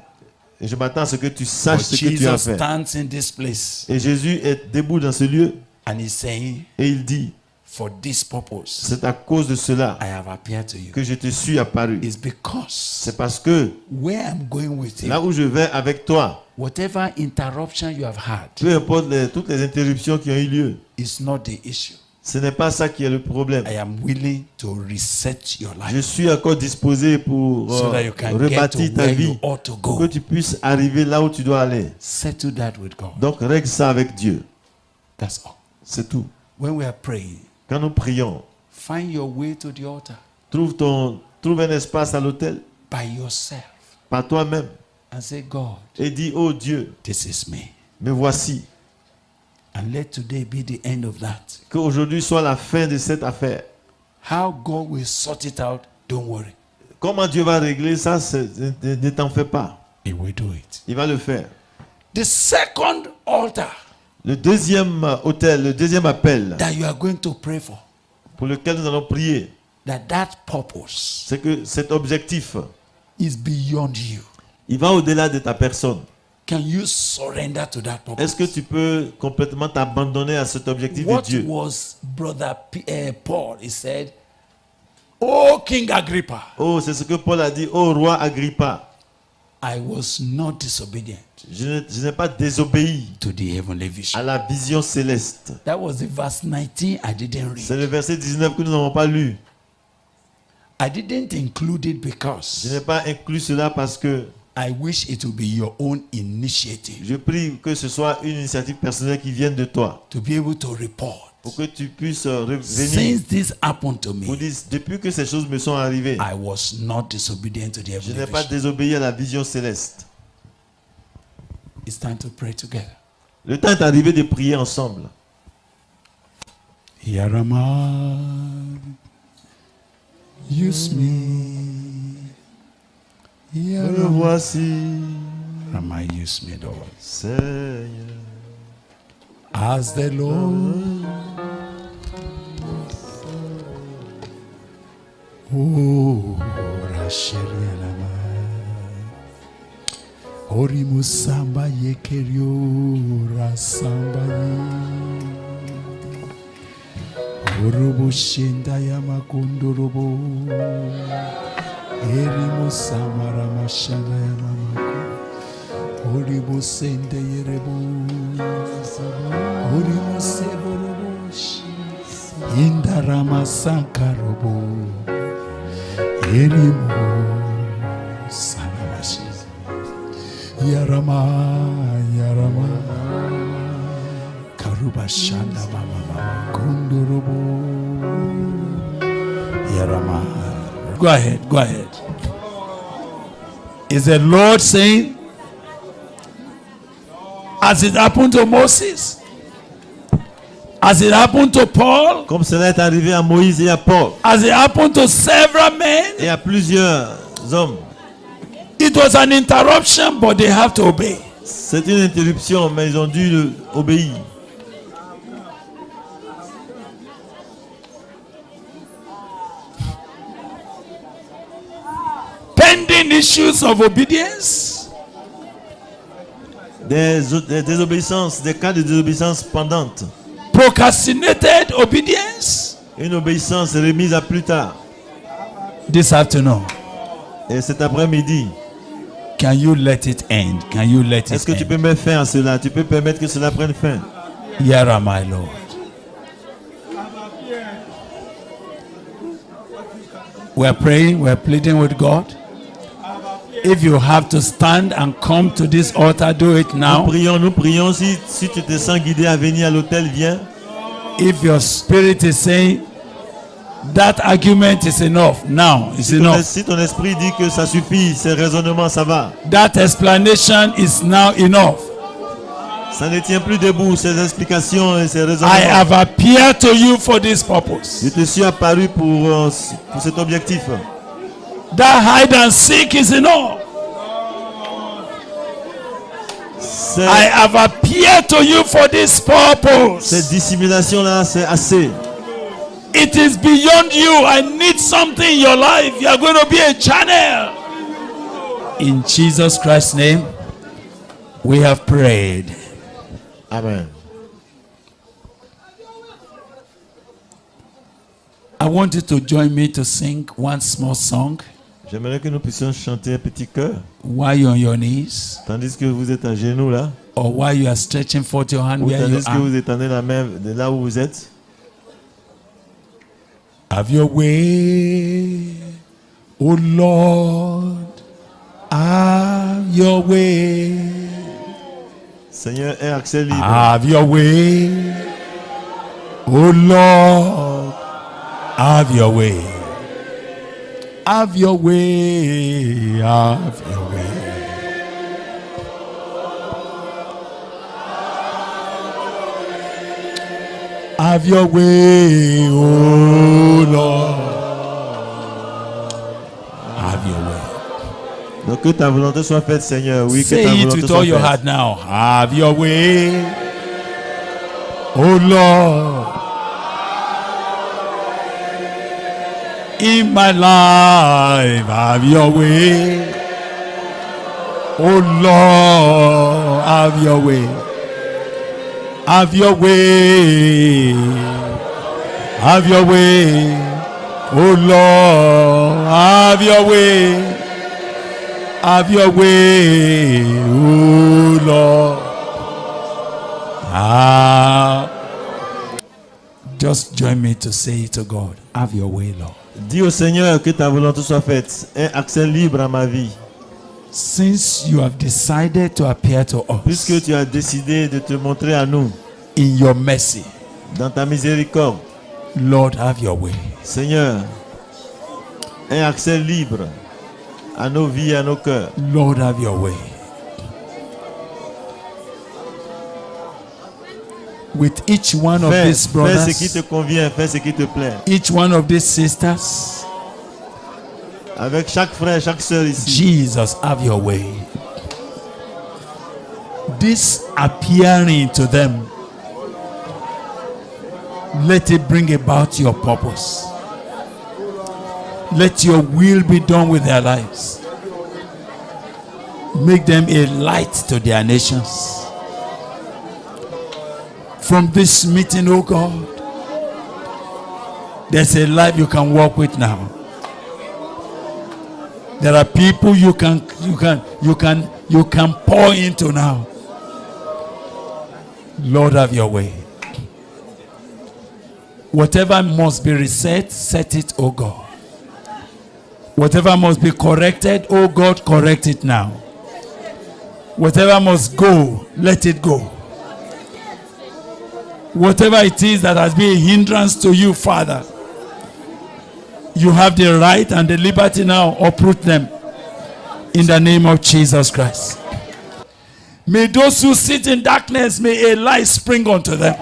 et je m'attends à ce que tu saches But ce que tu as Jesus fait. stands in this place Et Jésus est debout dans ce lieu and he's saying, et il dit, for this purpose, c'est à cause de cela I have appeared to you. que je te suis apparu. It's because C'est parce que where I'm going with you, là où je vais avec toi, whatever interruption you have had, peu importe toutes les interruptions qui ont eu lieu, is not the issue. ce n'est pas ça qui est le problème. I am willing to reset your Je life suis encore disposé pour so that you can get to rebâtir ta where vie, you ought to pour que go. tu puisses arriver là où tu dois aller. Settle that with God. Donc règle ça avec Dieu. That's all. C'est tout. When we are praying, Quand nous prions, find your way to the altar trouve un espace à l'autel by yourself par toi-même and say, God, et dis, oh Dieu, this is me. me voici. And let today be the end of that. Qu'aujourd'hui soit la fin de cette affaire. How God will sort it out, don't worry. Comment Dieu va régler ça, ne t'en fais pas. He will do it. Il va le faire. The second altar Le deuxième autel, le deuxième appel that you are going to pray for, pour lequel nous allons prier, that purpose c'est que cet objectif, is beyond you. il va au-delà de ta personne. Can you surrender to that purpose? Est-ce que tu peux complètement t'abandonner à cet objectif de What Dieu? was Brother Paul? He said, "Oh King Agrippa, Oh, c'est ce que Paul a dit. Oh, roi Agrippa, I was not disobedient je n'ai pas désobéi to the heavenly vision." à la vision céleste. That was the verse 19 I didn't C'est read. le verset 19 que nous n'avons pas lu. I didn't include it Je because n'ai pas inclus cela parce que I wish it would be your own initiative je prie que ce soit une initiative personnelle qui vienne de toi. to be able to report. Pour que tu puisses revenir. Since this happened to Pour me, dire, depuis que ces choses me sont arrivées, I was not disobedient to the je heavenly n'ai pas vision. désobéi à la vision céleste. It's time to pray together. Le temps est arrivé de prier ensemble. Yarama, use me. Me Yarama, voici, Rama, use me, Lord. Seigneur. As the Lord, oh, Rashelianama, Ori Musamba Yekerio, Rasamba Ye, Urubu Shinda Yamakundorobo, Eri Musama Ramashanda Yamamako, Ori Musende Yerebo, Ori Museboroboshi, Indarama Sankarobo, Eri Musaramashi, Yarama, Karuba Shanda Mama Kundorobo, Yarama. Go ahead. Is the Lord saying, as it happened to Moses, as it happened to Paul, Comme cela est arrivé à Moïse et à Paul as it happened to several men, et à plusieurs hommes, it was an interruption, but they have to obey. c'est une interruption, mais ils ont dû obéir. Pending issues of obedience, Des désobéissances, des cas de désobéissance pendantes. procrastinated obedience. Une obéissance remise à plus tard. This afternoon, Et cet après-midi, can you let it end? Can you let est-ce it que tu end? peux mettre fin à cela? Tu peux permettre que cela prenne fin? Yara, my Lord. We're praying, we're pleading with God. If you have to stand and come to this altar, do it now. Nous prions. Si tu te sens guidé à venir à l'autel, viens. If your spirit is saying that argument is enough, now it's enough. Si ton esprit dit que ça suffit, ces raisonnements, ça va. That explanation is now enough. Ça ne tient plus debout, ces explications et ces I raisonnements. have appeared to you for this purpose. Je te suis apparu pour cet objectif. That hide and seek is enough. I have appeared to you for this purpose. Cette dissimulation-là, c'est assez. It is beyond you. I need something in your life. You are going to be a channel. In Jesus Christ's name, we have prayed. Amen. I want you to join me to sing one small song J'aimerais que nous puissions chanter un petit chœur, while you're on your knees tandis que vous êtes à genoux là, or while you are stretching forth your hand ou where you tandis que are. vous étendez la main de là où vous êtes. Have your way, oh Lord, have your way. Seigneur, aie accès libre. Have your way, oh Lord, have your way. Have your way, have your way. Have your way, oh Lord. Have your way. Donc que ta volonté soit faite, Seigneur. Oui, que ta Say it volonté with soit all your faite. heart now. Have your way, oh Lord. In my life, have your way, oh Lord. Have your way. Have your way. Have your way, oh Lord. Have your way. Have your way, oh Lord. Just join me to say it to God. Have your way, Lord. Dis au Seigneur que ta volonté soit faite. Aie accès libre à ma vie. Since you have decided to appear to Puisque us tu as décidé de te montrer à nous in your mercy, dans ta miséricorde, Lord, have your way. Seigneur, aie accès libre à nos vies, à nos cœurs. Lord, have your way. With each one of Fais, these fais ce qui te brothers, convient, fais ce qui te plaît. each one of these sisters, Avec chaque frère, chaque sœur ici. Jesus, have your way. This appearing to them, let it bring about your purpose. Let your will be done with their lives. Make them a light to their nations. From this meeting, oh God, there's a life you can walk with now. There are people you can pour into now. Lord, have your way. Whatever must be reset, set it, oh God. Whatever must be corrected, oh God, correct it now. Whatever must go, let it go. Whatever it is that has been a hindrance to you, Father, you have the right and the liberty now, uproot them in the name of Jesus Christ. May those who sit in darkness, may a light spring unto them.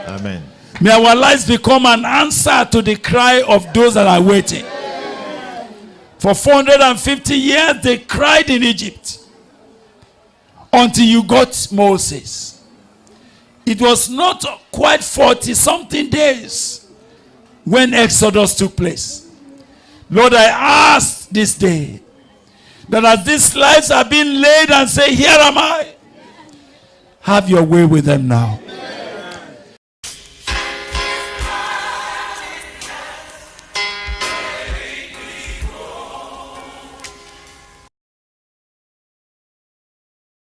Amen. May our lives become an answer to the cry of those that are waiting. For 450 years, they cried in Egypt until you got Moses. It was not quite 40 something days when Exodus took place. Lord, I ask this day that as these lives are being laid and say, here am I, have your way with them now.